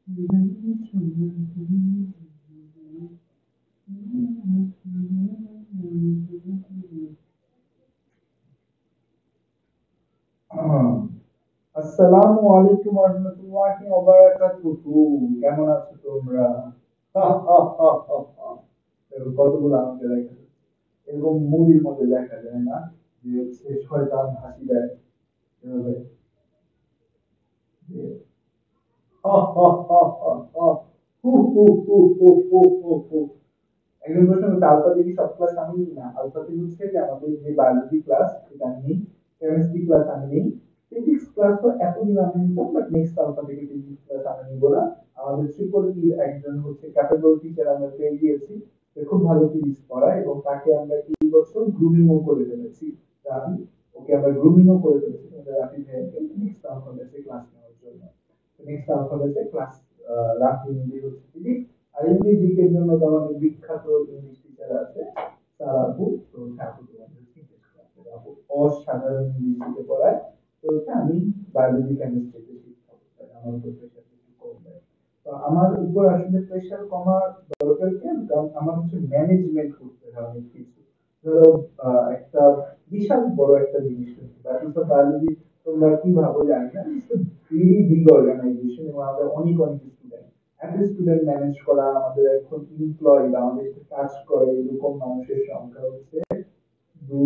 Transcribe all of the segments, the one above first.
আসসালামু আলাইকুম ওয়া রাহমাতুল্লাহি ওয়া বারাকাতুহু। কেমন আছো তোমরা? হা, হা, হা, হা, হা। এরকম কতগুলো আমাকে লেখা এরকম মুভির মধ্যে লেখা যায় না যে হচ্ছে শয়তান হাসি দেয় এভাবে যে হা, হা, হা, হা, হা। হু, হু, হু, হু, হু, হু, হু। একজন প্রশ্ন করছে আলফাতে কি সব ক্লাস আমি নিই? না, আলফাতে হচ্ছে যে আমাদের যে বায়োলজি ক্লাস সেটা আমি নিই, কেমিস্ট্রি ক্লাস আমি নিই, ফিজিক্স ক্লাস তো এতদিন আমি নিতাম, বাট নেক্সট আলফা থেকে ফিজিক্স ক্লাস আমি নিবো না। আমাদের ত্রিপলির একজন হচ্ছে ক্যাপেবল টিচার আমরা পেয়ে গিয়েছি, সে খুব ভালো ফিজিক্স পড়ায় এবং তাকে আমরা এই বছর গ্রুমিংও করে ফেলেছি। রাফি, ওকে আমরা গ্রুমিংও করে ফেলেছি আমাদের রাফি ভাইয়াকে নেক্সট আলফা ব্যাচে ক্লাস নেওয়ার জন্য। নেক্সট আলফা ব্যাচে ক্লাস রাফি নিবে হচ্ছে ফিজিক্স। আর ইংরেজি এর জন্য তো আমাদের বিখ্যাত ইংলিশ টিচার আছে তার আপু, তো ঠাকুর তোমাদের ইংলিশ ক্লাসের আপু অসাধারণ ইংরেজিতে পড়ায়। তো হচ্ছে আমি বায়োলজি কেমিস্ট্রিতে শিক্ষক, তাই আমার উপর প্রেশার একটু কম দেয়। তো আমার উপর আসলে প্রেশার কমার দরকার কেন, কারণ আমার হচ্ছে ম্যানেজমেন্ট করতে হয় অনেক কিছু। ধরো একটা বিশাল বড় একটা জিনিস ব্যাটলস অফ বায়োলজি, তোমরা কি ভাবো জানি না, ভেরি বিগ অর্গানাইজেশন এবং আমাদের অনেক অনেক স্টুডেন্ট, এত স্টুডেন্ট ম্যানেজ করা, আমাদের এখন এমপ্লয়ি বা আমাদের সাথে কাজ করে এরকম মানুষের সংখ্যা হচ্ছে 2,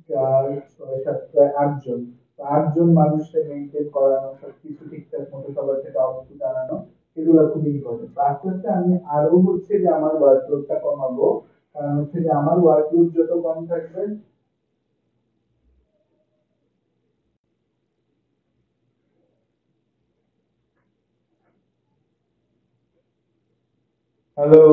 4, 6, 7, 8 জন। তো 8 জন মানুষকে মেনটেন করানো, সবকিছু ঠিকঠাক মতো সবার থেকে আউটপুট আনানো, এগুলো খুব ইম্পর্টেন্ট। আস্তে আস্তে আমি আরো হচ্ছে যে আমার ওয়ার্কলোডটা কমাবো, কারণ হচ্ছে যে আমার ওয়ার্কলোড যত কম থাকবে। হ্যালো,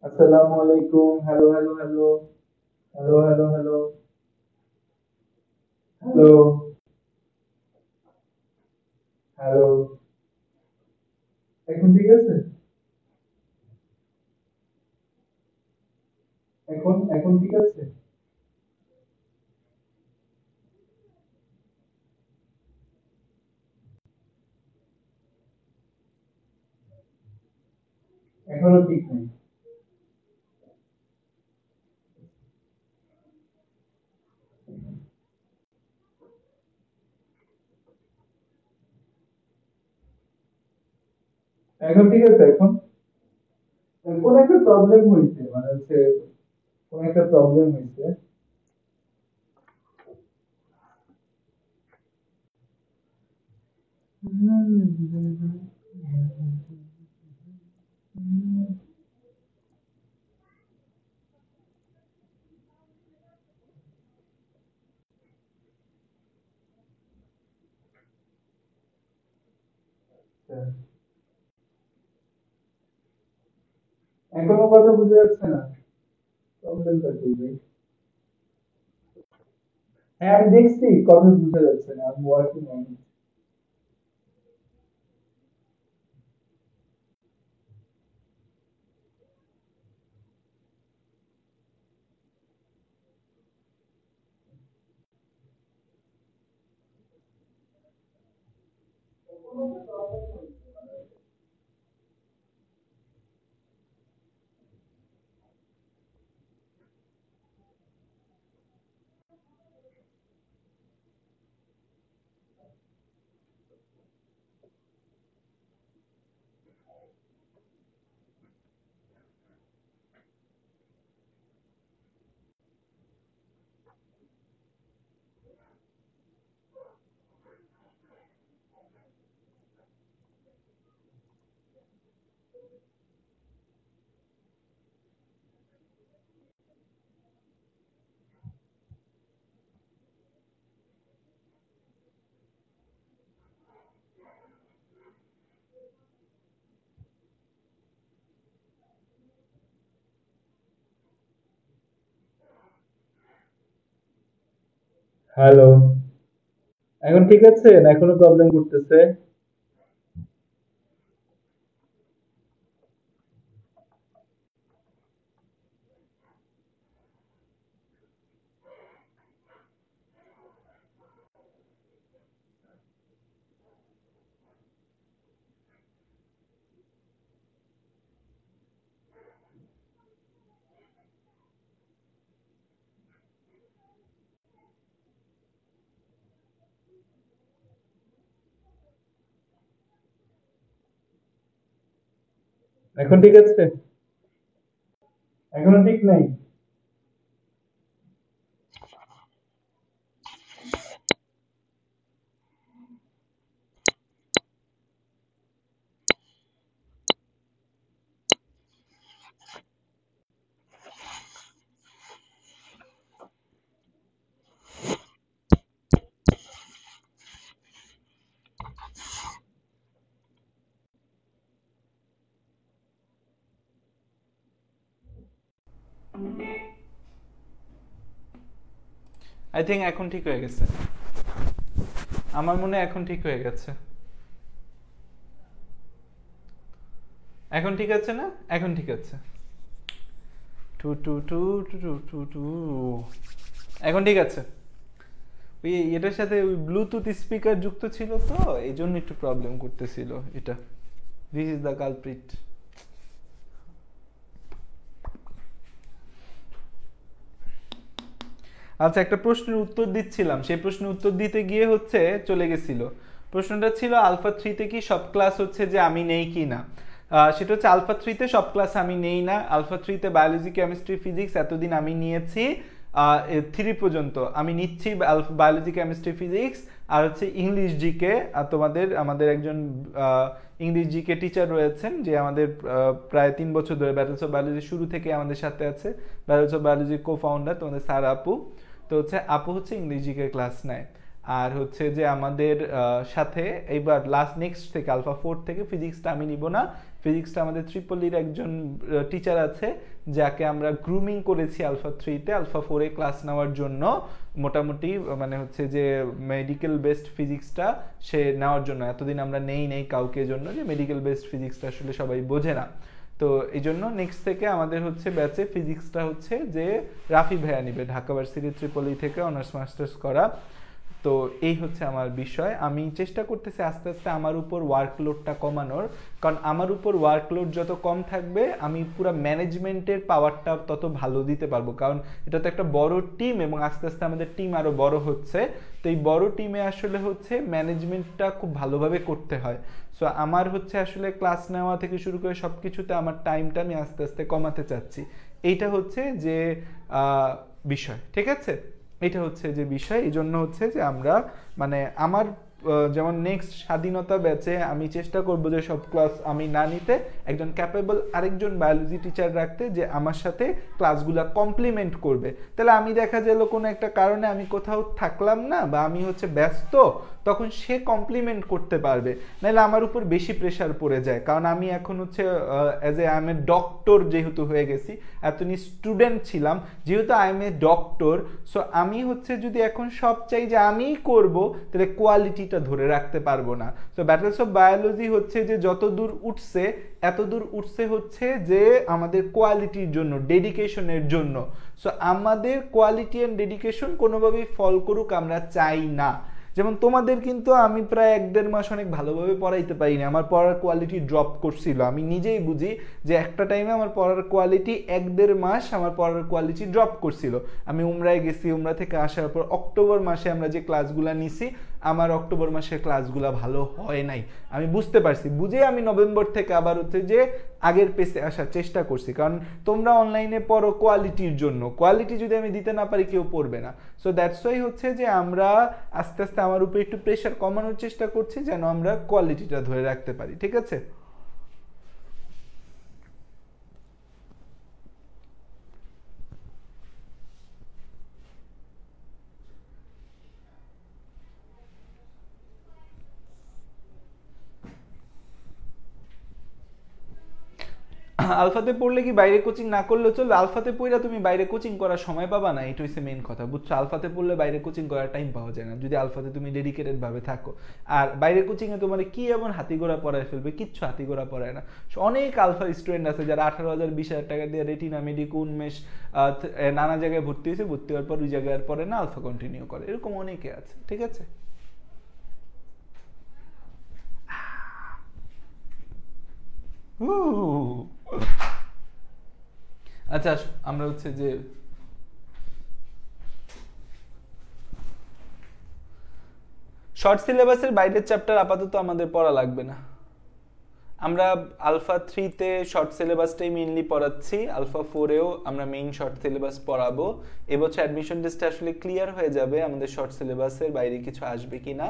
আসসালামু আলাইকুম, hello hello hello, hello hello hello, hello hello, এখন ঠিক আছে? এখন এখন ঠিক আছে? এখনো ঠিক নেই? এখন ঠিক আছে? এখন কোন একটা প্রবলেম হয়েছে, মানে হচ্ছে কোন একটা প্রবলেম হয়েছে। এখনো কথা বুঝে যাচ্ছে না? প্রবলেমটা কি ভাই? হ্যাঁ আমি দেখছি কথা বুঝে যাচ্ছে না, আমি ওয়ার্কিং অন। হ্যালো, এখন ঠিক আছে না এখনো প্রবলেম করতেছে? এখন ঠিক আছে? এখনো ঠিক নাই? আই থিঙ্ক এখন ঠিক হয়ে গেছে। আমার মনে হয় এখন ঠিক হয়ে গেছে। এখন ঠিক আছে না? এখন ঠিক আছে। Two two two two two two two. এখন ঠিক আছে। ওই এটার সাথে ওই ব্লুটুথ স্পিকার যুক্ত ছিল তো এই জন্য একটু প্রবলেম করতেছিল এটা। This is the culprit. আচ্ছা, একটা প্রশ্নের উত্তর দিচ্ছিলাম, সেই প্রশ্নের উত্তর দিতে গিয়ে হচ্ছে চলে গেছিল। প্রশ্নটা ছিল আলফা থ্রিতে কি সব ক্লাস হচ্ছে যে আমি নেই কি না। সেটা হচ্ছে আলফা থ্রিতে সব ক্লাস আমি নেই না। আলফা থ্রিতে বায়োলজি, কেমিস্ট্রি, ফিজিক্স এতদিন আমি নিয়েছি। থ্রি পর্যন্ত আমি নিচ্ছি বায়োলজি, কেমিস্ট্রি, ফিজিক্স আর হচ্ছে ইংলিশ জিকে। তোমাদের আমাদের একজন ইংলিশ জিকে টিচার রয়েছেন যে আমাদের প্রায় 3 বছর ধরে ব্যাটলস অফ বায়োলজি শুরু থেকে আমাদের সাথে আছে। ব্যাটলস অফ বায়োলজির কো ফাউন্ডার তোমাদের স্যার আপু। তো হচ্ছে আপু হচ্ছে ইংলিশ জিকে ক্লাস নেয়। আর হচ্ছে যে আমাদের সাথে এইবার নেক্সট থেকে আলফা 4 থেকে ফিজিক্সটা আমি নিব না। ফিজিক্সটা আমাদের ত্রিপল্লির একজন টিচার আছে যাকে আমরা গ্রুমিং করেছি আলফা 3তে আলফা 4এ ক্লাস নেওয়ার জন্য। মোটামুটি মানে হচ্ছে যে মেডিকেল বেসড ফিজিক্সটা সে নেওয়ার জন্য। এতদিন আমরা নেই কাউকে জন্য যে মেডিকেল বেসড ফিজিক্সটা আসলে সবাই বোঝে না। তো এই জন্য নেক্সট থেকে আমাদের হচ্ছে ব্যাচে ফিজিক্সটা হচ্ছে যে রাফি ভাইয়া নিবে, ঢাকা ভার্সিটি ত্রিপলি থেকে অনার্স মাস্টার্স করা। তো এই হচ্ছে আমার বিষয়। আমি চেষ্টা করতেছি আস্তে আস্তে আমার উপর ওয়ার্কলোডটা কমানোর, কারণ আমার উপর ওয়ার্কলোড যত কম থাকবে আমি পুরো ম্যানেজমেন্টের পাওয়ারটা তত ভালো দিতে পারবো, কারণ এটা তো একটা বড় টিম এবং আস্তে আস্তে আমাদের টিম আরো বড় হচ্ছে। তো এই বড় টিমে আসলে হচ্ছে ম্যানেজমেন্টটা খুব ভালোভাবে করতে হয়। সো আমার হচ্ছে আসলে ক্লাস নেওয়া থেকে শুরু করে সব কিছুতে আমার টাইমটা আমি আস্তে আস্তে কমাতে চাচ্ছি। এইটা হচ্ছে যে বিষয়, ঠিক আছে? এটা হচ্ছে যে বিষয়। এই জন্য হচ্ছে যে আমরা মানে আমার যেমন নেক্সট স্বাধীনতা ব্যাচে আমি চেষ্টা করব যে সব ক্লাস আমি না নিতে, একজন ক্যাপেবল আরেকজন বায়োলজি টিচার রাখতে যে আমার সাথে ক্লাসগুলো কমপ্লিমেন্ট করবে। তাহলে আমি দেখা গেল কোনো একটা কারণে আমি কোথাও থাকলাম না বা আমি হচ্ছে ব্যস্ত, তখন সে কমপ্লিমেন্ট করতে পারবে। নাহলে আমার উপর বেশি প্রেশার পড়ে যায়, কারণ আমি এখন হচ্ছে as A I M a doctor যেহেতু হয়ে গেছি, এতদিন স্টুডেন্ট ছিলাম, যেহেতু I M a doctor. So আমি হচ্ছে যদি এখন সব চাই যে আমিই করব, তাহলে কোয়ালিটিটা ধরে রাখতে পারবো না। সো ব্যাটলস অফ বায়োলজি হচ্ছে যে যত দূর উঠছে, এত দূর উঠছে হচ্ছে যে আমাদের কোয়ালিটির জন্য, ডেডিকেশনের জন্য। সো আমাদের কোয়ালিটি অ্যান্ড ডেডিকেশন কোনোভাবেই ফল করুক আমরা চাই না। যেমন তোমাদের কিন্তু আমি প্রায় 1-1.5 মাস অনেক ভালোভাবে পড়াইতে পারিনি, আমার পড়ার কোয়ালিটি ড্রপ করছিল। আমি নিজেই বুঝি যে একটা টাইমে আমার পড়ার কোয়ালিটি 1-1.5 মাস আমার পড়ার কোয়ালিটি ড্রপ করছিল। আমি উমরায় গেছি, উমরা থেকে আসার পর অক্টোবর মাসে আমরা যে ক্লাসগুলো নিছি, আমার অক্টোবর মাসের ক্লাসগুলো ভালো হয় নাই। আমি বুঝতে পারছি, বুঝে আমি নভেম্বর থেকে আবার হচ্ছে যে আগের পেসে আসার চেষ্টা করছি, কারণ তোমরা অনলাইনে পড়ো কোয়ালিটির জন্য, কোয়ালিটি যদি আমি দিতে না পারি কেউ পড়বে না। সো দ্যাটস ওয়াই হচ্ছে যে আমরা আস্তে আস্তে আমার উপরে একটু প্রেশার কমানোর চেষ্টা করছি যেন আমরা কোয়ালিটিটা ধরে রাখতে পারি, ঠিক আছে? আলফাতে পড়লে কি বাইরে কোচিং না করলেও চলবে? আলফাতে পড়লে তুমি বাইরে কোচিং করার সময় পাবা না, এটা হচ্ছে মেন কথা, বুঝছো? আলফাতে পড়লে বাইরে কোচিং করার টাইম পাওয়া যায় না যদি আলফাতে তুমি ডেডিকেটেড ভাবে থাকো। আর বাইরের কোচিং এ তোমার কি এমন হাতিগোড়া পড়ায় ফেলবে? কিচ্ছু হাতিগোড়া পড়ায় না। অনেক আলফা স্টুডেন্ট আছে যারা 18,000 20,000 টাকা দিয়ে রেটিনা, মেডিকো, উন্মেষ নানা জায়গায় ভর্তি হয়েছে, ভর্তি হওয়ার পর ওই জায়গায় আর পড়ে না, আলফা কন্টিনিউ করে, এরকম অনেকে আছে, ঠিক আছে? আচ্ছা, আমরা হচ্ছে যে শর্ট সিলেবাসের বাইরের চ্যাপ্টার আপাতত আমাদের পড়া লাগবে না। আমরা আলফা 3-তে শর্ট সিলেবাসটাই মেইনলি পড়াচ্ছি, আলফা 4-এও আমরা মেইন শর্ট সিলেবাস পড়াবো। এবছর অ্যাডমিশন টেস্টে আসলে ক্লিয়ার হয়ে যাবে আমাদের শর্ট সিলেবাসের বাইরে কিছু আসবে কিনা।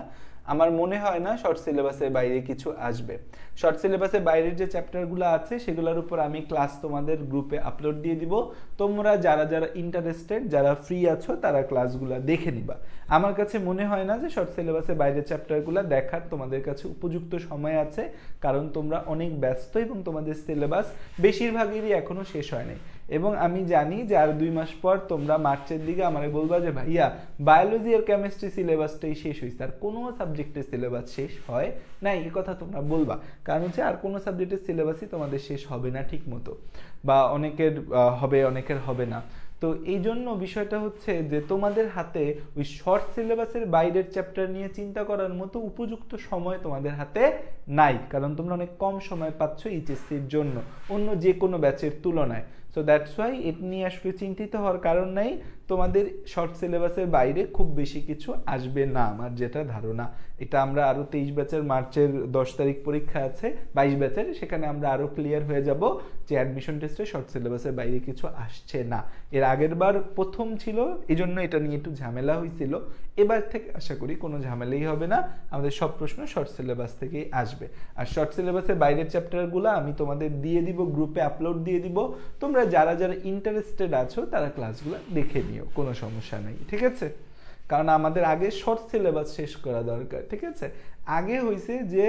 আমার মনে হয় না শর্ট সিলেবাসের বাইরে কিছু আসবে। শর্ট সিলেবাসের বাইরের যে চ্যাপ্টারগুলো আছে সেগুলোর উপর আমি ক্লাস তোমাদের গ্রুপে আপলোড দিয়ে দিব। তোমরা যারা যারা ইন্টারেস্টেড, যারা ফ্রি আছো, তারা ক্লাসগুলো দেখে নিবা। আমার কাছে মনে হয় না যে শর্ট সিলেবাসের বাইরের চ্যাপ্টারগুলো দেখার তোমাদের কাছে উপযুক্ত সময় আছে, কারণ তোমরা অনেক ব্যস্ত এবং তোমাদের সিলেবাস বেশিরভাগেরই এখনো শেষ হয় নাই। এবং আমি জানি যে আর 2 মাস পর তোমরা মার্চের দিকে আমাকে বলবা যে ভাইয়া বায়োলজি আর কেমিস্ট্রি সিলেবাসটাই শেষ হয়েছে, আর কোনো সাবজেক্টের সিলেবাস শেষ হয় না, এই কথা তোমরা বলবা। কারণ হচ্ছে আর কোনো সাবজেক্টের সিলেবাসই তোমাদের শেষ হবে না ঠিক মতো, বা অনেকের হবে, অনেকের হবে না। তো এই জন্য বিষয়টা হচ্ছে যে তোমাদের হাতে ওই শর্ট সিলেবাসের বাইরের চ্যাপ্টার নিয়ে চিন্তা করার মতো উপযুক্ত সময় তোমাদের হাতে নাই, কারণ তোমরা অনেক কম সময় পাচ্ছ এইচএসসির জন্য অন্য যে কোনো ব্যাচের তুলনায়। সো দ্যাটস ওয়াই এটি নিয়ে আসলে চিন্তিত হওয়ার কারণ নাই। তোমাদের শর্ট সিলেবাসের বাইরে খুব বেশি কিছু আসবে না আমার যেটা ধারণা। এটা আমরা আরও 23 ব্যাচের মার্চের 10 তারিখ পরীক্ষা আছে, 22 ব্যাচের, সেখানে আমরা আরও ক্লিয়ার হয়ে যাব যে অ্যাডমিশন টেস্টে শর্ট সিলেবাসের বাইরে কিছু আসছে না। এর আগের বার প্রথম ছিল, এই জন্য এটা নিয়ে একটু ঝামেলা হয়েছিল। এবার থেকে আশা করি কোনো ঝামেলাই হবে না, আমাদের সব প্রশ্ন শর্ট সিলেবাস থেকেই আসবে। আর শর্ট সিলেবাসের বাইরের চ্যাপ্টারগুলো আমি তোমাদের দিয়ে দিব, গ্রুপে আপলোড দিয়ে দিব। তোমরা যারা যারা ইন্টারেস্টেড আছো তারা ক্লাসগুলো দেখে নিও, কোনো সমস্যা নেই, ঠিক আছে? কারণ আমাদের আগে শর্ট সিলেবাস শেষ করা দরকার, ঠিক আছে? আগে হয়েছে যে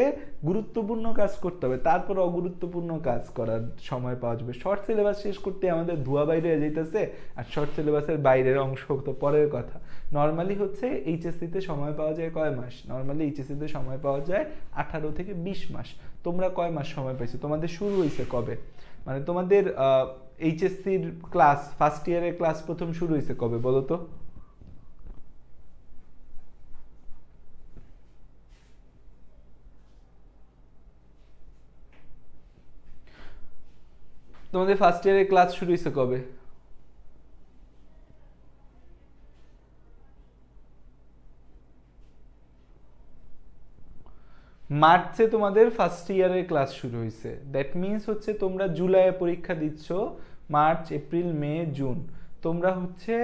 গুরুত্বপূর্ণ কাজ করতে হবে, তারপর অগুরুত্বপূর্ণ কাজ করার সময় পাওয়া যাবে। শর্ট সিলেবাস শেষ করতে আমাদের ধোয়া বাইরে হয়ে যাইতেছে, আর শর্ট সিলেবাসের বাইরের অংশ তো পরের কথা। নর্মালি হচ্ছে এইচএসসিতে সময় পাওয়া যায় কয় মাস? নর্মালি এইচএসসিতে সময় পাওয়া যায় 18 থেকে 20 মাস। তোমরা কয় মাস সময় পাইছো? তোমাদের শুরু হয়েছে কবে? মানে তোমাদের এইচএসসির ক্লাস, ফার্স্ট ইয়ারের ক্লাস প্রথম শুরু হয়েছে কবে বলো তো? তোমাদের ফার্স্ট ইয়ারের ক্লাস শুরু হয়েছে কবে? মার্চে তোমাদের ফার্স্ট ইয়ারের ক্লাস শুরু হয়েছে। দ্যাট মিনস হচ্ছে তোমরা জুলাইয়ে পরীক্ষা দিচ্ছ, মার্চ, এপ্রিল, মে, জুন, তোমরা হচ্ছে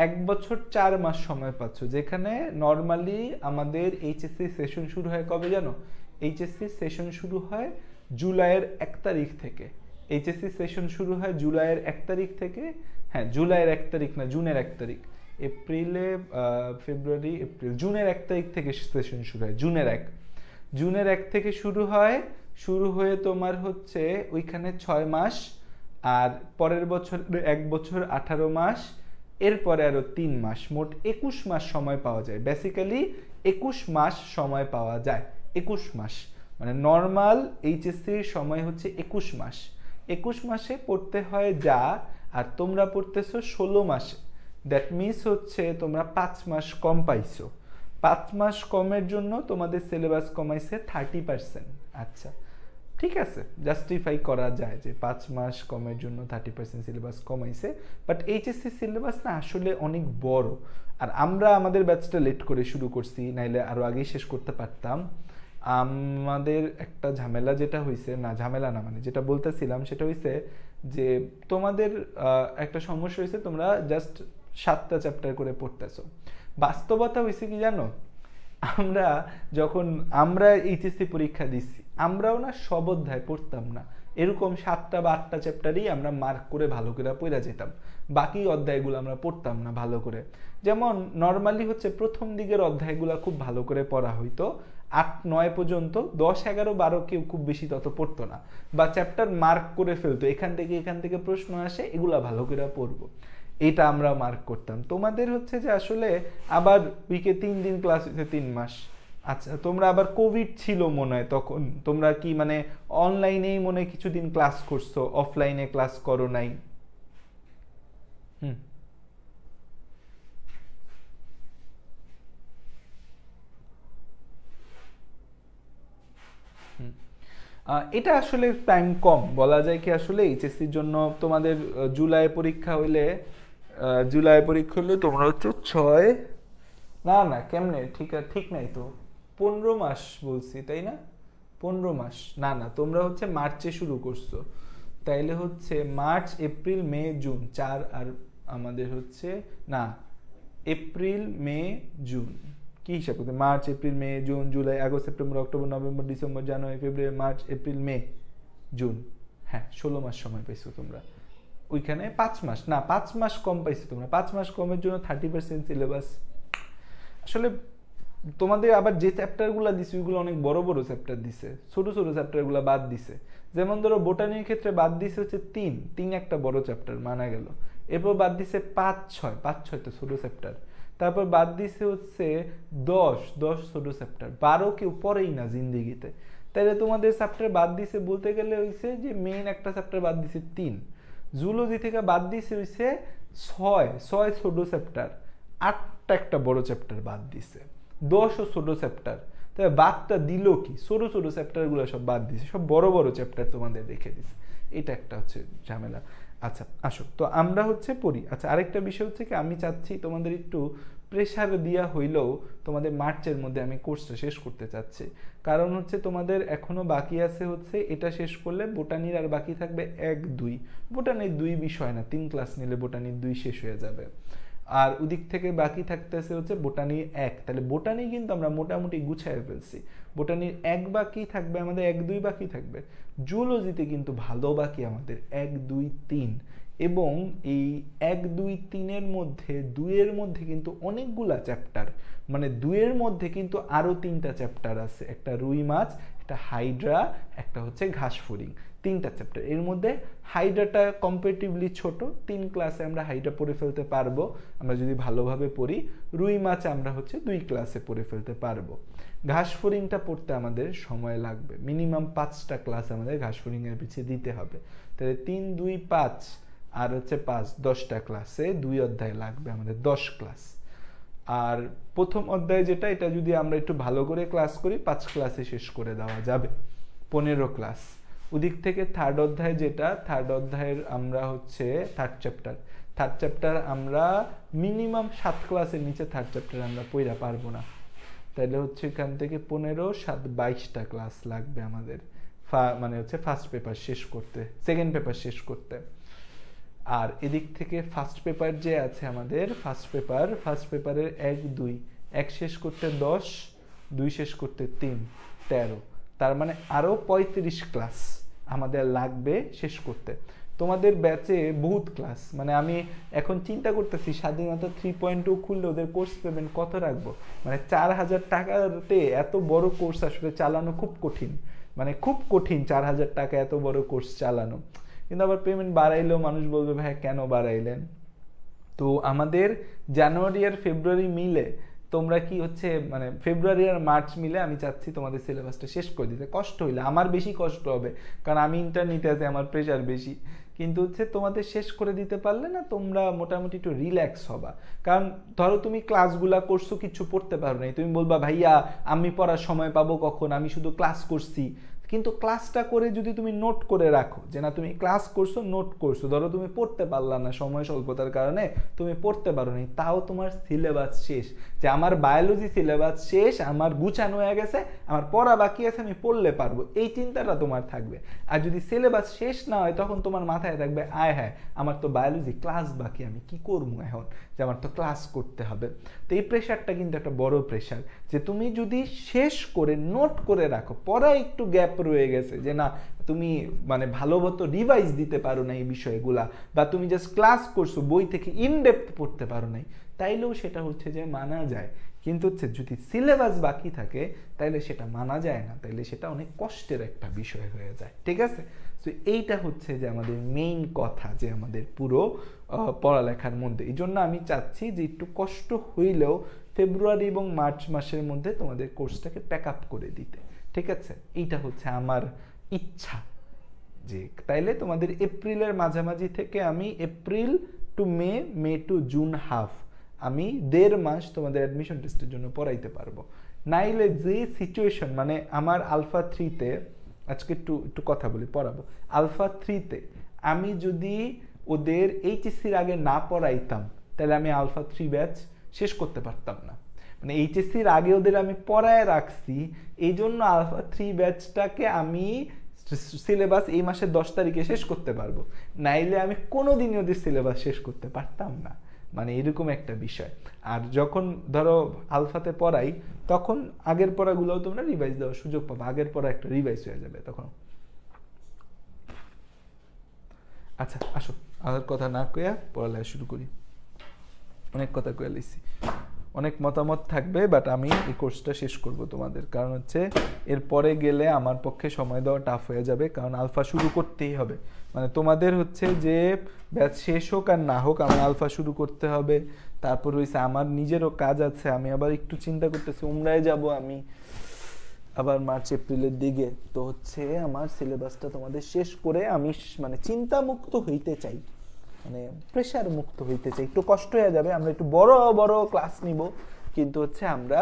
1 বছর 4 মাস সময় পাচ্ছ। যেখানে নর্মালি আমাদের এইচএসসি সেশন শুরু হয় কবে জানো? এইচএসসি সেশন শুরু হয় জুলাইয়ের 1 তারিখ থেকে। এইচএসসি সেশন শুরু হয় জুলাইয়ের 1 তারিখ থেকে। হ্যাঁ, জুলাইয়ের 1 তারিখ না, জুনের 1 তারিখ। এপ্রিলে, ফেব্রুয়ারি, এপ্রিল, জুনের 1 তারিখ থেকে সেশন শুরু হয়। জুনের 1 থেকে শুরু হয়, শুরু হয়ে তোমার হচ্ছে ওইখানে 6 মাস, আর পরের বছর 1 বছর 18 মাস, এরপরে আরো 3 মাস, মোট 21 মাস সময় পাওয়া যায়। বেসিক্যালি 21 মাস সময় পাওয়া যায়। 21 মাস মানে নর্মাল এইচএসসির সময় হচ্ছে 21 মাস। 21 মাসে পড়তে হয় যা, আর তোমরা পড়তেছো 16 মাসে। দ্যাট মিনস হচ্ছে তোমরা 5 মাস কম পাইছো। 5 মাস কমের জন্য তোমাদের সিলেবাস কমাইছে 30%। আচ্ছা, ঠিক আছে, জাস্টিফাই করা যায় যে 5 মাস কমের জন্য 30% সিলেবাস কমাইছে। বাট এইচএসসি সিলেবাস না আসলে অনেক বড়, আর আমরা আমাদের ব্যাচটা লেট করে শুরু করছি, নাইলে আরো আগেই শেষ করতে পারতাম। আমাদের একটা ঝামেলা যেটা হয়েছে, না ঝামেলা না, মানে যেটা বলতেছিলাম সেটা হয়েছে যে তোমাদের একটা সমস্যা হয়েছে, তোমরা জাস্ট 7টা চ্যাপ্টার করে পড়তেছো। বাস্তবতা হয়েছে কি জানো? আমরা যখন আমরা এইচএসসি পরীক্ষা দিচ্ছি, আমরাও না সব অধ্যায় পড়তাম না। এরকম 7টা বা 8টা চ্যাপ্টারই আমরা মার্ক করে ভালো করে পড়া যেতাম, বাকি অধ্যায়গুলো আমরা পড়তাম না ভালো করে। যেমন নর্মালি হচ্ছে প্রথম দিকের অধ্যায়গুলো খুব ভালো করে পড়া হইতো, 8-9 পর্যন্ত। 10-11-12 কেউ খুব বেশি তত পড়তো না, বা চ্যাপ্টার মার্ক করে ফেলতো, এখান থেকে প্রশ্ন আসে, এগুলা ভালো করে পড়বো, এটা আমরা মার্ক করতাম। তোমাদের হচ্ছে যে আসলে আবার উইকে 3 দিন ক্লাস হয়েছে 3 মাস। আচ্ছা, তোমরা আবার কোভিড ছিল মনে হয় তখন, তোমরা কি মানে অনলাইনেই মনে হয় কিছুদিন ক্লাস করছো, অফলাইনে ক্লাস করো নাই? হুম। এটা আসলে টাইম কম, বলা যায় কি আসলে এইচএসসির জন্য তোমাদের জুলাই পরীক্ষা হইলে, তোমরা হচ্ছে 6, না না কেমনে, ঠিক ঠিক নাই তো, 15 মাস বলছি তাই না? 15 মাস? না না, তোমরা হচ্ছে মার্চে শুরু করছো, তাইলে হচ্ছে মার্চ এপ্রিল মে জুন, 4 আর আমাদের হচ্ছে না, এপ্রিল মে জুন, কি হিসাব করতে, March April May June July August September October November December January ফেব্রুয়ারি মার্চ এপ্রিল মে জুন, হ্যাঁ 16 মাস সময় পাইছো তোমরা। ওইখানে 5 মাস না, 5 মাস কম পাইছো তোমরা, 5 মাস কমের জন্য 30% সিলেবাস। আসলে তোমাদের আবার যে চ্যাপ্টারগুলো দিছে ওইগুলো অনেক বড় বড় চ্যাপ্টার দিছে, ছোট ছোট চ্যাপ্টারগুলো বাদ দিছে। যেমন ধরো বোটানির ক্ষেত্রে বাদ দিছে হচ্ছে তিন একটা বড় চ্যাপ্টার মানা গেল, এরপর বাদ দিছে 5-6 তো ছোট চ্যাপ্টার, তারপর বাদ দিছে হচ্ছে 10 ছোট চ্যাপ্টার, 12 কেউ পড়েই না জিন্দিগিতে। তাহলে তোমাদের চ্যাপ্টার বাদ দিছে বলতে গেলে হইছে যে মেইন একটা চ্যাপ্টার বাদ দিছে 3, জুলজি থেকে বাদ দিছে হইছে 6 ছোট চ্যাপ্টার, 8টা একটা বড় চ্যাপ্টার বাদ দিছে, 10 ছোট চ্যাপ্টার। তবে বাদটা দিল কি, ছোট ছোট চ্যাপ্টার গুলো সব বাদ দিছে, সব বড় বড় চ্যাপ্টার তোমাদের রেখে দিছে, এটা একটা হচ্ছে ঝামেলা। আচ্ছা আসো তো আমরা হচ্ছে পড়ি। আচ্ছা আরেকটা বিষয় হচ্ছে কি, আমি চাচ্ছি তোমাদের একটু প্রেশার দিয়া হইলেও তোমাদের মার্চের মধ্যে আমি কোর্সটা শেষ করতে চাচ্ছি, কারণ হচ্ছে তোমাদের এখনো বাকি আছে হচ্ছে এটা শেষ করলে বোটানির আর বাকি থাকবে 1-2, বোটানির 2 বিষয় না, 3 ক্লাস নিলে বোটানির 2 শেষ হয়ে যাবে। আর ওদিক থেকে বাকি থাকতেছে হচ্ছে বোটানি 1, তাহলে বোটানি কিন্তু আমরা মোটামুটি গুছায় ফেলছি। বোটানির 1 বাকি থাকবে আমাদের, 1-2 বাকি থাকবে। জুলজিতে কিন্তু ভালো বাকি আমাদের 1-2-3, এবং এই 1-2-3 মধ্যে 2 মধ্যে কিন্তু অনেকগুলা চ্যাপ্টার, মানে 2 মধ্যে কিন্তু আরো 3টা চ্যাপ্টার আছে, একটা রুই মাছ, একটা হাইড্রা, একটা হচ্ছে ঘাস ফড়িং, 3টা চ্যাপ্টার। এর মধ্যে হাইড্রাটা কম্পারেটিভলি ছোট, 3 ক্লাসে আমরা হাইড্রা পড়ে ফেলতে পারবো আমরা যদি ভালোভাবে পড়ি। রুই মাছ আমরা হচ্ছে 2 ক্লাসে পড়ে ফেলতে পারবো। ঘাস ফড়িংটা পড়তে আমাদের সময় লাগবে, মিনিমাম 5টা ক্লাস আমাদের ঘাস ফড়িং এর পিছিয়ে দিতে হবে। তাহলে 3-2-5 আর হচ্ছে 5-10টা ক্লাসে 2 অধ্যায় লাগবে আমাদের, 10 ক্লাস। আর প্রথম অধ্যায় যেটা, এটা যদি আমরা একটু ভালো করে ক্লাস করি 5 ক্লাসে শেষ করে দেওয়া যাবে, 15 ক্লাস। ওদিক থেকে থার্ড অধ্যায় যেটা, থার্ড অধ্যায়ের আমরা হচ্ছে থার্ড চ্যাপ্টার আমরা মিনিমাম 7 ক্লাসের নিচে থার্ড চ্যাপ্টার আমরা পড়া পারবো না, তাহলে হচ্ছে এখান থেকে 15-7-22টা ক্লাস লাগবে আমাদের, মানে হচ্ছে ফার্স্ট পেপার শেষ করতে, সেকেন্ড পেপার শেষ করতে। আর এদিক থেকে ফার্স্ট পেপার যে আছে আমাদের, ফার্স্ট পেপারের 1-2 শেষ করতে 10, 2 শেষ করতে 3, 13, তার মানে আরো 35 ক্লাস আমাদের লাগবে শেষ করতে। তোমাদের ব্যাচে বহুত ক্লাস, মানে আমি এখন চিন্তা করতেছি স্বাধীনতা 3.2 খুললে ওদের কোর্স পেমেন্ট কত রাখবো, মানে 4000 টাকাতে এত বড় কোর্স আসলে চালানো খুব কঠিন, মানে খুব কঠিন 4000 টাকা এত বড় কোর্স চালানো। কিন্তু আবার পেমেন্ট বাড়াইলেও মানুষ বলবে ভাই কেন বাড়াইলেন। তো আমাদের জানুয়ারি আর ফেব্রুয়ারি মিলে তোমরা কি হচ্ছে, মানে ফেব্রুয়ারি আর মার্চ মিলে আমি চাচ্ছি তোমাদের সিলেবাসটা শেষ করে দিতে। কষ্ট হইলে আমার বেশি কষ্ট হবে, কারণ আমি ইন্টার নিতে আছি, আমার প্রেশার বেশি, কিন্তু হচ্ছে তোমাদের শেষ করে দিতে পারলে না তোমরা মোটামুটি একটু রিল্যাক্স হবা। কারণ ধরো তুমি ক্লাসগুলা করছো, কিছু পড়তে পারো নাই, তুমি বলবা ভাইয়া আমি পড়ার সময় পাবো কখন, আমি শুধু ক্লাস করছি। কিন্তু ক্লাসটা করে যদি তুমি নোট করে রাখো যে না তুমি ক্লাস করছো, নোট করছো, ধরো তুমি পড়তে পারলা না সময় স্বল্পতার কারণে তুমি পড়তে পারো নি, তাও তোমার সিলেবাস শেষ, যে আমার বায়োলজি সিলেবাস শেষ, আমার গুছানো হয়ে গেছে, আমার পড়া বাকি আছে, আমি পড়লে পারবো, এই চিন্তাটা তোমার থাকবে। আর যদি সিলেবাস শেষ না হয় তখন তোমার মাথায় থাকবে আয় হ্যাঁ আমার তো বায়োলজি ক্লাস বাকি, আমি কি করবো এখন, যে আমার তো ক্লাস করতে হবে। তো এই প্রেশারটা কিন্তু একটা বড় প্রেশার, যে তুমি যদি শেষ করে নোট করে রাখো, পড়া একটু গ্যাপ রয়ে গেছে, যে না তুমি মানে ভালো মতো রিভাইজ দিতে পারো না এই বিষয়গুলা, বা তুমি জাস্ট ক্লাস করছো বই থেকে ইনডেপথ পড়তে পারো নাই, তাইলেও সেটা হচ্ছে যে মানা যায়। কিন্তু হচ্ছে যদি সিলেবাস বাকি থাকে তাইলে সেটা মানা যায় না, তাইলে সেটা অনেক কষ্টের একটা বিষয় হয়ে যায়, ঠিক আছে। তো এইটা হচ্ছে যে আমাদের মেইন কথা, যে আমাদের পুরো পড়ালেখার মধ্যে, এই জন্য আমি চাচ্ছি যে একটু কষ্ট হইলেও ফেব্রুয়ারি এবং মার্চ মাসের মধ্যে তোমাদের কোর্সটাকে প্যাক আপ করে দিতে, ঠিক আছে। এইটা হচ্ছে আমার ইচ্ছা, যে তাইলে তোমাদের এপ্রিলের মাঝামাঝি থেকে আমি April to May, May to June half, আমি 1.5 মাস তোমাদের অ্যাডমিশন টেস্টের জন্য পড়াইতে পারবো। নাইলে যে সিচুয়েশন, মানে আমার আলফা 3-তে, আজকে একটু কথা বলি পড়াবো, আলফা 3-তে আমি যদি ওদের এইচএসসির আগে না পড়াইতাম তাহলে আমি আলফা 3 ব্যাচ শেষ করতে পারতাম না। মানে এইচএসসির আগে ওদের আমি পড়ায় রাখছি, এই জন্য আলফা 3 ব্যাচটাকে আমি সিলেবাস এই মাসের 10 তারিখে শেষ করতে পারবো, নাইলে আমি কোনোদিনই ওদের সিলেবাস শেষ করতে পারতাম না। মানে এরকম একটা বিষয়। আর যখন ধরো আলফাতে পড়াই তখন আগের পড়াগুলোও তোমরা রিভাইজ দেওয়ার সুযোগ পাবে, আগের পড়া একটা রিভাইজ হয়ে যাবে তখন। আচ্ছা আসো, আর কথা না কইয়া পড়ালেখা শুরু করি। অনেক কথা কয়ে লিখছি, অনেক মতামত থাকবে, বাট আমি এই কোর্সটা শেষ করব তোমাদের, কারণ হচ্ছে এরপরে গেলে আমার পক্ষে সময় দেওয়া টাফ হয়ে যাবে, কারণ আলফা শুরু করতেই হবে। মানে তোমাদের হচ্ছে যে ব্যাচ শেষ হোক আর না হোক আমার আলফা শুরু করতে হবে। তারপর হয়েছে আমার নিজেরও কাজ আছে, আমি আবার একটু চিন্তা করতেছি উমরায় যাব আমি আবার মার্চ এপ্রিলের দিকে, তো হচ্ছে আমার সিলেবাসটা তোমাদের শেষ করে আমি মানে চিন্তা মুক্ত হইতে চাই, মানে প্রেশার মুক্ত হইতে চাই। একটু কষ্ট হয়ে যাবে, আমরা একটু বড় বড় ক্লাস নিব, কিন্তু হচ্ছে আমরা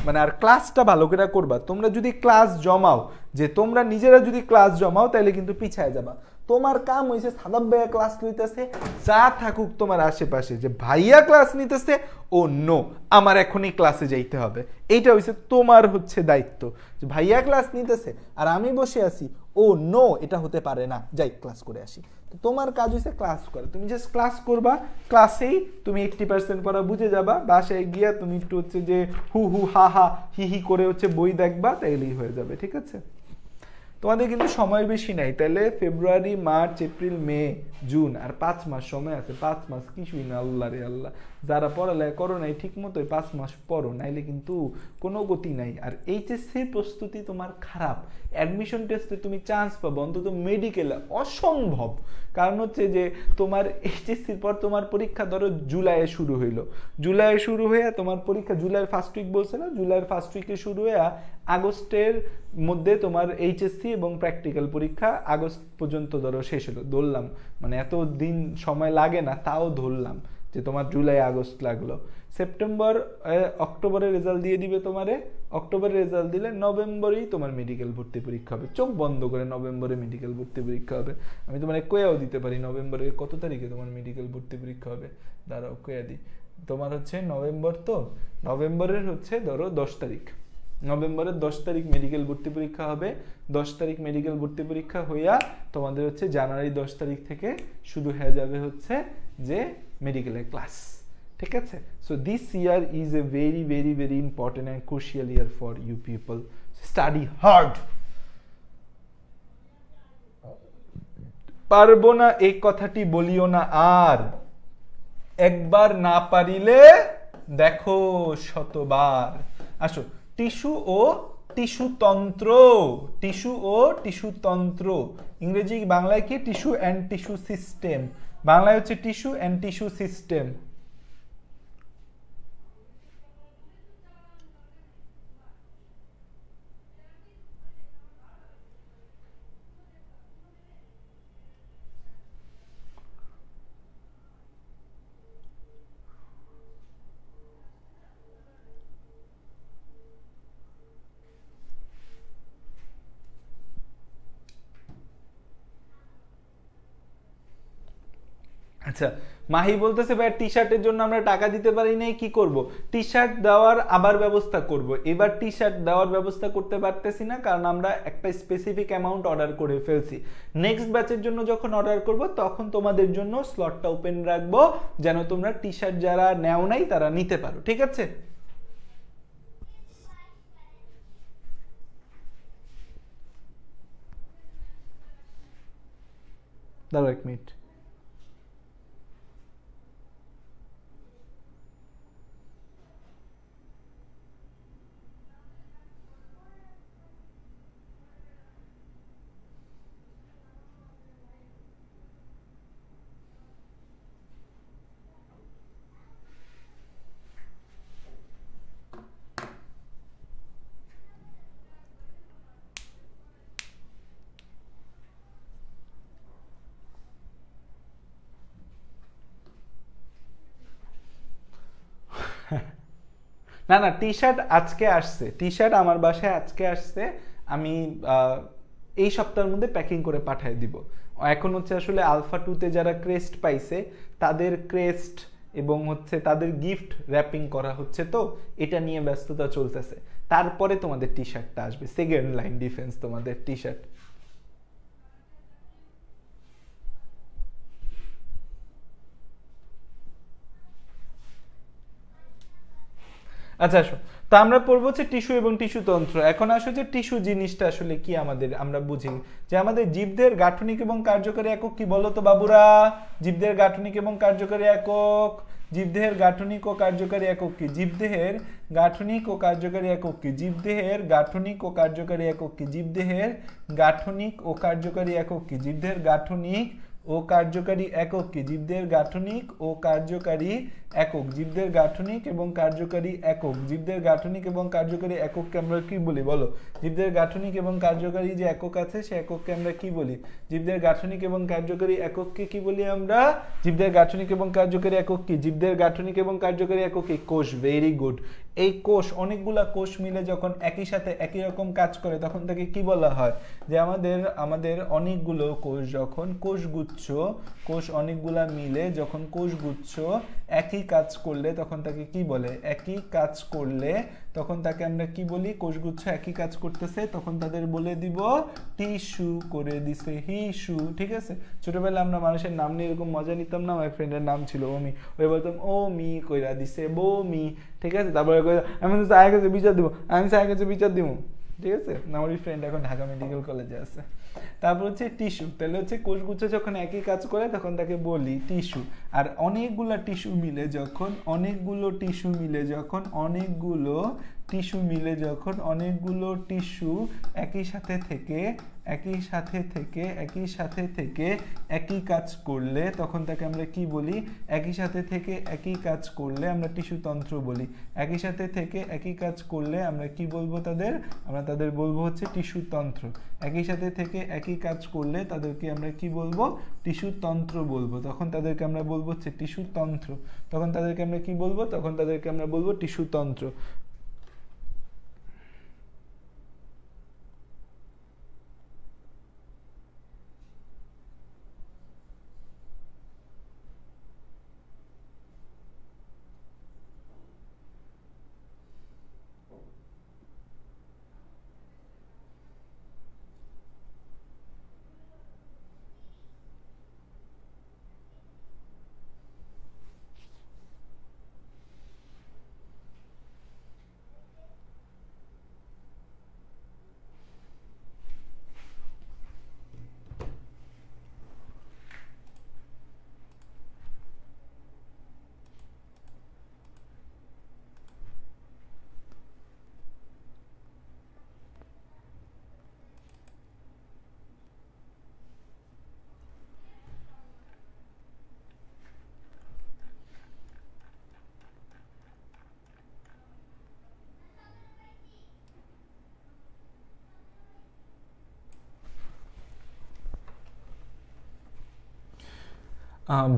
মানে আর ক্লাসটা ভালো করে করবা। তোমরা যদি ক্লাস জমাও, যে তোমরা নিজেরা যদি ক্লাস জমাও তাহলে কিন্তু পিছায় যাবা। তোমার কাম হইছে সাদাব ভাইয়া ক্লাস লইতেছে, যা থাকুক তোমার আশেপাশে যে ভাইয়া ক্লাস নিতেছে, ও নো আমার এখনই ক্লাসে যাইতে হবে, এইটা হইছে তোমার হচ্ছে দায়িত্ব। যে ভাইয়া ক্লাস নিতেছে আর আমি বসে আছি, ও নো এটা হতে পারে না, যাই ক্লাস করে আসি। তো তোমার কাজ হইছে ক্লাস করা, তুমি জাস্ট ক্লাস করবা, ক্লাসেই তুমি 80% পড়া বুঝে যাবা, বাসায় গিয়া তুমি একটু হচ্ছে যে হু হু হা হা হি হি করে হচ্ছে বই দেখবা, তাইলেই হয়ে যাবে, ঠিক আছে? তোমাদের কিন্তু সময় বেশি নাই, তাহলে February March April May June আর 5 মাস সময় আছে। 5 মাস কিছুই না, আল্লাহ রে আল্লাহ। যারা পড়ালেখা করো নাই ঠিক মতো 5 মাস পড়ো, নাইলে কিন্তু কোনো গতি নাই। আর এইচএসসির প্রস্তুতি তোমার খারাপ, অ্যাডমিশন টেস্টে তুমি চান্স পাবো অন্তত মেডিকেলে অসম্ভব। কারণ হচ্ছে যে তোমার এইচএসসির পর তোমার পরীক্ষা ধরো জুলাইয়ে শুরু হইলো, জুলাইয়ে শুরু হয়ে তোমার পরীক্ষা জুলাইয়ের ফার্স্ট উইক বলছে না, জুলাইয়ের ফার্স্ট উইকে শুরু হয়ে আগস্টের মধ্যে তোমার এইচএসসি এবং প্র্যাকটিক্যাল পরীক্ষা আগস্ট পর্যন্ত ধরো শেষ হলো, ধরলাম মানে এত দিন সময় লাগে না, তাও ধরলাম যে তোমার জুলাই আগস্ট লাগলো, সেপ্টেম্বর অক্টোবরে রেজাল্ট দিয়ে দিবে তোমারে, অক্টোবরে রেজাল্ট দিলে নভেম্বরেই তোমার মেডিকেল ভর্তি পরীক্ষা হবে, চোখ বন্ধ করে নভেম্বরে মেডিকেল ভর্তি পরীক্ষা হবে। আমি তোমার কয়েও দিতে পারি নভেম্বরের কত তারিখে তোমার মেডিকেল ভর্তি পরীক্ষা হবে, দাঁড়াও কয়ে দিই। তোমার হচ্ছে নভেম্বর, তো নভেম্বরের হচ্ছে ধরো 10 তারিখ, নভেম্বরের 10 তারিখ মেডিকেল ভর্তি পরীক্ষা হবে। 10 তারিখ মেডিকেল ভর্তি পরীক্ষা হইয়া তোমাদের হচ্ছে জানুয়ারি 10 তারিখ থেকে শুরু হয়ে যাবে হচ্ছে যে মেডিকেলের ক্লাস, ঠিক আছে? So this year is a very very very important and crucial year for you people. Study hard. পারবো না এই কথাটি বলিও না আর, একবার না পারিলে দেখো শতবার। আসো, টিস্যু ও টিস্যুতন্ত্র, টিস্যু ও টিস্যুতন্ত্র, ইংরেজি বাংলায় কি? টিস্যু অ্যান্ড টিস্যু সিস্টেম, বাংলায় হচ্ছে টিস্যু অ্যান্ড টিস্যু সিস্টেম। আচ্ছা, মাহি বলতেছে ভাই টি শার্টের জন্য আমরা টাকা দিতে পারি নাই, কি করব? টি শার্ট দেওয়ার আবার ব্যবস্থা করব। এবার টি শার্ট দেওয়ার ব্যবস্থা করতে পারতেছি না, কারণ আমরা একটা স্পেসিফিক অ্যামাউন্ট অর্ডার করে ফেলছি। নেক্সট ব্যাচের জন্য যখন অর্ডার করব তখন তোমাদের জন্য স্লটটা ওপেন রাখবো, যেন তোমরা টি শার্ট যারা নেও নাই তারা নিতে পারো, ঠিক আছে? দাঁড়াও 1 মিনিট। না না, টি শার্ট আজকে আসছে, টি শার্ট আমার বাসায় আজকে আসছে, আমি এই সপ্তাহের মধ্যে প্যাকিং করে পাঠিয়ে দিব। এখন হচ্ছে আসলে আলফা 2 তে যারা ক্রেস্ট পাইছে তাদের ক্রেস্ট এবং হচ্ছে তাদের গিফট র্যাপিং করা হচ্ছে, তো এটা নিয়ে ব্যস্ততা চলতেছে। তারপরে তোমাদের টি শার্টটা আসবে, সেকেন্ড লাইন ডিফেন্স তোমাদের টি শার্ট। আচ্ছা আসো, তো আমরা পড়বো হচ্ছে টিস্যু এবং টিস্যু তন্ত্র। এখন আসো যে টিস্যু জিনিসটা আসলে কি আমাদের আমরা বুঝি যে আমাদের জীবদের গাঠনিক এবং কার্যকরী একক কি বলো তো বাবুরা? জীবদের গাঠনিক এবং কার্যকরী একক, জীবদেহের গাঠনিক ও কার্যকারী একক কি? জীবদেহের গাঠনিক ও কার্যকারী একক কি? জীবদেহের গাঠনিক ও কার্যকারী একক কি? জীবদেহের গাঠনিক ও কার্যকারী একক কি? জীবদেহের গাঠনিক ও কার্যকারী একক কি? জীবদের গাঠনিক ও কার্যকারী একক, জীবদের গাঠনিক এবং কার্যকারী একক, জীবদের গাঠনিক এবং কার্যকারী একককে আমরা কি বলি বলো? জীবদের গাঠনিক এবং কার্যকারী যে একক আছে সে একককে আমরা কি বলি? জীবদের গাঠনিক এবং কার্যকারী একককে কি বলি আমরা? জীবদের গাঠনিক এবং কার্যকারী একক কি? জীবদের গাঠনিক এবং কার্যকারী একক কি? কোষ। Very good. এই কোষ, অনেকগুলা কোষ মিলে যখন একই সাথে একই রকম কাজ করে তখন তাকে কি বলা হয়? যে আমাদের অনেকগুলো কোষ যখন কোষ অনেকগুলা মিলে যখন কোষগুচ্ছ একই কাজ করলে তখন তাকে কি বলে? একই কাজ করলে তখন তাকে আমরা কি বলি? কোষগুচ্ছ একই কাজ করতেছে তখন তাদের বলে দিব টিস্যু করে দিছে হিসু। ঠিক আছে? ছোটবেলায় আমরা মানুষের নাম নিয়ে এরকম মজা নিতাম না? আমার ফ্রেন্ডের নাম ছিল ওমি, ওই বলতাম ও মি কইরা দিছে বমি। ঠিক আছে? তারপরে আমি চায়ের কাছে বিচার দিব, আমি চায়ের কাছে বিচার দিব। ঠিক আছে? আমার ওই ফ্রেন্ড এখন ঢাকা মেডিকেল কলেজে আছে। তারপর হচ্ছে টিস্যু, তাহলে হচ্ছে কোষগুচ্ছ যখন একই কাজ করে তখন তাকে বলি টিস্যু। আর অনেকগুলো টিস্যু মিলে যখন অনেকগুলো টিস্যু একই সাথে থেকে একই কাজ করলে তখন তাকে আমরা কি বলি? একই সাথে থেকে একই কাজ করলে আমরা টিস্যু তন্ত্র বলি। একই সাথে থেকে একই কাজ করলে আমরা কি বলবো তাদের? আমরা তাদের বলবো হচ্ছে টিস্যু তন্ত্র। একই সাথে থেকে একই কাজ করলে তাদেরকে আমরা কি বলবো? টিস্যু তন্ত্র বলবো। তখন তাদেরকে আমরা বলবো হচ্ছে টিস্যু তন্ত্র। তখন তাদেরকে আমরা কি বলবো? তখন তাদেরকে আমরা বলবো টিস্যু তন্ত্র।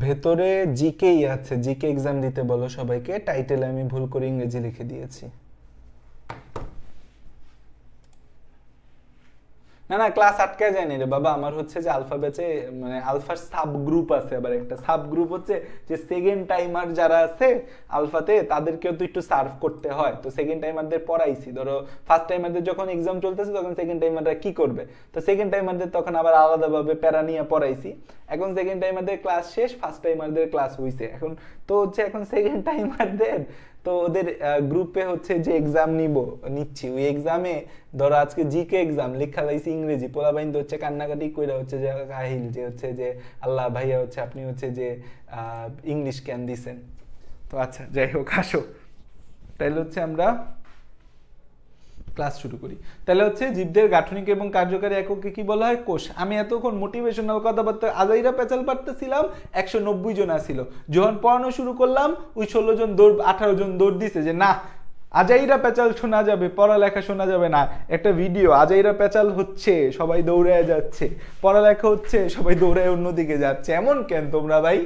ভেতরে জিকেই আছে, জিকে এক্সাম দিতে বলো সবাইকে। টাইটেলে আমি ভুল করে ইংরেজি লিখে দিয়েছি। না না, ক্লাস আটকে যায়নি রে বাবা। আমার হচ্ছে যে আলফা ব্যাচে মানে আলফার সাব গ্রুপ আছে, আবার একটা সাব গ্রুপ হচ্ছে যে সেকেন্ড টাইমার যারা আছে আলফাতে তাদেরকেও তো একটু সার্ভ করতে হয়। তো সেকেন্ড টাইমারদের পড়াইছি। ধরো ফার্স্ট টাইমারদের যখন এক্সাম চলতেছে তখন সেকেন্ড টাইমাররা কি করবে, তো সেকেন্ড টাইমারদের তখন আবার আলাদাভাবে প্যারা নিয়ে পড়াইছি। এখন সেকেন্ড টাইমারদের ক্লাস শেষ, ফার্স্ট টাইমারদের ক্লাস হইছে এখন। তো হচ্ছে এখন সেকেন্ড টাইমারদের তো ওদের গ্রুপে হচ্ছে যে এক্সাম নিচ্ছি, ওই এক্সামে ধরো আজকে জিকে এক্সাম লেখা লাইছি ইংরেজি, পোলাবাইন তো হচ্ছে কান্নাকাটি কইরা হচ্ছে যে কাহিল যে হচ্ছে যে আল্লাহ ভাইয়া হচ্ছে আপনি হচ্ছে যে ইংলিশ কেন দিছেন। তো আচ্ছা যাই হোক, আসো তাহলে হচ্ছে আমরা ক্লাস শুরু করি। তাহলে হচ্ছে জীবদের গাঠনিক এবং কার্যকারী এককে কি বলা হয়? কোষ। আমি এতক্ষণ মোটিভেশনাল কথাবার্তা আজাইরা পেঁচাল পারতেছিলাম, 190 জন আসিল। যখন পড়ানো শুরু করলাম ওই 16 জন দৌড় 18 জন দৌড় দিছে যে না আজাইরা পেঁচাল শোনা যাবে, পড়ালেখা শোনা যাবে না। একটা ভিডিও আজাইরা পেঁচাল হচ্ছে সবাই দৌড়ায় যাচ্ছে, পড়ালেখা হচ্ছে সবাই দৌড়ায় অন্যদিকে যাচ্ছে। এমন কেন তোমরা ভাই?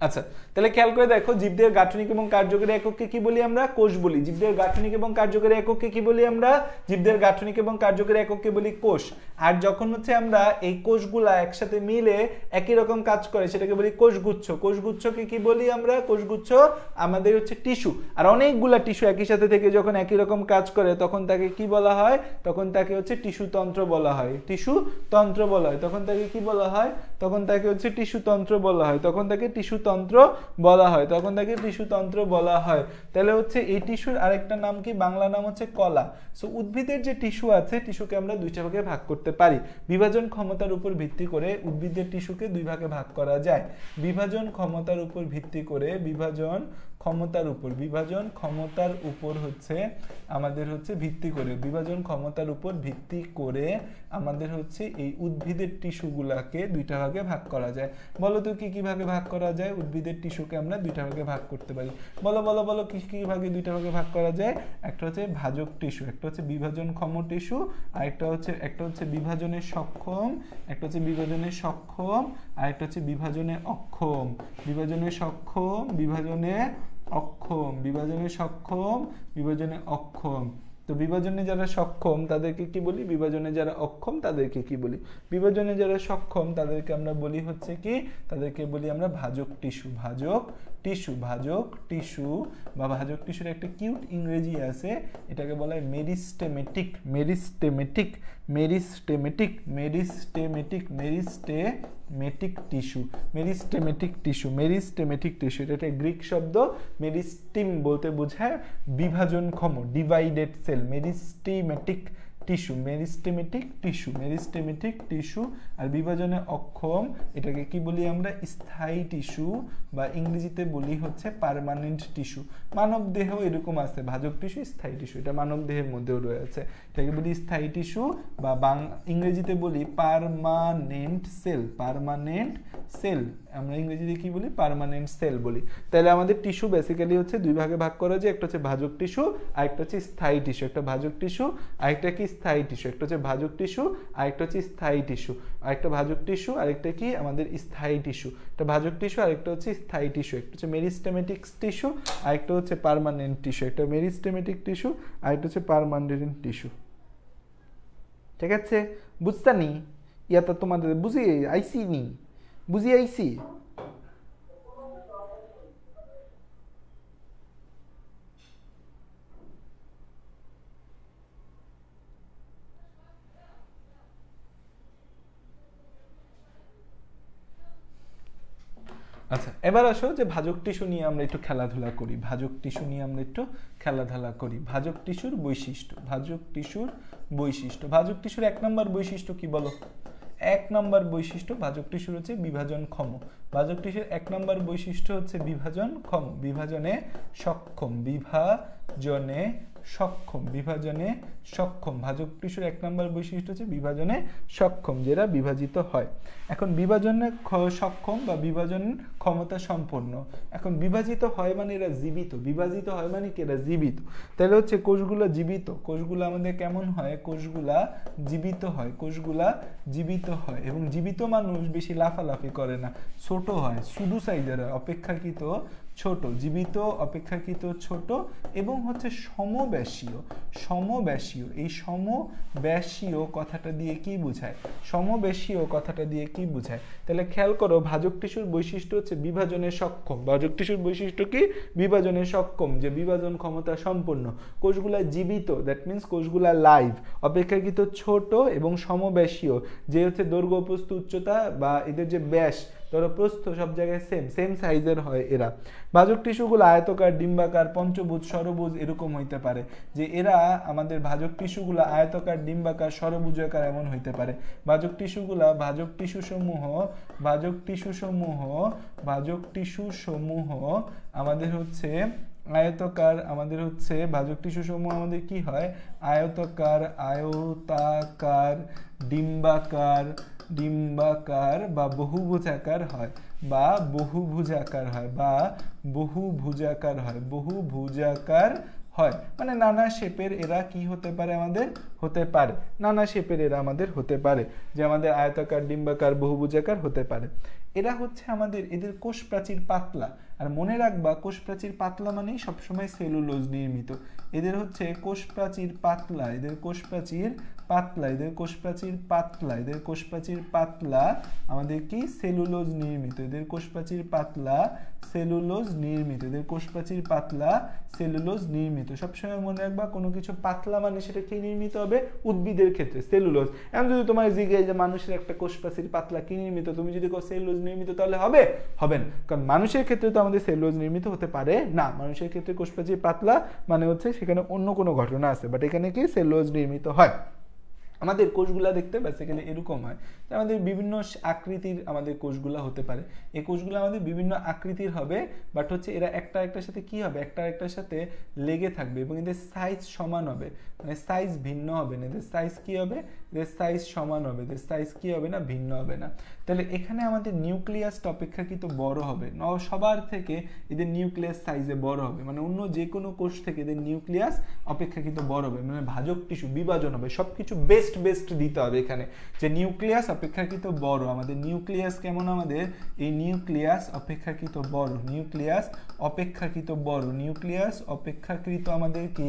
আচ্ছা তাহলে খেয়াল করে দেখো, জীবদেহের গাঠনিক এবং কার্যকরী একককে কি বলি আমরা? কোষ বলি। জীবদেহের গাঠনিক এবং কার্যকরী একককে কি বলি আমরা? জীবদেহের গাঠনিক এবং কার্যকরী একককে বলি কোষ। আর যখন হচ্ছে আমরা এই কোষগুলা একসাথে মিলে একই রকম কাজ করে সেটাকে বলি কোষগুচ্ছ। কোষগুচ্ছকে কি বলি আমরা? কোষগুচ্ছ আমাদের হচ্ছে টিস্যু। আর অনেকগুলা টিস্যু একই সাথে থেকে যখন একই রকম কাজ করে তখন তাকে কি বলা হয়? তখন তাকে হচ্ছে টিস্যু তন্ত্র বলা হয়। টিস্যু তন্ত্র বলা হয়। তখন তাকে কি বলা হয়? তখন তাকে হচ্ছে টিস্যু তন্ত্র বলা হয়। তখন তাকে টিস্যু তন্ত্র বলা হয়। তখন তাকে টিস্যু তন্ত্র বলা হয়। তাহলে হচ্ছে এই টিস্যুর আরেকটা নাম কি? বাংলা নাম হচ্ছে কলা। সো উদ্ভিদের যে টিস্যু আছে, টিস্যুকে আমরা দুইটা ভাগে ভাগ করতে পারি। বিভাজন ক্ষমতার উপর ভিত্তি করে উদ্ভিদের টিস্যুকে দুই ভাগে ভাগ করা যায়। বিভাজন ক্ষমতার উপর ভিত্তি করে, বিভাজন ক্ষমতার উপর হচ্ছে আমাদের হচ্ছে ভিত্তি করে, বিভাজন ক্ষমতার উপর ভিত্তি করে আমাদের হচ্ছে এই উদ্ভিদের টিস্যুগুলাকে দুইটা ভাগে ভাগ করা যায়। বলো তো কি কি ভাগে ভাগ করা যায়? উদ্ভিদের টিস্যুকে আমরা দুইটা ভাগে ভাগ করতে পারি। বলো বলো বলো কি কি ভাগে দুইটা ভাগে ভাগ করা যায়? একটা হচ্ছে ভাজক টিস্যু, একটা হচ্ছে বিভাজনক্ষম টিস্যু, আর একটা হচ্ছে বিভাজনে সক্ষম, একটা হচ্ছে বিভাজনে সক্ষম, আর একটা হচ্ছে বিভাজনে অক্ষম। বিভাজনে সক্ষম, বিভাজনে অক্ষম, বিভাজনে সক্ষম, বিভাজনে অক্ষম। তো বিভাজনে যারা সক্ষম তাদেরকে কি বলি? বিভাজনে যারা অক্ষম তাদেরকে কি বলি? বিভাজনে যারা সক্ষম তাদেরকে আমরা বলি হচ্ছে কি? তাদেরকে বলি আমরা ভাজক টিস্যু। ভাজক টিস্যু, ভাজক টিস্যু বা ভাজক টিস্যুর একটা কিউট ইংরেজি আছে, এটাকে বলা হয় meristematic. Meristematic, meristematic, meristematic, meristematic tissue, meristematic tissue, meristematic tissue. এটা একটা গ্রিক শব্দ। মেরিস্টিম বলতে বোঝায় বিভাজনক্ষম, divided cell. Meristematic tissue, meristematic tissue, meristematic tissue. আর বিভাজনে অক্ষম এটাকে কি বলি আমরা? স্থায়ী টিস্যু, বা ইংরেজিতে বলি হচ্ছে পার্মানেন্ট টিস্যু। মানব দেহ এরকম আছে, ভাজক টিস্যু, স্থায়ী টিস্যু, এটা মানব দেহের মধ্যেও রয়েছে। এটাকে বলি স্থায়ী টিস্যু, বা ইংরেজিতে বলি পার্মানেন্ট সেল। পার্মানেন্ট সেল আমরা ইংরেজিতে কি বলি? পার্মানেন্ট সেল বলি। তাহলে আমাদের টিস্যু বেসিক্যালি হচ্ছে দুই ভাগে ভাগ করা যায়। একটা হচ্ছে ভাজক টিস্যু, আর একটা হচ্ছে স্থায়ী টিস্যু। একটা ভাজক টিস্যু, আর একটা কি? স্থায়ী টিস্যু। একটা হচ্ছে ভাজক টিস্যু, আর একটা হচ্ছে স্থায়ী টিস্যু। আর একটা ভাজক টিস্যু, আর একটা কি? আমাদের স্থায়ী টিস্যু। একটা ভাজক টিস্যু, আর একটা হচ্ছে স্থায়ী টিস্যু। একটা হচ্ছে মেরিস্টেমেটিক টিস্যু, আর একটা হচ্ছে পার্মানেন্ট টিস্যু। একটা মেরিস্টেমেটিক টিস্যু, আর একটা হচ্ছে পার্মানেন্ট টিস্যু। ঠিক আছে? বুঝতানি? ইয়াটা তোমাদের বুঝি আইসি নি? বুঝি আইসি? আচ্ছা, এবার আসো যে ভাজক টিস্যু নিয়ে আমরা একটু খেলাধুলা করি। ভাজক টিস্যু নিয়ে আমরা একটু খেলাধুলা করি। ভাজক টিস্যুর বৈশিষ্ট্য, ভাজক টিস্যুর বৈশিষ্ট্য। ভাজক টিস্যুর এক নম্বর বৈশিষ্ট্য কি বলো? এক নম্বর বৈশিষ্ট্য ভাজক টিস্যুর হচ্ছে বিভাজনক্ষম। ভাজক টিস্যুর এক নম্বর বৈশিষ্ট্য হচ্ছে বিভাজনক্ষম, বিভাজনে সক্ষম, বিভাজনে সক্ষম, বিভাজনে সক্ষম। ভাজক টিস্যুর এক নম্বর বৈশিষ্ট্য হচ্ছে বিভাজনে সক্ষম, যেটা বিভাজিত হয়। এখন বিভাজনে সক্ষম বা বিভাজন ক্ষমতা সম্পন্ন। এখন বিভাজিত হয় মানে এরা জীবিত, বিভাজিত হয় মানে কি? এরা জীবিত। তাহলে হচ্ছে কোষগুলো জীবিত। কোষগুলো আমাদের কেমন হয়? কোষগুলা জীবিত হয়, কোষগুলা জীবিত হয়। এবং জীবিত মানুষ বেশি লাফালাফি করে না, ছোট হয়, শুধু সাইজের হয়, অপেক্ষাকৃত ছোট। জীবিত অপেক্ষাকৃত ছোট এবং হচ্ছে সমব্যাসীয়। সমব্যাসীয়, এই সমব্যাসীয় কথাটা দিয়ে কি বোঝায়? সমব্যাসীয় কথাটা দিয়ে কি বোঝায়? তাহলে খেয়াল করো, ভাজক টিস্যুর বৈশিষ্ট্য হচ্ছে বিভাজনে সক্ষম। ভাজক টিস্যুর বৈশিষ্ট্য কি? বিভাজনে সক্ষম, যে বিভাজন ক্ষমতা সম্পন্ন। কোষগুলা জীবিত, দ্যাট মিনস কোষগুলা লাইভ, অপেক্ষাকৃত ছোট এবং সমব্যাসীয়, যে হচ্ছে দৈর্ঘ্য, প্রস্থ, উচ্চতা বা এদের যে ব্যাস, ধরো প্রস্থ সব জায়গায় সেম সাইজের হয় এরা। ভাজক টিস্যুগুলো আয়তকার, ডিম্বাকার, পঞ্চভুজ, সরভুজ এরকম হইতে পারে। যে এরা আমাদের ভাজক টিস্যুগুলো আয়তকার, ডিম্বাকার, সরভুজাকার এমন হইতে পারে। ভাজক টিস্যুগুলা, ভাজক টিস্যু সমূহ আমাদের হচ্ছে আয়তকার, আমাদের হচ্ছে ভাজক টিস্যু সমূহ আমাদের কি হয়? আয়তাকার, ডিম্বাকার বা বহুভুজাকার হয়, বহুভুজাকার হয়, মানে নানা শেপের এরা কি হতে পারে আমাদের হতে পারে, নানা শেপের এরা আমাদের হতে পারে, যে আমাদের আয়তাকার, ডিম্বাকার, বহুভুজাকার হতে পারে। এরা হচ্ছে আমাদের, এদের কোষ প্রাচীর পাতলা, আর মনে রাখবা কোষ প্রাচীর পাতলা মানেই সবসময় সেলুলোজ নির্মিত। এদের হচ্ছে কোষ প্রাচীর পাতলা, এদের কোষ প্রাচীর পাতলা, এদের কোষ প্রাচীর পাতলা, এদের কোষ প্রাচীর পাতলা, আমাদের কি সেলুলোজ নির্মিত, এদের কোষ প্রাচীর পাতলা সেলুলোজ নির্মিত, এদের কোষ প্রাচীর পাতলা সেলুলোজ নির্মিত। সবসময় মনে রাখবা কোনো কিছু পাতলা মানে সেটা কি নির্মিত হবে, উদ্ভিদের ক্ষেত্রে সেলুলোজ। এখন যদি তোমার জিজ্ঞাসা যে মানুষের একটা কোষ প্রাচীর পাতলা কি নির্মিত, তুমি যদি কো সেলুলোজ নির্মিত, তাহলে হবে হবে না, কারণ মানুষের ক্ষেত্রে তো আমাদের সেলুলোজ নির্মিত হতে পারে না। মানুষের ক্ষেত্রে কোষ প্রাচীর পাতলা মানে হচ্ছে সেখানে অন্য কোনো ঘটনা আছে, বাট এখানে কি সেলুলোজ নির্মিত হয়। আমাদের কোষগুলা দেখতে বেসিক্যালি এরকম হয়, আমাদের বিভিন্ন আকৃতির আমাদের কোষগুলা হতে পারে। এই কোষগুলো আমাদের বিভিন্ন আকৃতির হবে, বাট হচ্ছে এরা একটা একটার সাথে কি হবে, একটা একটার সাথে লেগে থাকবে এবং এদের সাইজ সমান হবে, মানে সাইজ ভিন্ন হবে না, এদের সাইজ কি হবে, এদের সাইজ সমান হবে, এদের সাইজ কি হবে না, ভিন্ন হবে না। তাহলে এখানে আমাদের নিউক্লিয়াসটা অপেক্ষাকৃত বড় হবে, সবার থেকে এদের নিউক্লিয়াস সাইজে বড় হবে, মানে অন্য যে কোনো কোষ থেকে এদের নিউক্লিয়াস অপেক্ষাকৃত বড় হবে, মানে ভাজক টিস্যু বিভাজন হবে, সবকিছু বেস্ট দিতে হবে এখানে, যে নিউক্লিয়াস অপেক্ষাকৃত বড়, আমাদের নিউক্লিয়াস কেমন, আমাদের এই নিউক্লিয়াস অপেক্ষাকৃত বড়, নিউক্লিয়াস অপেক্ষাকৃত বড়, নিউক্লিয়াস অপেক্ষাকৃত আমাদের কি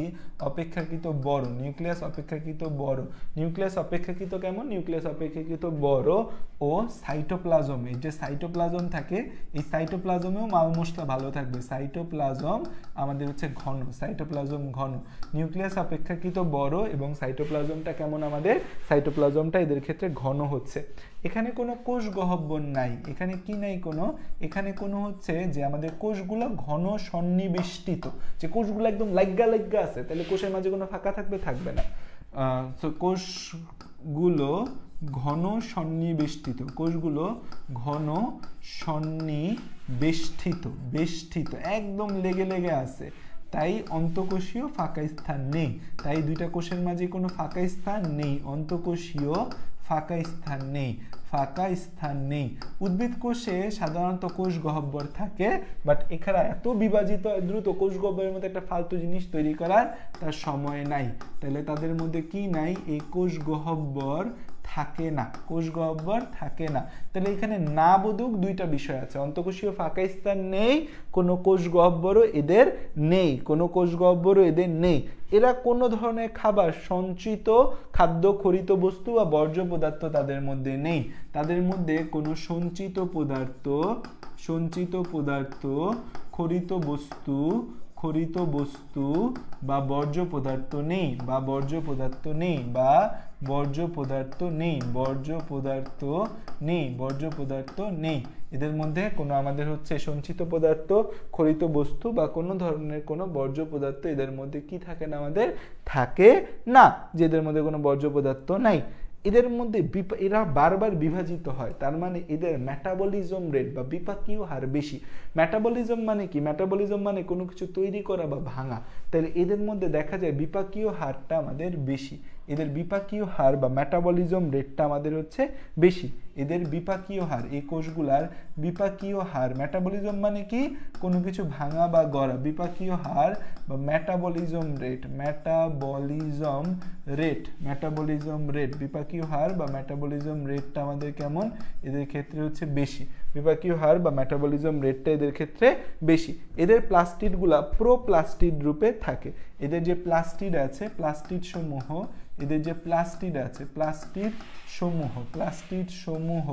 অপেক্ষাকৃত বড়, নিউক্লিয়াস অপেক্ষাকৃত বড়, নিউক্লিয়াস অপেক্ষাকৃত কেমন, নিউক্লিয়াস অপেক্ষাকৃত বড় ও সাইটোপ্লাজমে যে সাইটোপ্লাজম থাকে, এই সাইটোপ্লাজমেও মাল মশলা ভালো থাকবে, সাইটোপ্লাজম আমাদের হচ্ছে ঘন, সাইটোপ্লাজম ঘন, নিউক্লিয়াস অপেক্ষাকৃত বড় এবং সাইটোপ্লাজমটা কেমন, আমাদের সাইটোপ্লাজমটা এদের ক্ষেত্রে ঘন হচ্ছে। এখানে কোনো কোষ গহ্বর নাই, এখানে কি নাই কোনো, এখানে কোনো হচ্ছে যে আমাদের কোষগুলো ঘন সন্নিবেষ্টিত, যে কোষগুলো একদম লাগ্গা লাগ্গা আছে, তাহলে কোষের মাঝে কোনো ফাঁকা থাকবে, থাকবে না। তো কোষগুলো ঘন সন্নিবেষ্টিত, কোষগুলো ঘন সন্নিবেষ্টিত, বেষ্টিত, একদম লেগে লেগে আছে, তাই অন্তঃকোষীয় ফাঁকা স্থান নেই, তাই দুইটা কোষের মাঝে কোনো ফাঁকা স্থান নেই, অন্তঃকোষীয় ফাঁকা স্থান নেই, ফাঁকা স্থান নেই। উদ্ভিদ কোষে সাধারণত কোষ গহ্বর থাকে, বাট এখানে এত বিভাজিত দ্রুত কোষ গহ্বরের মধ্যে একটা ফালতু জিনিস তৈরি করার তার সময় নাই, তাহলে তাদের মধ্যে কি নাই, এই কোষ গহ্বর থাকে না, কোষ গহ্বর থাকে না। তাহলে এখানে না বোধক দুইটা বিষয় আছে, অন্তঃকোষীয় ফাঁকা স্থান নেই, কোনো কোষ গহ্বরও এদের নেই, কোনো কোষ গহ্বরও এদের নেই। এরা কোনো ধরনের খাবার, সঞ্চিত খাদ্য, খরিত বস্তু বা বর্জ্য পদার্থ তাদের মধ্যে নেই, তাদের মধ্যে কোনো সঞ্চিত পদার্থ, খরিত বস্তু বা বর্জ্য পদার্থ নেই, বা বর্জ্য পদার্থ নেই, বা বর্জ্য পদার্থ নেই, বর্জ্য পদার্থ নেই, বর্জ্য পদার্থ নেই। এদের মধ্যে কোনো আমাদের হচ্ছে সঞ্চিত পদার্থ, খরিত বস্তু বা কোনো ধরনের কোনো বর্জ্য পদার্থ এদের মধ্যে কি থাকে না, আমাদের থাকে না, যে এদের মধ্যে কোনো বর্জ্য পদার্থ নাই। এদের মধ্যে এরা বারবার বিভাজিত হয়, তার মানে এদের মেটাবলিজম রেট বা বিপাকীয় হার বেশি। মেটাবলিজম মানে কি, মেটাবলিজম মানে কোনো কিছু তৈরি করা বা ভাঙা, তাহলে এদের মধ্যে দেখা যায় বিপাকীয় হারটা আমাদের বেশি, এদের বিপাকীয় হার বা মেটাবলিজম রেটটা আমাদের হচ্ছে বেশি, এদের বিপাকীয় হার, এই কোষগুলার বিপাকীয় হার, মেটাবলিজম মানে কি কোনো কিছু ভাঙা বা গড়া, বিপাকীয় হার বা metabolism rate, metabolism rate, metabolism rate, বিপাকীয় হার বা মেটাবলিজম রেটটা আমাদের কেমন, এদের ক্ষেত্রে হচ্ছে বেশি, বিপাকীয় হার বা মেটাবলিজম রেটটা এদের ক্ষেত্রে বেশি। এদের প্লাস্টিডগুলা প্রোপ্লাস্টিড রূপে থাকে, এদের যে প্লাস্টিড আছে, প্লাস্টিড সমূহ, এদের যে প্লাস্টিড আছে, প্লাস্টিড সমূহ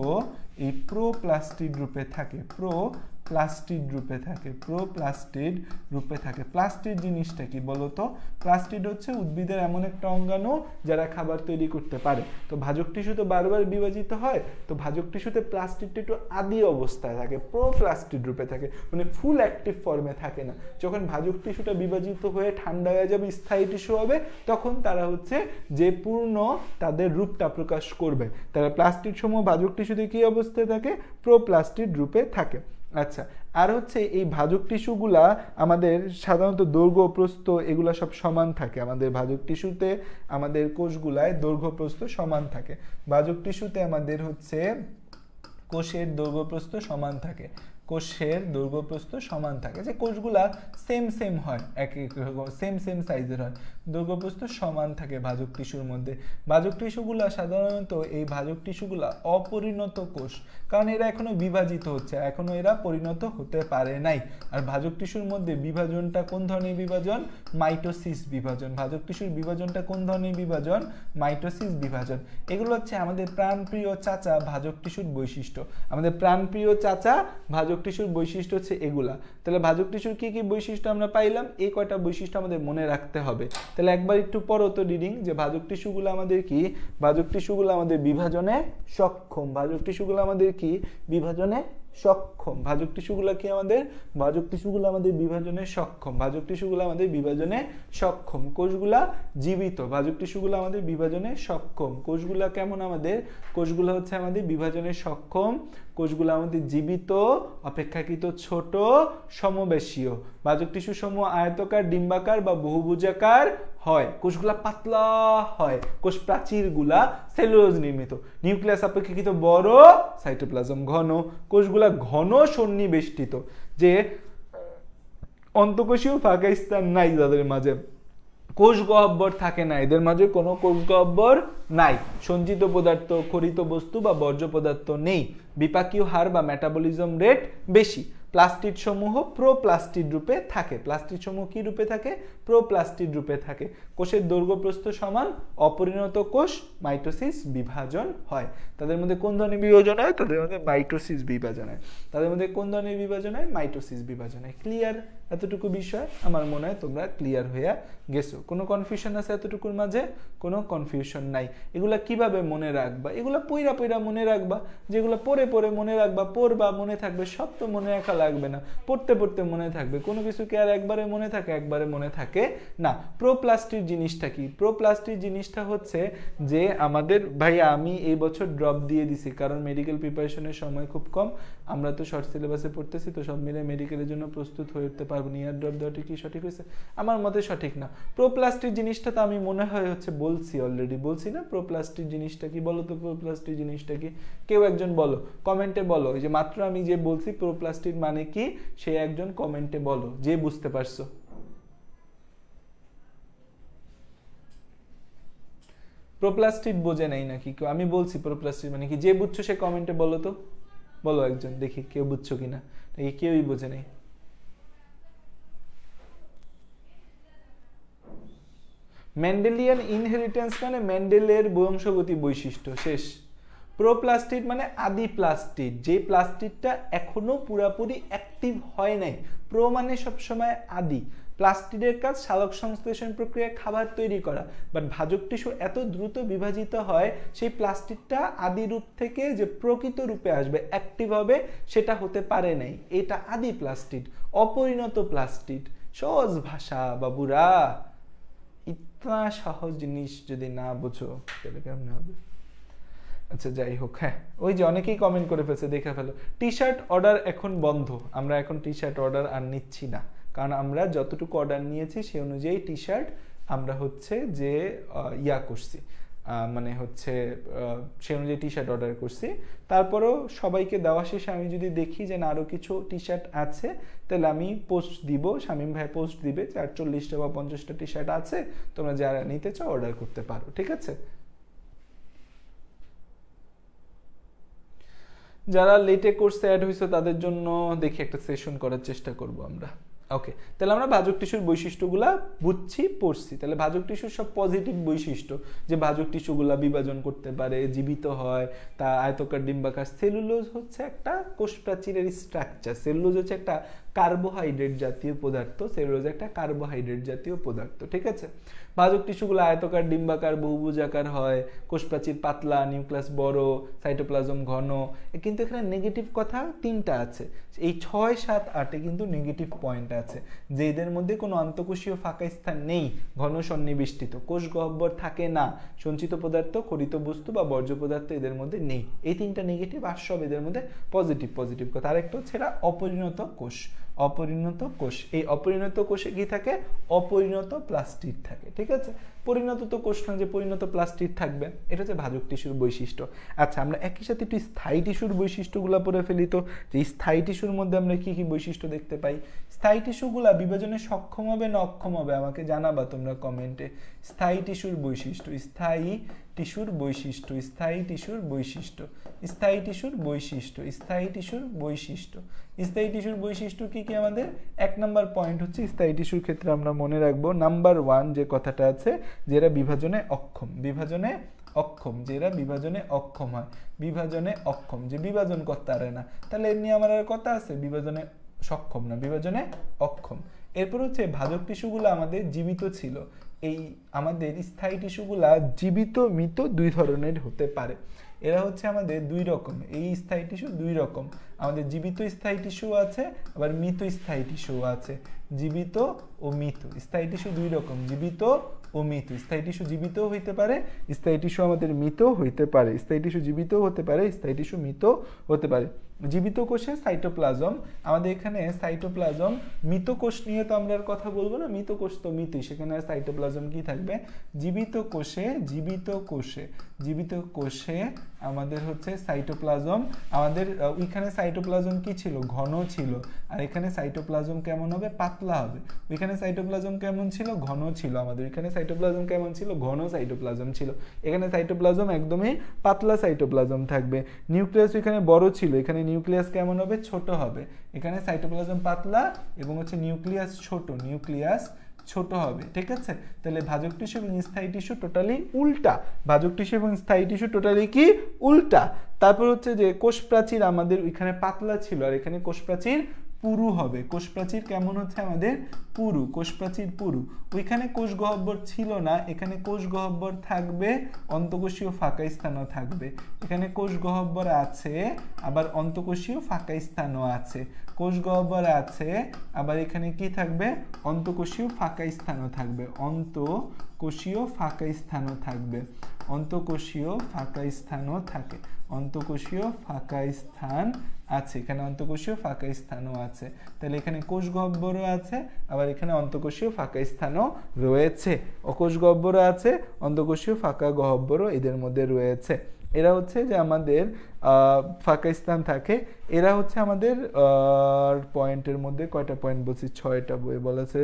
এই প্রোপ্লাস্টিড রূপে থাকে, প্রোপ্লাস্টিড রূপে থাকে, প্রোপ্লাস্টিড রূপে থাকে। প্লাস্টিড জিনিসটা কি বলতো, প্লাস্টিড হচ্ছে উদ্ভিদের এমন একটা অঙ্গাণু যারা খাবার তৈরি করতে পারে। তো ভাজক টিস্যু তো বারবার বিভাজিত হয়, তো ভাজক টিস্যুতে প্লাস্টিডটা একটু আদি অবস্থায় থাকে, প্রোপ্লাস্টিড রূপে থাকে, মানে ফুল অ্যাক্টিভ ফর্মে থাকে না। যখন ভাজক টিস্যুটা বিভাজিত হয়ে ঠান্ডা হয়ে যাবে, স্থায়ী টিস্যু হবে, তখন তারা হচ্ছে যে পূর্ণ তাদের রূপটা প্রকাশ করবে। তারা প্লাস্টিড সমূহ ভাজক টিস্যুতে কি অবস্থায় থাকে, প্রোপ্লাস্টিড রূপে থাকে। আচ্ছা, আর হচ্ছে এই ভাজক টিস্যুগুলা আমাদের সাধারণত দৈর্ঘ্য প্রস্থ এগুলা সব সমান থাকে, আমাদের ভাজক টিস্যুতে আমাদের কোষগুলায় দৈর্ঘ্য প্রস্থ সমান থাকে, ভাজক টিস্যুতে আমাদের হচ্ছে কোষের দৈর্ঘ্য প্রস্থ সমান থাকে, কোষের দৈর্ঘ্য প্রস্থ সমান থাকে, যে কোষগুলা সেম সেম হয়, সেম সেম সাইজের হয়, দৈর্ঘ্য প্রস্থ সমান থাকে ভাজক টিস্যুর মধ্যে। ভাজক টিস্যুগুলা সাধারণত এই ভাজক টিস্যুগুলা অপরিণত কোষ, কারণ এরা এখনো বিভাজিত হচ্ছে, এখনো এরা পরিণত হতে পারে নাই। আর ভাজক টিস্যুর মধ্যে বিভাজনটা কোন ধরনের বিভাজন? মাইটোসিস বিভাজন। ভাজক টিস্যুর বিভাজনটা কোন ধরনের বিভাজন? মাইটোসিস বিভাজন। এগুলো হচ্ছে আমাদের প্রাণপ্রিয় চাচা ভাজক টিস্যুর বৈশিষ্ট্য। আমাদের প্রাণপ্রিয় চাচা ভাজক টিস্যুর বৈশিষ্ট্য হচ্ছে এগুলা। তাহলে ভাজক টিস্যুর কি কি বৈশিষ্ট্য আমরা পাইলাম? এই কয়টা বৈশিষ্ট্য আমাদের মনে রাখতে হবে। তাহলে একবার একটু পড়ো তো রিডিং, যে ভাজক টিস্যুগুলো আমাদের কি? ভাজক টিস্যুগুলো আমাদের বিভাজনে সক্ষম। ভাজক টিস্যুগুলো আমাদের কি? বিভাজনে সক্ষম। ভাজক টিস্যুগুলো কি আমাদের? ভাজক টিস্যুগুলো আমাদের বিভাজনে সক্ষম। ভাজক টিস্যুগুলো আমাদের বিভাজনে সক্ষম। কোষগুলা জীবিত। ভাজক টিস্যুগুলো আমাদের বিভাজনে সক্ষম। কোষগুলা কেমন আমাদের? কোষগুলো হচ্ছে আমাদের বিভাজনে সক্ষম। কোষগুলো আমাদের জীবিত, অপেক্ষাকৃত ছোট, সমবেশীয়। ভাজক টিস্যু সমূহ আয়তাকার, ডিম্বাকার বা বহুভুজাকার হয়। কোষগুলা পাতলা হয়। কোষ প্রাচীরগুলা সেলুলোজ নির্মিত। নিউক্লিয়াস অপেক্ষাকৃত বড়, সাইটোপ্লাজম ঘন। কোষগুলা ঘন সন্নিবেষ্টিত, যে অন্তঃকোষীয় ফাঁকা স্থান নাই যাদের মাঝে, কোষ গহ্বর থাকে না, এদের মাঝে কোনো কোষ গহ্বর নাই। সঞ্চিত পদার্থ, খরিত বস্তু বা বর্জ্য পদার্থ নেই। বিপাকীয় হার বা মেটাবলিজম রেট বেশি। প্লাস্টিড সমূহ প্রোপ্লাস্টিড রূপে থাকে। প্লাস্টিড সমূহ কি রূপে থাকে? প্রোপ্লাস্টিড রূপে থাকে। কোষের দৈর্ঘ্য প্রস্থ সমান। অপরিণত কোষ, মাইটোসিস বিভাজন হয়। তাদের মধ্যে কোন ধরনের বিভাজন হয়? তাদের মধ্যে মাইটোসিস বিভাজন হয়। তাদের মধ্যে কোন ধরনের বিভাজন হয়? মাইটোসিস বিভাজন হয়। ক্লিয়ার? এতটুকু বিষয় আমার মনে হয় তোমরা ক্লিয়ার হয়ে গেছো। কোনো কনফিউশন আছে এতটুকুর মাঝে? কোনো কনফিউশন নাই। এগুলা কিভাবে মনে রাখবা? এগুলা পইরা পইরা মনে রাখবা। যেগুলো পড়ে পড়ে মনে রাখবা, পড়বা মনে থাকবে, সব তো মনে রাখা লাগবে না, পড়তে পড়তে মনে থাকবে। কোনো কিছু কি আর একবারে মনে থাকে? একবারে মনে থাকে না। প্রোপ্লাস্টিড জিনিসটা কি? প্রোপ্লাস্টিড জিনিসটা হচ্ছে যে আমাদের, ভাইয়া আমি এই বছর ড্রপ দিয়ে দিছি কারণ মেডিকেল প্রিপারেশনের সময় খুব কম। আমরা তো শর্ট সিলেবাসে পড়তেছি, তো সব মিলে মেডিকেলের জন্য প্রস্তুত হয়ে উঠতে পারবো না। ইয়ার ড্রপ দেওয়াটা কি সঠিক হয়েছে? আমার মতে সঠিক না। প্রোপ্লাস্টিড জিনিসটা তো আমি মনে হয় হচ্ছে বলছি, অলরেডি বলছি না? প্রোপ্লাস্টিড জিনিসটা কি বলো তো? প্রোপ্লাস্টিড জিনিসটা কি কেউ একজন বলো, কমেন্টে বলো। এই যে মাত্র আমি যে বলছি প্রোপ্লাস্টিড মানে কি, সে একজন কমেন্টে বলো যে বুঝতে পারছো। প্রোপ্লাস্টিড বোঝে নাই নাকি কেউ? আমি বলছি প্রোপ্লাস্টিড মানে কি, যে বুঝছো সে কমেন্টে বলো তো, বলো একজন, দেখি কেউ বুঝছো কিনা, নাকি কেউই বোঝে নাই। মেন্ডেলিয়ান ইনহেরিটেন্স মানে মেন্ডেলের বংশগতি বৈশিষ্ট্য, শেষ। প্রোপ্লাস্টিড মানে আদি প্লাস্টিড, যে প্লাস্টিডটা এখনো পুরাপুরি অ্যাক্টিভ হয় নাই। প্রো মানে সবসময় আদি। প্লাস্টিডের কাজ সালোক সংশ্লেষণ প্রক্রিয়ায় খাবার তৈরি করা, বাট ভাজক টিস্যু এত দ্রুত বিভাজিত হয় সেই প্লাস্টিডটা আদি রূপ থেকে যে প্রকৃত রূপে আসবে, অ্যাক্টিভ হবে, সেটা হতে পারে নাই। এটা আদি প্লাস্টিড, অপরিণত প্লাস্টিড। সহজ ভাষা বাবুরা, ইতনা সহজ জিনিস যদি না বুঝো তাহলে কেমন হবে? আচ্ছা যাই হোক, হ্যাঁ ওই যে অনেকেই কমেন্ট করে ফেলছে, দেখে ফেলো। টি শার্ট অর্ডার এখন বন্ধ, আমরা এখন টি শার্ট অর্ডার আর নিচ্ছি না, কারণ আমরা যতটুকু অর্ডার নিয়েছি সেই অনুযায়ী টি শার্ট আমরা হচ্ছে যে ইয়া করছি, মানে হচ্ছে সেই অনুযায়ী টি শার্ট অর্ডার করছি। তারপরেও সবাইকে দেওয়া শেষে আমি যদি দেখি যে না আরও কিছু টি শার্ট আছে, তাহলে আমি পোস্ট দিব, শামীম ভাই পোস্ট দিবে যে 40টা বা 50টা টি শার্ট আছে, তোমরা যারা নিতে চাও অর্ডার করতে পারো, ঠিক আছে? যারা লেটে কোর্সে অ্যাড হয়েছে তাদের জন্য দেখি একটা সেশন করার চেষ্টা করব আমরা। ওকে, তাহলে আমরা ভাজক টিস্যুর বৈশিষ্ট্যগুলা বুঝছি, পড়ছি। তাহলে ভাজক টিস্যুর সব পজিটিভ বৈশিষ্ট্য, যে ভাজক টিস্যুগুলা বিভাজন করতে পারে, জীবিত হয়, তা আয়তকার, ডিম্বাকার। সেলুলোজ হচ্ছে একটা কোষ প্রাচীরের স্ট্রাকচার। সেলুলোজ হচ্ছে একটা কার্বোহাইড্রেট জাতীয় পদার্থ। সেলুলোজ একটা কার্বোহাইড্রেট জাতীয় পদার্থ, ঠিক আছে? ভাজক টিস্যুগুলো আয়তকার, ডিম্বাকার, বহুভুজাকার হয়। কোষ প্রাচীর পাতলা, নিউক্লিয়াস বড়, সাইটোপ্লাজম ঘন। কিন্তু এখানে নেগেটিভ কথা 3টা আছে। এই 6, 7, 8-এ কিন্তু নেগেটিভ পয়েন্ট আছে, যে এদের মধ্যে কোনো আন্তঃকোষীয় ফাঁকা স্থান নেই, ঘন সন্নিবেষ্টিত, কোষ গহ্বর থাকে না, সঞ্চিত পদার্থ, খরিত বস্তু বা বর্জ্য পদার্থ এদের মধ্যে নেই। এই 3টা নেগেটিভ, আর সব এদের মধ্যে পজিটিভ পজিটিভ কথা। আরেকটা হচ্ছে এরা অপরিণত কোষ। অপরিণত কোষ। এই অপরিণত কোষে কি থাকে? অপরিণত প্লাস্টিড থাকে, ঠিক আছে। পরিণত তো কোষ না যে পরিণত প্লাস্টিড থাকবে, এটা হচ্ছে ভাজক টিস্যুর বৈশিষ্ট্য। আচ্ছা, আমরা একই সাথে একটু স্থায়ী টিস্যুর বৈশিষ্ট্যগুলো পড়ে ফেলি তো, যে স্থায়ী টিস্যুর মধ্যে আমরা কি কি বৈশিষ্ট্য দেখতে পাই। স্থায়ী টিস্যুগুলা বিভাজনে সক্ষম হবে না অক্ষম হবে, আমাকে জানাবা তোমরা কমেন্টে। স্থায়ী টিস্যুর বৈশিষ্ট্য, স্থায়ী টিস্যুর বৈশিষ্ট্য, স্থায়ী টিস্যুর বৈশিষ্ট্য, স্থায়ী টিস্যুর বৈশিষ্ট্য, স্থায়ী টিস্যুর বৈশিষ্ট্য। স্থায়ী টিস্যুর বৈশিষ্ট্য কি কি আমাদের? 1 নাম্বার পয়েন্ট হচ্ছে স্থায়ী টিস্যুর ক্ষেত্রে আমরা মনে রাখবো নাম্বার 1 যে কথাটা আছে, যেটা বিভাজনে অক্ষম, বিভাজনে অক্ষম, যেটা বিভাজনে অক্ষম হয়, বিভাজনে অক্ষম, যে বিভাজন করতে পারে না, তাহলে এমনি আমার আর কথা আছে বিভাজনে সক্ষম না, বিভাজনে অক্ষম। এরপর হচ্ছে ভাজক টিস্যুগুলো আমাদের জীবিত ছিল। এই আমাদের স্থায়ী টিস্যুগুলা জীবিত মৃত দুই ধরনের হতে পারে। এরা হচ্ছে আমাদের দুই রকম, এই স্থায়ী টিস্যু দুই রকম, আমাদের জীবিত স্থায়ী টিস্যু আছে, আবার মৃত স্থায়ী টিস্যু আছে। জীবিত ও মৃত স্থায়ী টিস্যু দুই রকম, জীবিত ও মৃত। স্থায়ী টিস্যু জীবিত হইতে পারে, স্থায়ী টিস্যু আমাদের মৃত হইতে পারে, স্থায়ী টিস্যু জীবিত হতে পারে, স্থায়ী টিস্যু মৃত হতে পারে। জীবিত কোষে সাইটোপ্লাজম, আমাদের এখানে সাইটোপ্লাজম, মৃত কোষ নিয়ে তো আমরা আর কথা বলবো না, মৃত কোষ তো মৃতই, সেখানে আর সাইটোপ্লাজম কি থাকবে? জীবিত কোষে, জীবিত কোষে, জীবিত কোষে আমাদের হচ্ছে সাইটোপ্লাজম, আমাদের ওইখানে সাইটোপ্লাজম কি ছিল? ঘন ছিল। আর এখানে সাইটোপ্লাজম কেমন হবে? পাতলা হবে। ওইখানে সাইটোপ্লাজম কেমন ছিল? ঘন ছিল। আমাদের এখানে সাইটোপ্লাজম কেমন ছিল? ঘন সাইটোপ্লাজম ছিল। এখানে সাইটোপ্লাজম একদমই পাতলা সাইটোপ্লাজম থাকবে। নিউক্লিয়াস এখানে বড় ছিল, এখানে নিউক্লিয়াস কেমন হবে? ছোট হবে। এখানে সাইটোপ্লাজম পাতলা এবং হচ্ছে নিউক্লিয়াস ছোট, নিউক্লিয়াস ছোট হবে, ঠিক আছে। তাহলে ভাজক টিস্যু এবং স্থায়ী টিস্যু টোটালি উল্টা, ভাজক টিস্যু এবং স্থায়ী টিস্যু টোটালি কি? উল্টা। তারপর হচ্ছে যে কোষ প্রাচীর আমাদের ওইখানে পাতলা ছিল, আর এখানে কোষ প্রাচীর পুরু হবে। কোষ প্রাচীর কেমন হচ্ছে আমাদের? পুরু, কোষ প্রাচীর পুরু। ওইখানে কোষ গহ্বর ছিল না, এখানে কোষ গহ্বর থাকবে, অন্তঃকোষীয় ফাঁকা স্থানও থাকবে। এখানে কোষ গহ্বর আছে, আবার অন্তঃকোষীয় ফাঁকা স্থানও আছে। কোষ গহ্বর আছে, আবার এখানে কি থাকবে? অন্তঃকোষীয় ফাঁকা স্থানও থাকবে, অন্তঃকোষীয় ফাঁকা স্থানও থাকবে, অন্তঃকোষীয় ফাঁকা স্থানও থাকে, অন্তঃকোষীয় ফাঁকা স্থান আছে, এখানে অন্তঃকোষীয় ফাঁকা স্থানও আছে। তাহলে এখানে কোষ গহ্বরও আছে, আবার এখানে অন্তঃকোষীয় ফাঁকা স্থানও রয়েছে। কোষ গহ্বরও আছে, অন্তঃকোষীয় ফাঁকা গহ্বরও এদের মধ্যে রয়েছে। এরা হচ্ছে যে আমাদের ফাঁকা স্থান থাকে। এরা হচ্ছে আমাদের পয়েন্টের মধ্যে কয়টা পয়েন্ট বলছি? 6টা বই বলা আছে।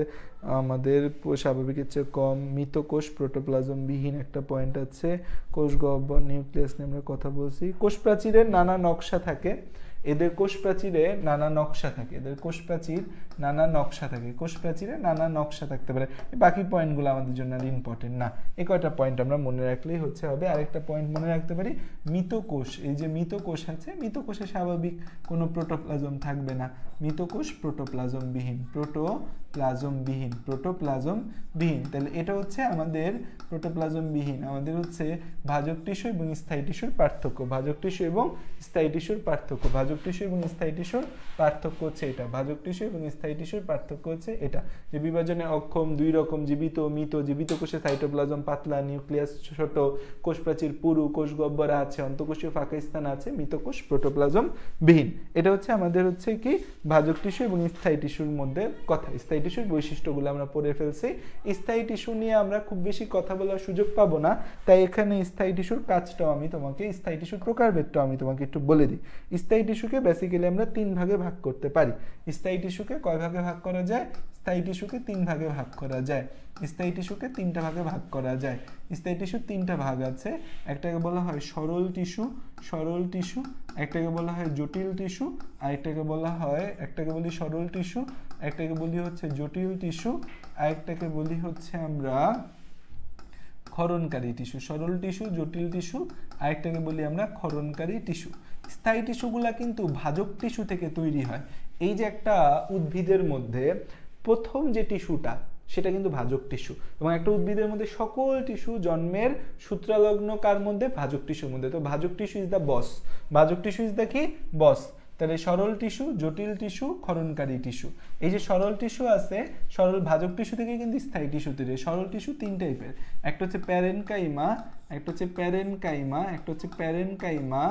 আমাদের স্বাভাবিকের চেয়ে কম, মৃত কোষ প্রোটোপ্লাজম বিহীন একটা পয়েন্ট আছে। কোষ গহ্বর, নিউক্লিয়াস নিয়ে আমরা কথা বলছি। কোষ প্রাচীরের নানা নকশা থাকে, এদের কোষ প্রাচীরে নানা নকশা থাকে, এদের কোষ প্রাচীর নানা নকশা থাকে, কোষ প্রাচীরে নানা নকশা থাকতে পারে। বাকি পয়েন্টগুলো আমাদের জন্য আর ইম্পর্টেন্ট না, এই কয়টা পয়েন্ট আমরা মনে রাখলেই হচ্ছে হবে। আরেকটা পয়েন্ট মনে রাখতে পারি, মৃত কোষ, এই যে মৃত কোষ আছে, মৃত কোষে স্বাভাবিক কোনো প্রোটোপ্লাজম থাকবে না। মৃত কোষ প্রোটোপ্লাজম বিহীন, প্রোটোপ্লাজম বিহীন, প্রোটোপ্লাজম বিহীন। তাহলে এটা হচ্ছে আমাদের প্রোটোপ্লাজম বিহীন। আমাদের হচ্ছে ভাজক টিস্যু এবং স্থায়ী টিস্যুর পার্থক্য, ভাজক টিস্যু এবং স্থায়ী টিস্যুর পার্থক্য, ভাজক টিস্যু এবং স্থায়ী টিস্যুর পার্থক্য হচ্ছে এটা, ভাজক টিস্যু এবং স্থায়ী টিস্যুর পার্থক্য হচ্ছে এটা, যে বিভাজনে অক্ষম, দুই রকম, জীবিত মৃত। জীবিত কোষে সাইটোপ্লাজম পাতলা, নিউক্লিয়াস ছোট, কোষ প্রাচীর পুরু, কোষ গহ্বর আছে, অন্তঃকোষীয় ফাঁকা স্থান আছে, মৃত কোষ প্রোটোপ্লাজম বিহীন। এটা হচ্ছে আমাদের হচ্ছে কি ভাজক টিস্যু এবং স্থায়ী টিস্যুর মধ্যে কথা। স্থায়ী টিস্যুর বৈশিষ্ট্যগুলো আমরা পড়ে ফেলছি। স্থায়ী টিস্যু নিয়ে আমরা খুব বেশি কথা বলার সুযোগ পাবো না, তাই এখানে স্থায়ী টিস্যুর কাজটাও আমি তোমাকে, স্থায়ী টিস্যুর প্রকারভেদটাও আমি তোমাকে একটু বলে দিই। স্থায়ী টিস্যুকে বেসিক্যালি আমরা 3 ভাগে ভাগ করতে পারি। স্থায়ী টিস্যুকে কয় ভাগে ভাগ করা যায়? স্থায়ী টিস্যুকে 3 ভাগে ভাগ করা যায়। স্থায়ী টিস্যুকে 3টা ভাগে ভাগ করা যায়। স্থায়ী টিস্যুর 3টা ভাগ আছে। একটাকে বলা হয় সরল টিস্যু, সরল টিস্যু, একটাকে বলা হয় জটিল টিস্যু, আর একটাকে বলা হয়, একটাকে বলি সরল টিস্যু, একটাকে বলি হচ্ছে জটিল টিস্যু, আর একটাকে বলি হচ্ছে আমরা ক্ষরণকারী টিস্যু। সরল টিস্যু, জটিল টিস্যু, আরেকটাকে বলি আমরা ক্ষরণকারী টিস্যু। স্থায়ী টিস্যুগুলা কিন্তু ভাজক টিস্যু থেকে তৈরি হয়। এই যে একটা উদ্ভিদের মধ্যে প্রথম যে টিস্যুটা, সেটা কিন্তু ভাজক টিস্যু, এবং একটা উদ্ভিদের মধ্যে সকল টিস্যু জন্মের সূত্রালগ্ন কার মধ্যে? ভাজক টিস্যুর মধ্যে। তো ভাজক টিস্যু ইজ দ্য বস, ভাজক টিস্যু ইজ দ্য কি? বস। তাহলে সরল টিস্যু, জটিল টিস্যু, ক্ষরণকারী টিস্যু। এই যে সরল টিস্যু আছে, সরল ভাজক টিস্যু থেকে কিন্তু স্থায়ী টিস্যু তৈরি। সরল টিস্যু 3 টাইপের, একটা হচ্ছে প্যারেনকাইমা, একটা হচ্ছে প্যারেনকাইমা, একটা হচ্ছে প্যারেনকাইমা,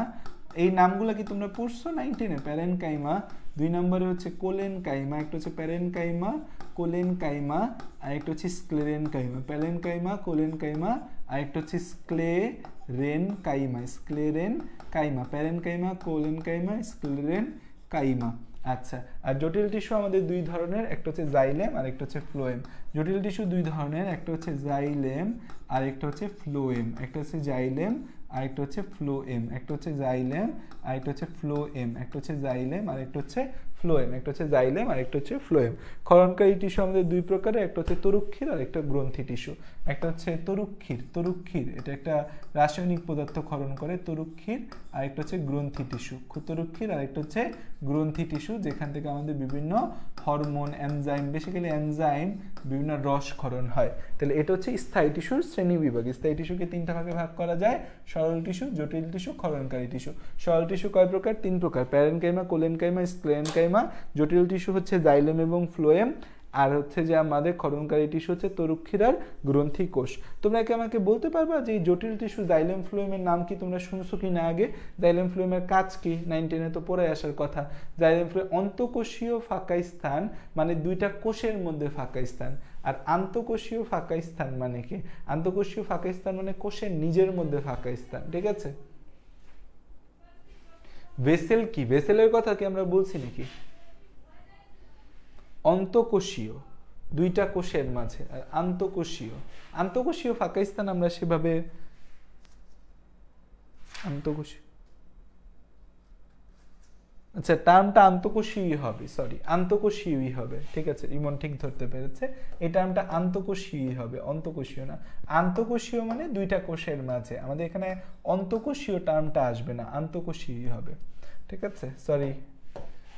এই নামগুলো কি তোমরা পড়ছো 9-10-এ? প্যারেনকাইমা, 2 নম্বরে হচ্ছে কোলেনকাইমা, একটা হচ্ছে প্যারেনকাইমা, কোলেনকাইমা, আর একটা হচ্ছে স্ক্লেরেনকাইমা। প্যারেনকাইমা, কোলেনকাইমা, আর একটা হচ্ছে sclerenchyma, sclerenchyma, parenchyma, collenchyma, sclerenchyma. আচ্ছা, আর জটিল টিস্যু আমাদের 2 ধরনের, একটা হচ্ছে জাইলেম আর একটা হচ্ছে ফ্লোয়েম। জটিল টিস্যু 2 ধরনের, একটা হচ্ছে জাইলেম আর একটা হচ্ছে ফ্লোয়েম। একটা হচ্ছে জাইলেম আর একটা হচ্ছে ফ্লোয়েম, একটা হচ্ছে জাইলেম আর একটা হচ্ছে ফ্লোয়েম, একটা হচ্ছে জাইলেম আর একটা হচ্ছে ফ্লোয়েম, একটা হচ্ছে জাইলেম আর একটা হচ্ছে ফ্লোয়েম। ক্ষরণকারী টিস্যু আমাদের 2 প্রকারের, একটা হচ্ছে তরুক্ষীর আর একটা গ্রন্থি টিস্যু। একটা হচ্ছে তরুক্ষীর এটা একটা রাসায়নিক পদার্থ ক্ষরণ করে, তরুক্ষীর, আর একটা হচ্ছে গ্রন্থি টিস্যু। তরুক্ষীর আর একটা হচ্ছে গ্রন্থি টিস্যু, যেখান থেকে আমাদের বিভিন্ন হরমোন, এনজাইম, বেসিক্যালি এনজাইম, বিভিন্ন রস ক্ষরণ হয়। তাহলে এটা হচ্ছে স্থায়ী টিস্যুর শ্রেণী বিভাগ। স্থায়ী টিস্যুকে 3টা ভাগে ভাগ করা যায়, সরল টিস্যু, জটিল টিস্যু, ক্ষরণকারী টিস্যু। সরল টিস্যু কয় প্রকার? 3 প্রকার, প্যারেনকাইমা, কোলেনকাইমা, স্ক্লেরেনকাইমা। জটিল টিস্যু হচ্ছে জাইলেম এবং ফ্লোয়েম, আর হচ্ছে যে আমাদের ক্ষরণকারী টিস্যু হচ্ছে তরুক্ষীর আর গ্রন্থি কোষ। তোমরা কি আমাকে বলতে পারবা যে এই জটিল টিস্যু জাইলেম ফ্লোয়েমের নাম কি তোমরা শুনছো কি না আগে? জাইলেম ফ্লোয়েমের কাজ কি? 9-10-এ তো পড়ে আসার কথা। জাইলেম ফ্লোয়েম অন্তঃকোষীয় ফাঁকা স্থান, মানে 2টা কোষের মধ্যে ফাঁকা স্থান। আর আন্তঃকোষীয় ফাঁকা স্থান মানে কি? আন্তঃকোষীয় ফাঁকা স্থান মানে কোষের নিজের মধ্যে ফাঁকা স্থান, ঠিক আছে? ভেসেল কি? ভেসেলের কথা কি আমরা বলছি নাকি? অন্তঃকোষীয় 2টা কোষের মাঝে, আর আন্তঃকোষীয় ফাঁকা স্থান আমরা সেভাবে আন্তঃকোষীয়, আচ্ছা টার্মটা আন্তঃকোষীয় হবে, সরি আন্তঃকোষীয়ই হবে, ঠিক আছে, ইমন ঠিক ধরতে পেরেছে। এই টার্মটা আন্তঃকোষীয় হবে, অন্তঃকোষীয় না। আন্তঃকোষীয় মানে 2টা কোষের মাঝে, আমাদের এখানে অন্তঃকোষীয় টার্মটা আসবে না, আন্তঃকোষীয় হবে, ঠিক আছে, সরি,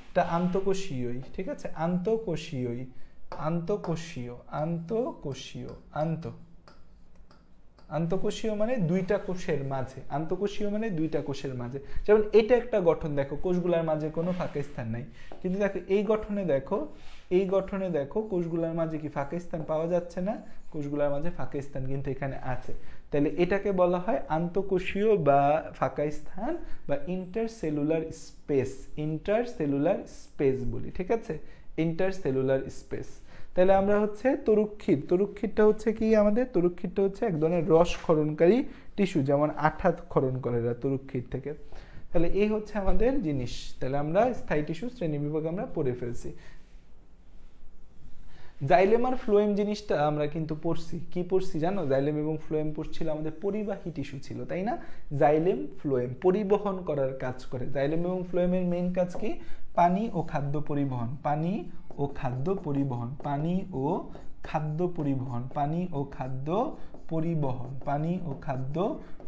এটা আন্তঃকোষীয়ই, ঠিক আছে, আন্তঃকোষীয়ই, আন্তঃকোষীয় মানে 2টা কোষের মাঝে, আন্তঃকোষীয় মানে 2টা কোষের মাঝে। যেমন এটা একটা গঠন, দেখো কোষগুলোর মাঝে কোনো ফাঁকা স্থান নাই, কিন্তু দেখো এই গঠনে দেখো কোষগুলোর মাঝে কি ফাঁকা স্থান পাওয়া যাচ্ছে না? কোষগুলোর মাঝে ফাঁকা স্থান কিন্তু এখানে আছে। তাহলে এটাকে বলা হয় আন্তঃকোষীয় বা ফাঁকা স্থান বা ইন্টারসেলুলার স্পেস বলি, ঠিক আছে, ইন্টারসেলুলার স্পেস। তাহলে আমরা হচ্ছে তরুক্ষীরটা হচ্ছে কি? আমাদের তরুক্ষীরটা হচ্ছে এক ধরনের রস ক্ষরণকারী টিস্যু, যেমন আঠা ক্ষরণ করে এরা তরুক্ষীর থেকে। তাহলে এই হচ্ছে আমাদের জিনিস। তাহলে আমরা স্থায়ী টিস্যু শ্রেণী বিভাগ আমরা পড়ে ফেলছি। জাইলেম আর ফ্লোয়েম জিনিসটা আমরা কিন্তু পড়ছি, কি পড়ছি জানো? জাইলেম এবং ফ্লোয়েম পড়ছিল আমাদের পরিবাহী টিস্যু ছিল, তাই না? জাইলেম ফ্লোয়েম পরিবহন করার কাজ করে। জাইলেম এবং ফ্লোয়েমের মেইন কাজ কি? পানি ও খাদ্য পরিবহন, পানি ও খাদ্য পরিবহন, পানি ও খাদ্য পরিবহন, পানি ও খাদ্য পরিবহন, পানি ও খাদ্য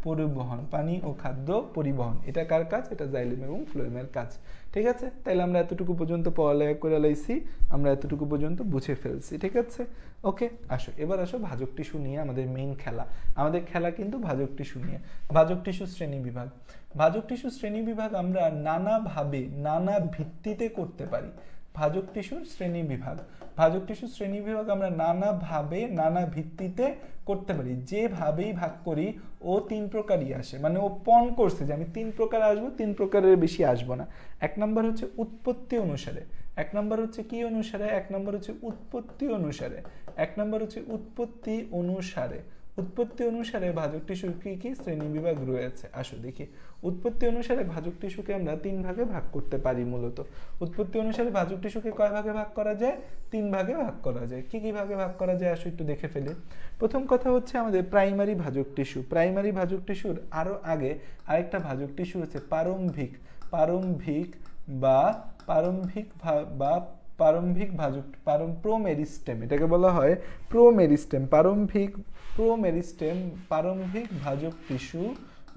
পরিবহন, পানি ও খাদ্য পরিবহন। এটা কার কাজ? এটা জাইলেম এবং ফ্লোয়েমের কাজ, ঠিক আছে। তাইলে আমরা এতটুকু পর্যন্ত পড়ালেখা করে লাইছি, আমরা এতটুকু পর্যন্ত বুঝে ফেলছি, ঠিক আছে। ওকে, আসো এবার আসো ভাজক টিস্যু নিয়ে আমাদের মেইন খেলা। আমাদের খেলা কিন্তু ভাজক টিস্যু নিয়ে। ভাজক টিস্যু শ্রেণী বিভাগ, ভাজক টিস্যু শ্রেণী বিভাগ আমরা নানাভাবে, নানা ভিত্তিতে করতে পারি। ভাজক টিস্যুর শ্রেণী বিভাগ, ভাজক টিস্যুর শ্রেণী বিভাগ আমরা নানাভাবে, নানা ভিত্তিতে করতে পারি। যেভাবেই ভাগ করি ও 3 প্রকারই আসে, মানে ও পণ করছে যে আমি 3 প্রকার আসবো, 3 প্রকারের বেশি আসবো না। 1 নম্বর হচ্ছে উৎপত্তি অনুসারে, 1 নম্বর হচ্ছে কি অনুসারে? 1 নম্বর হচ্ছে উৎপত্তি অনুসারে, 1 নম্বর হচ্ছে উৎপত্তি অনুসারে। উৎপত্তি অনুসারে ভাজক টিস্যুর কি কি শ্রেণী বিভাগ রয়েছে? আসো দেখি। উৎপত্তি অনুসারে ভাজক টিস্যুকে আমরা 3 ভাগে ভাগ করতে পারি মূলত। উৎপত্তি অনুসারে ভাজক টিস্যুকে কয় ভাগে ভাগ করা যায়? 3 ভাগে ভাগ করা যায়। কি কি ভাগে ভাগ করা যায় আসো একটু দেখে ফেলি। প্রথম কথা হচ্ছে আমাদের প্রাইমারি ভাজক টিস্যু। প্রাইমারি ভাজক টিস্যুর আরো আগে আরেকটা ভাজক টিস্যু হচ্ছে প্রারম্ভিক, প্রারম্ভিক ভাজক, প্রোমেরিস্টেম, এটাকে বলা হয় প্রোমেরিস্টেম, প্রারম্ভিক ভাজক টিস্যু,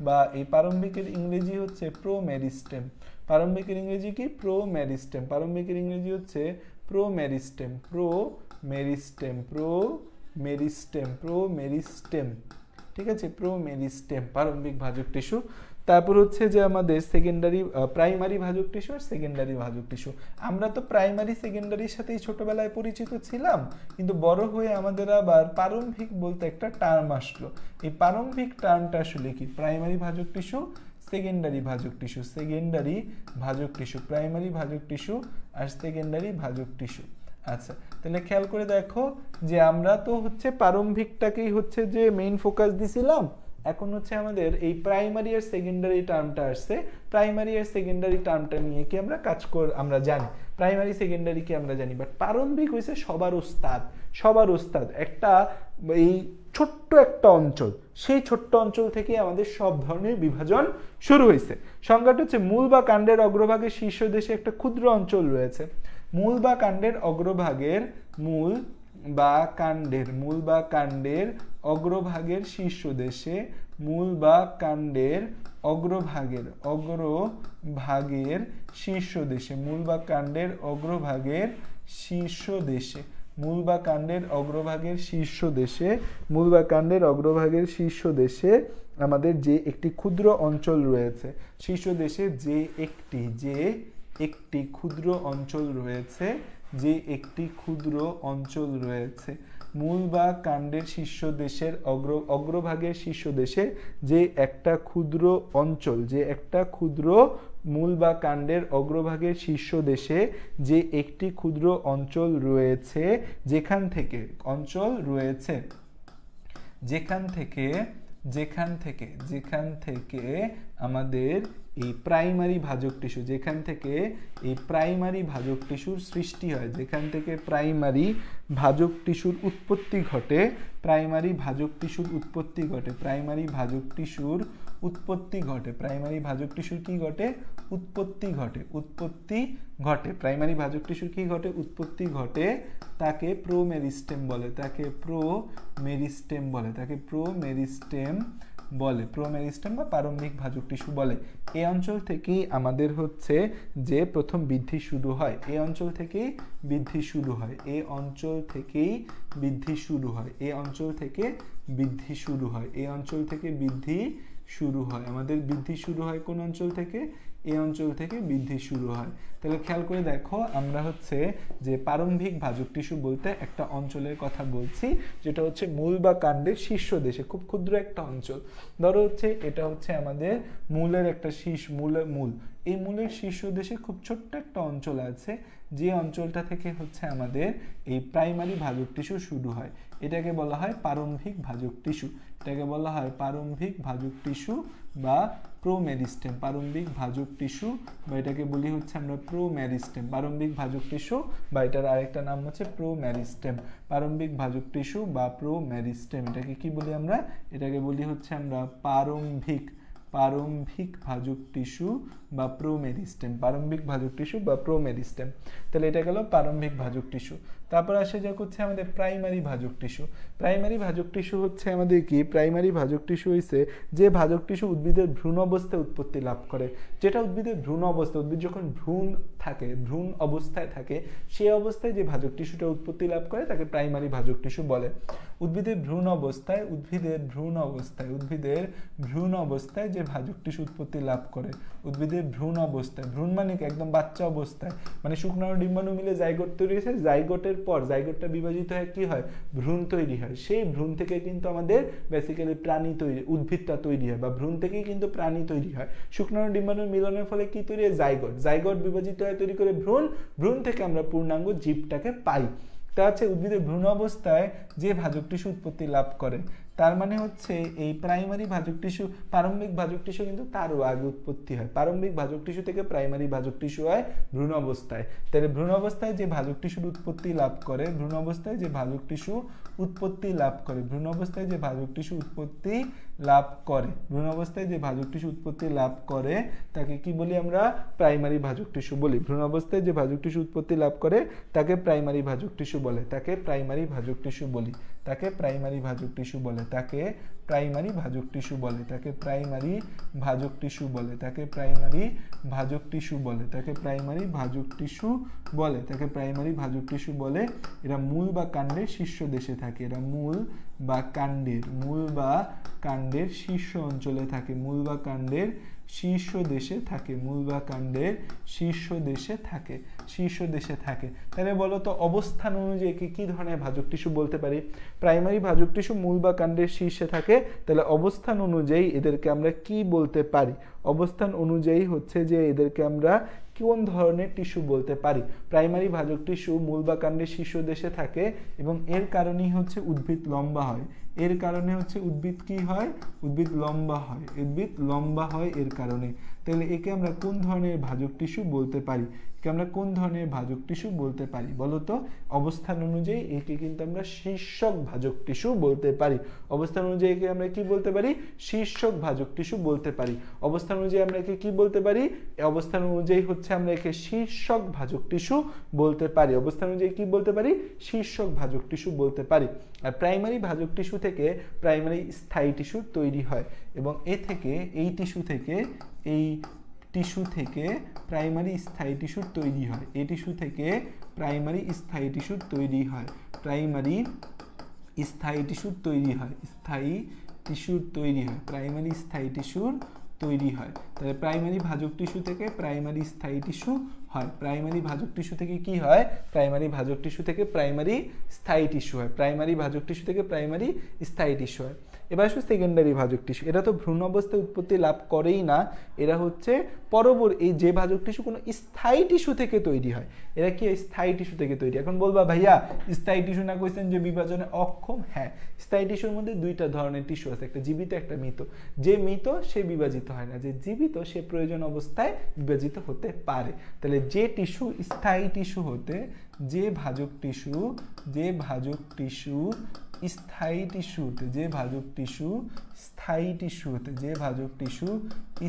বা এই প্রারম্ভিকের ইংরেজি হচ্ছে প্রোমেরিস্টেম। প্রারম্ভিকের ইংরেজি কি? প্রোমেরিস্টেম। প্রারম্ভিকের ইংরেজি হচ্ছে প্রোমেরিস্টেম, ঠিক আছে, প্রোমেরিস্টেম প্রারম্ভিক ভাজক টিস্যু। তারপর হচ্ছে যে আমাদের সেকেন্ডারি, প্রাইমারি ভাজক টিস্যু আর সেকেন্ডারি ভাজক টিস্যু। আমরা তো প্রাইমারি সেকেন্ডারির সাথেই ছোটবেলায় পরিচিত ছিলাম, কিন্তু বড় হয়ে আমাদের আবার প্রারম্ভিক বলতে একটা টার্ম আসলো। এই প্রারম্ভিক টার্মটা আসলে কি? প্রাইমারি ভাজক টিস্যু, সেকেন্ডারি ভাজক টিস্যু, সেকেন্ডারি ভাজক টিস্যু, প্রাইমারি ভাজক টিস্যু আর সেকেন্ডারি ভাজক টিস্যু। আচ্ছা, তাহলে খেয়াল করে দেখো যে আমরা তো হচ্ছে প্রারম্ভিকটাকেই হচ্ছে যে মেইন ফোকাস দিছিলাম, এখন হচ্ছে আমাদের এই প্রাইমারি আর সেকেন্ডারি টার্মটা আসছে, প্রাইমারি আর সেকেন্ডারি টার্মটা নিয়ে কি আমরা আমরা জানি, প্রাইমারি সেকেন্ডারি কি আমরা জানি, বাট প্রারম্ভিক হয়েছে সবার উস্তাদ, সবার উস্তাদ একটা এই ছোট্ট একটা অঞ্চল, সেই ছোট্ট অঞ্চল থেকে আমাদের সব ধরনের বিভাজন শুরু হয়েছে। সংজ্ঞাটা হচ্ছে মূল বা কাণ্ডের অগ্রভাগের শীর্ষদেশে একটা ক্ষুদ্র অঞ্চল রয়েছে। মূল বা কাণ্ডের অগ্রভাগের মূল বা কাণ্ডের অগ্রভাগের শীর্ষদেশে, মূল বা কাণ্ডের অগ্রভাগের শীর্ষদেশে, মূল বা কাণ্ডের অগ্রভাগের শীর্ষদেশে, মূল বা কাণ্ডের অগ্রভাগের শীর্ষদেশে, মূল বা কাণ্ডের অগ্রভাগের শীর্ষদেশে আমাদের যে একটি ক্ষুদ্র অঞ্চল রয়েছে, শীর্ষদেশে যে একটি ক্ষুদ্র অঞ্চল রয়েছে, যে একটি ক্ষুদ্র অঞ্চল রয়েছে, মূল বা কাণ্ডের শীর্ষদেশের অগ্রভাগের শীর্ষদেশে যে একটা ক্ষুদ্র অঞ্চল, যে একটা ক্ষুদ্র মূল বা কাণ্ডের অগ্রভাগের শীর্ষদেশে যে একটি ক্ষুদ্র অঞ্চল রয়েছে, যেখান থেকে অঞ্চল রয়েছে, যেখান থেকে আমাদের এই প্রাইমারি ভাজক টিস্যু, যেখান থেকে এই প্রাইমারি ভাজক টিস্যুর সৃষ্টি হয়, যেখান থেকে প্রাইমারি ভাজক টিস্যুর উৎপত্তি ঘটে, প্রাইমারি ভাজক টিস্যুর উৎপত্তি ঘটে, প্রাইমারি ভাজক টিস্যুর উৎপত্তি ঘটে, প্রাইমারি ভাজক টিস্যুর কি ঘটে, উৎপত্তি ঘটে, উৎপত্তি ঘটে, প্রাইমারি ভাজক টিস্যুর কি ঘটে, উৎপত্তি ঘটে, তাকে প্রোমেরিস্টেম বলে, তাকে প্রোমেরিস্টেম বলে, তাকে প্রোমেরিস্টেম বলে, প্রোমেরিস্টেম বা প্রারম্ভিক ভাজক টিস্যু বলে। এই অঞ্চল থেকেই আমাদের হচ্ছে যে প্রথম বৃদ্ধি শুরু হয়, এই অঞ্চল থেকেই বৃদ্ধি শুরু হয়, এই অঞ্চল থেকেই বৃদ্ধি শুরু হয়, এই অঞ্চল থেকে বৃদ্ধি শুরু হয়, এই অঞ্চল থেকে বৃদ্ধি শুরু হয়, আমাদের বৃদ্ধি শুরু হয় কোন অঞ্চল থেকে, এই অঞ্চল থেকে বৃদ্ধি শুরু হয়। তাহলে খেয়াল করে দেখো আমরা হচ্ছে যে প্রারম্ভিক ভাজক টিস্যু বলতে একটা অঞ্চলের কথা বলছি, যেটা হচ্ছে মূল বা কাণ্ডের শীর্ষদেশে, খুব ক্ষুদ্র একটা অঞ্চল। ধরো হচ্ছে এটা হচ্ছে আমাদের মূলের একটা মূল, এই মূলের শীর্ষদেশে খুব ছোট্ট একটা অঞ্চল আছে, যে অঞ্চলটা থেকে হচ্ছে আমাদের এই প্রাইমারি ভাজক টিস্যু শুরু হয়, এটাকে বলা হয় প্রারম্ভিক ভাজক টিস্যু, এটাকে বলা হয় প্রারম্ভিক ভাজক টিস্যু বা প্রোমেরিস্টেম, প্রারম্ভিক ভাজক টিস্যু, বা এটাকে বলি হচ্ছে আমরা প্রোমেরিস্টেম, প্রারম্ভিক ভাজক টিস্যু, বা এটার আরেকটা নাম হচ্ছে প্রোমেরিস্টেম, প্রারম্ভিক ভাজক টিস্যু বা প্রোমেরিস্টেম, এটাকে কি বলি আমরা, এটাকে বলি হচ্ছে আমরা প্রারম্ভিক ভাজক টিস্যু বা প্রোমেরিস্টেম, প্রারম্ভিক ভাজক টিস্যু বা প্রোমেরিস্টেম। তাহলে এটা গেল প্রারম্ভিক ভাজক টিস্যু। তারপর আসে যাক হচ্ছে আমাদের প্রাইমারি ভাজক টিস্যু। প্রাইমারি ভাজক টিস্যু হচ্ছে আমাদের কি, প্রাইমারি ভাজক টিস্যু হইছে যে ভাজক টিস্যু উদ্ভিদের ভ্রূণ অবস্থায় উৎপত্তি লাভ করে, যেটা উদ্ভিদের ভ্রূণ অবস্থা, উদ্ভিদ যখন ভ্রূণ অবস্থায় থাকে, সেই অবস্থায় যে ভাজক টিস্যুটা উৎপত্তি লাভ করে তাকে প্রাইমারি ভাজক টিস্যু বলে। উদ্ভিদের ভ্রূণ অবস্থায় যে ভাজক টিস্যু উৎপত্তি লাভ করে, উদ্ভিদের ভ্রূণ অবস্থায়, ভ্রূণ মানে একদম বাচ্চা অবস্থায়, মানে শুক্রাণু ডিম্বাণু মিলে জাইগোট তৈরি হয়েছে, জাইগোটের পর জাইগোটটা বিভাজিত হয়ে কি হয়, ভ্রূণ তৈরি হয়, সেই ভ্রূণ থেকে কিন্তু আমাদের বেসিক্যালি প্রাণী তৈরি, উদ্ভিদটা তৈরি হয়, বা ভ্রূণ থেকেই কিন্তু প্রাণী তৈরি হয়। শুক্রাণু ডিম্বাণুর মিলনের ফলে কি তৈরি হয়, জাইগোট বিভাজিত হয়, তৈরি করে ভ্রূণ থেকে আমরা পূর্ণাঙ্গ জীবটাকে পাই। তা হচ্ছে উদ্ভিদের ভ্রূণ অবস্থায় যে ভাজক টিস্যু উৎপত্তি লাভ করে, তার মানে হচ্ছে এই প্রাইমারি ভাজক টিস্যু, প্রারম্ভিক ভাজক টিস্যু কিন্তু তারও আগে উৎপত্তি হয়, প্রারম্ভিক ভাজক টিস্যু থেকে প্রাইমারি ভাজক টিস্যু হয় ভ্রূণ অবস্থায়। তাহলে ভ্রূণ অবস্থায় যে ভাজক টিস্যুর উৎপত্তি লাভ করে, ভ্রূণ অবস্থায় যে ভাজক টিস্যু উৎপত্তি লাভ করে, ভ্রূণ অবস্থায় যে ভাজক টিস্যু উৎপত্তি লাভ করে, ভ্রূণ অবস্থায় যে ভাজক টিস্যু উৎপত্তি লাভ করে তাকে কি বলি আমরা, প্রাইমারি ভাজক টিস্যু বলি। ভ্রূণ অবস্থায় যে ভাজক টিস্যু উৎপত্তি লাভ করে তাকে প্রাইমারি ভাজক টিস্যু বলে, তাকে প্রাইমারি ভাজক টিস্যু বলি, তাকে প্রাইমারি ভাজক টিস্যু বলে, তাকে প্রাইমারি ভাজক টিস্যু বলে, তাকে প্রাইমারি ভাজক টিস্যু বলে, তাকে প্রাইমারি ভাজক টিস্যু বলে, তাকে প্রাইমারি ভাজক টিস্যু বলে, তাকে প্রাইমারি ভাজক টিস্যু বলে। এরা মূল বা কাণ্ডের শীর্ষ দেশে থাকে, এরা মূল বা কাণ্ডের শীর্ষ অঞ্চলে থাকে, মূল বা কাণ্ডের শীর্ষ দেশে থাকে, মূলবাকাণ্ডের শীর্ষ দেশে থাকে, শীর্ষ দেশে থাকে। তাহলে বলো তো অবস্থান অনুযায়ী কি ধরনের ভাজক টিস্যু বলতে পারি? প্রাইমারি ভাজক টিস্যু মূলবাকাণ্ডের শীর্ষে থাকে, তাহলে অবস্থান অনুযায়ী এদেরকে আমরা কি বলতে পারি? অবস্থান অনুযায়ী হচ্ছে যে এদেরকে আমরা কোন ধরনের টিস্যু বলতে পারি? প্রাইমারি ভাজক টিস্যু মূলবাকাণ্ডের শীর্ষ দেশে থাকে এবং এর কারণেই হচ্ছে উদ্ভিদ লম্বা হয়। এর কারণে হচ্ছে উদ্ভিদ কি হয়? উদ্ভিদ লম্বা হয়, উদ্ভিদ লম্বা হয় এর কারণে। তাহলে একে আমরা কোন ধরনের ভাজক টিস্যু বলতে পারি? একে আমরা কোন ধরনের ভাজক টিস্যু বলতে পারি বলো তো? অবস্থান অনুযায়ী একে কিন্তু আমরা শীর্ষক ভাজক টিস্যু বলতে পারি। অবস্থান অনুযায়ী একে আমরা কি বলতে পারি? শীর্ষক ভাজক টিস্যু বলতে পারি। অবস্থান অনুযায়ী আমরা একে কি বলতে পারি? অবস্থান অনুযায়ী হচ্ছে আমরা একে শীর্ষক ভাজক টিস্যু বলতে পারি। অবস্থান অনুযায়ী কি বলতে পারি? শীর্ষক ভাজক টিস্যু বলতে পারি। আর প্রাইমারি ভাজক টিস্যু থেকে প্রাইমারি স্থায়ী টিস্যু তৈরি হয় এবং এই টিস্যু থেকে প্রাইমারি স্থায়ী টিস্যুর তৈরি হয়। এই টিস্যু থেকে প্রাইমারি স্থায়ী টিস্যুর তৈরি হয়, প্রাইমারি স্থায়ী টিস্যুর তৈরি হয়, স্থায়ী টিস্যুর তৈরি হয়, প্রাইমারি স্থায়ী টিস্যুর তৈরি হয়। তাহলে প্রাইমারি ভাজক টিস্যু থেকে প্রাইমারি স্থায়ী টিস্যু হয়। প্রাইমারি ভাজক টিস্যু থেকে কি হয়? প্রাইমারি ভাজক টিস্যু থেকে প্রাইমারি স্থায়ী টিস্যু হয়। প্রাইমারি ভাজক টিস্যু থেকে প্রাইমারি স্থায়ী টিস্যু হয়। এবার আসলে সেকেন্ডারি ভাজক টিস্যু, এরা তো ভ্রূণ অবস্থায় উৎপত্তি লাভ করেই না, এরা হচ্ছে এই যে ভাজক টিস্যু কোনো স্থায়ী টিস্যু থেকে তৈরি হয়। এরা কি স্থায়ী টিস্যু থেকে তৈরি? এখন বলবা ভাইয়া স্থায়ী টিস্যু না কইছেন যে বিভাজনে অক্ষম। হ্যাঁ, স্থায়ী টিস্যুর মধ্যে দুইটা ধরনের টিস্যু আছে, একটা জীবিত একটা মৃত। যে মৃত সে বিভাজিত হয় না, যে জীবিত সে প্রয়োজন অবস্থায় বিভাজিত হতে পারে। তাহলে যে টিস্যু স্থায়ী টিস্যু হতে, যে ভাজক টিস্যু স্থায়ী টিস্যু হতে, যে ভাজক টিস্যু স্থায়ী টিস্যু হতে, যে ভাজক টিস্যু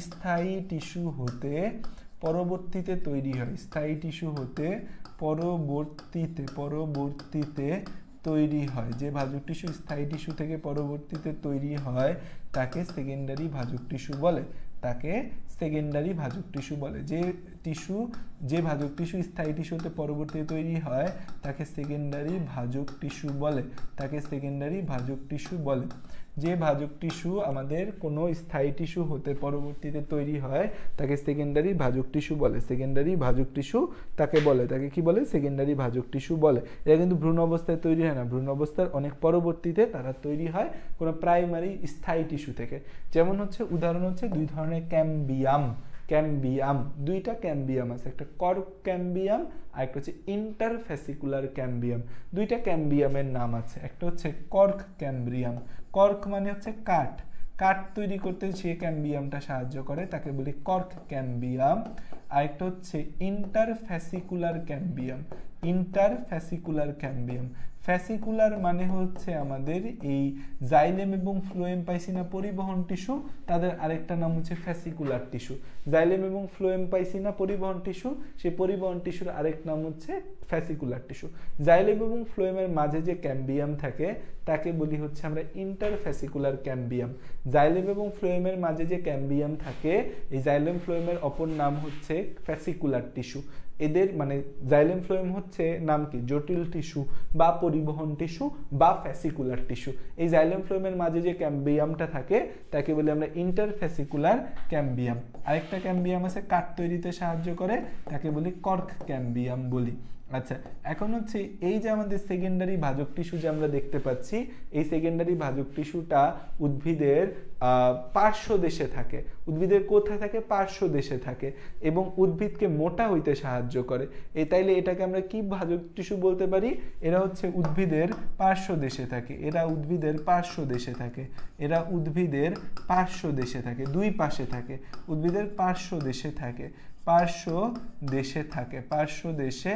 স্থায়ী টিস্যু হতে পরবর্তীতে তৈরি হয়, স্থায়ী টিস্যু হতে পরবর্তীতে তৈরি হয়, যে ভাজক টিস্যু স্থায়ী টিস্যু থেকে পরবর্তীতে তৈরি হয় তাকে সেকেন্ডারি ভাজক টিস্যু বলে, তাকে সেকেন্ডারি ভাজক টিস্যু বলে। যে ভাজক টিস্যু স্থায়ী টিস্যু হতে পরবর্তীতে তৈরি হয় তাকে সেকেন্ডারি ভাজক টিস্যু বলে, তাকে সেকেন্ডারি ভাজক টিস্যু বলে। যে ভাজক টিস্যু আমাদের কোনো স্থায়ী টিস্যু হতে পরবর্তীতে তৈরি হয় তাকে সেকেন্ডারি ভাজক টিস্যু বলে, সেকেন্ডারি ভাজক টিস্যু তাকে বলে, তাকে কি বলে? সেকেন্ডারি ভাজক টিস্যু বলে। এটা কিন্তু ভ্রূণ অবস্থায় তৈরি হয় না, ভ্রূণ অবস্থার অনেক পরবর্তীতে তারা তৈরি হয় কোনো প্রাইমারি স্থায়ী টিস্যু থেকে। যেমন হচ্ছে উদাহরণ হচ্ছে দুই ধরনের ক্যাম্বিয়াম, দুইটা ক্যাম্বিয়াম আছে, একটা কর্ক ক্যাম্বিয়াম আর একটা হচ্ছে ইন্টারফেসিকুলার ক্যাম্বিয়াম। দুইটা ক্যাম্বিয়ামের নাম আছে, একটা হচ্ছে কর্ক ক্যাম্বিয়াম। কর্ক মানে হচ্ছে কাঠ, কাঠ তৈরি করতে যে ক্যাম্বিয়ামটা সাহায্য করে তাকে বলি কর্ক ক্যাম্বিয়াম। আর একটা হচ্ছে ইন্টারফেসিকুলার ক্যাম্বিয়াম, ইন্টারফেসিকুলার ক্যাম্বিয়াম। ফ্যাসিকুলার মানে হচ্ছে আমাদের এই জাইলেম এবং ফ্লোয়েম পাইসিনা পরিবহন টিস্যু, তাদের আরেকটা নাম হচ্ছে ফ্যাসিকুলার টিস্যু। জাইলেম এবং ফ্লোয়েম পাইসিনা পরিবহন টিস্যু, সেই পরিবহন টিস্যুর আরেক নাম হচ্ছে ফ্যাসিকুলার টিস্যু। জাইলেম এবং ফ্লোয়েমের মাঝে যে ক্যাম্বিয়াম থাকে তাকে বলি হচ্ছে আমরা ইন্টারফ্যাসিকুলার ক্যাম্বিয়াম। জাইলেম এবং ফ্লোয়েমের মাঝে যে ক্যাম্বিয়াম থাকে এই জাইলেম ফ্লোয়েমের অপর নাম হচ্ছে ফ্যাসিকুলার টিস্যু। এদের মানে জাইলেম ফ্লোয়েম হচ্ছে নাম কি? জটিল টিস্যু বা পরিবহন টিস্যু বা ফ্যাসিকুলার টিস্যু। এই জাইলেম ফ্লোয়েমের মাঝে যে ক্যাম্বিয়ামটা থাকে তাকে বলি আমরা ইন্টারফ্যাসিকুলার ক্যাম্বিয়াম। আরেকটা ক্যাম্বিয়াম আছে কাঠ তৈরিতে সাহায্য করে, তাকে বলি কর্ক ক্যাম্বিয়াম বলি। আচ্ছা, এখন হচ্ছে এই যে আমাদের সেকেন্ডারি ভাজক টিস্যু যে আমরা দেখতে পাচ্ছি, এই সেকেন্ডারি ভাজক টিস্যুটা উদ্ভিদের পার্শ্ব দেশে থাকে। উদ্ভিদের কোথায় থাকে? পার্শ্ব দেশে থাকে এবং উদ্ভিদকে মোটা হইতে সাহায্য করে। তাইলে এটাকে আমরা কি ভাজক টিস্যু বলতে পারি? এরা হচ্ছে উদ্ভিদের পার্শ্ব দেশে থাকে, এরা উদ্ভিদের পার্শ্ব দেশে থাকে, এরা উদ্ভিদের পার্শ্ব দেশে থাকে, দুই পাশে থাকে, উদ্ভিদের পার্শ্ব দেশে থাকে, পার্শ্ব দেশে থাকে, পার্শ্ব দেশে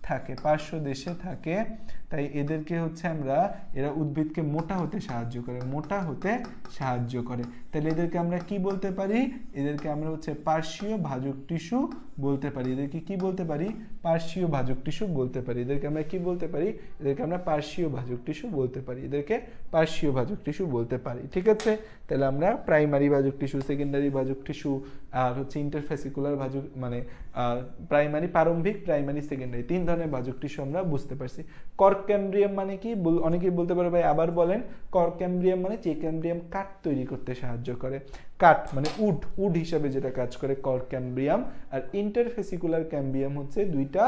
থাকে, পার্শ্ব দেশে থাকে। তাই এদেরকে হচ্ছে আমরা, এরা উদ্ভিদকে মোটা হতে সাহায্য করে, মোটা হতে সাহায্য করে। তাহলে এদেরকে আমরা কি বলতে পারি? এদেরকে আমরা হচ্ছে পার্শ্বীয় ভাজক টিস্যু বলতে পারি। এদেরকে কি বলতে পারি? পার্শ্বীয় ভাজক টিস্যু বলতে পারি। এদেরকে আমরা কি বলতে পারি? এদেরকে আমরা পার্শ্বীয় ভাজক টিস্যু বলতে পারি, এদেরকে পার্শ্বীয় ভাজক টিস্যু বলতে পারি। ঠিক আছে, তাহলে আমরা প্রাইমারি ভাজক টিস্যু, সেকেন্ডারি ভাজক টিস্যু আর হচ্ছে ইন্টারফেসিকুলার ভাজক মানে প্রাইমারি, প্রারম্ভিক, প্রাইমারি, সেকেন্ডারি, 3 ধরনের ভাজক টিস্যু আমরা বুঝতে পারছি। কর্ক ক্যামব্রিয়াম মানে কি, অনেকেই বলতে পারে ভাই আবার বলেন। কর্ক ক্যামব্রিয়াম মানে যে ক্যামব্রিয়াম কাঠ তৈরি করতে সাহায্য করে, কাঠ মানে উড হিসাবে যেটা কাজ করে, কর্ক ক্যামব্রিয়াম। আর ইন্টারফেসিকুলার ক্যামব্রিয়াম হচ্ছে দুইটা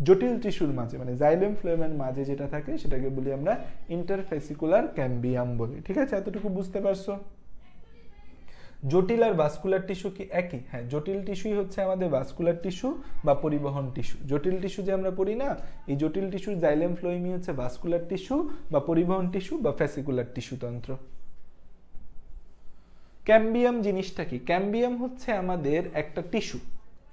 জটিল টিস্যুর মাঝে, মানে জাইলেম ফ্লোয়েমের মাঝে যেটা থাকে সেটাকে বলি আমরা ইন্টারফেসিকুলার ক্যামব্রিয়াম বলি। ঠিক আছে, এতটুকু বুঝতে পারছো? জটিল আর ভাস্কুলার টিস্যু কি একই? হ্যাঁ, জটিল টিস্যুই হচ্ছে আমাদের ভাস্কুলার টিস্যু বা পরিবহন টিস্যু। জটিল টিস্যু যে আমরা পড়ি না, এই জটিল টিস্যুর জাইলেম ফ্লোয়েমই হচ্ছে ভাস্কুলার টিস্যু বা পরিবহন টিস্যু বা ফ্যাসিকুলার টিস্যু তন্ত্র। ক্যামবিয়াম জিনিসটা কি? ক্যামবিয়াম হচ্ছে আমাদের একটা টিস্যু,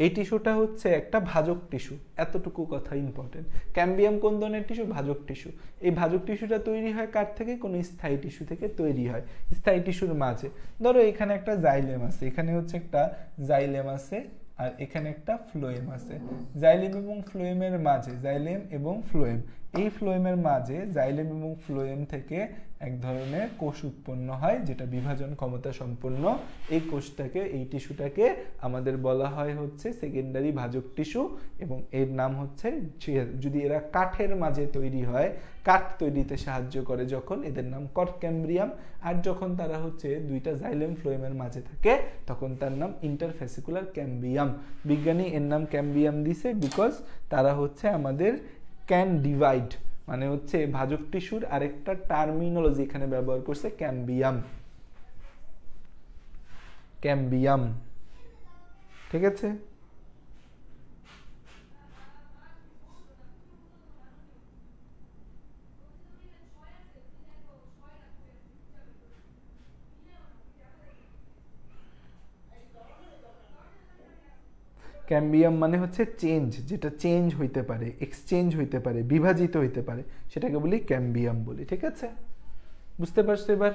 এই টিস্যুটা হচ্ছে একটা ভাজক টিস্যু, এতটুকু কথা ইম্পর্টেন্ট। ক্যামবিয়াম কোন ধরনের টিস্যু? ভাজক টিস্যু। এই ভাজক টিস্যুটা তৈরি হয় কার থেকে? কোনো স্থায়ী টিস্যু থেকে তৈরি হয়, স্থায়ী টিস্যুর মাঝে। ধরো এখানে একটা জাইলেম আছে, এখানে হচ্ছে একটা জাইলেম আছে, আর এখানে একটা ফ্লোয়েম আছে। জাইলেম এবং ফ্লোয়েমের মাঝে, জাইলেম এবং ফ্লোয়েম, এই ফ্লোয়েমের মাঝে জাইলেম এবং ফ্লোয়েম থেকে এক ধরনের কোষ উৎপন্ন হয় যেটা বিভাজন ক্ষমতা সম্পন্ন। এই কোষটাকে, এই টিস্যুটাকে আমাদের বলা হয় হচ্ছে সেকেন্ডারি ভাজক টিস্যু, এবং এর নাম হচ্ছে, যদি এরা কাঠের মাঝে তৈরি হয়, কাঠ তৈরিতে সাহায্য করে যখন, এদের নাম কর্ক ক্যামব্রিয়াম। আর যখন তারা হচ্ছে দুইটা জাইলেম ফ্লোয়েমের মাঝে থাকে তখন তার নাম ইন্টারফেসিকুলার ক্যামব্রিয়াম। বিজ্ঞানী এর নাম ক্যামব্রিয়াম দিছে বিকজ তারা হচ্ছে আমাদের ক্যান ডিভাইড, মানে হচ্ছে ভাজক টিস্যুর আরেকটা টার্মিনোলজি এখানে ব্যবহার করছে, ক্যামবিয়াম। ক্যামবিয়াম, ঠিক আছে? ক্যামবিয়াম মানে হচ্ছে চেঞ্জ, যেটা চেঞ্জ হইতে পারে, এক্সচেঞ্জ হইতে পারে, বিভাজিত হইতে পারে, সেটাকে বলি ক্যামবিয়াম বলি। ঠিক আছে, বুঝতে পারছো এবার?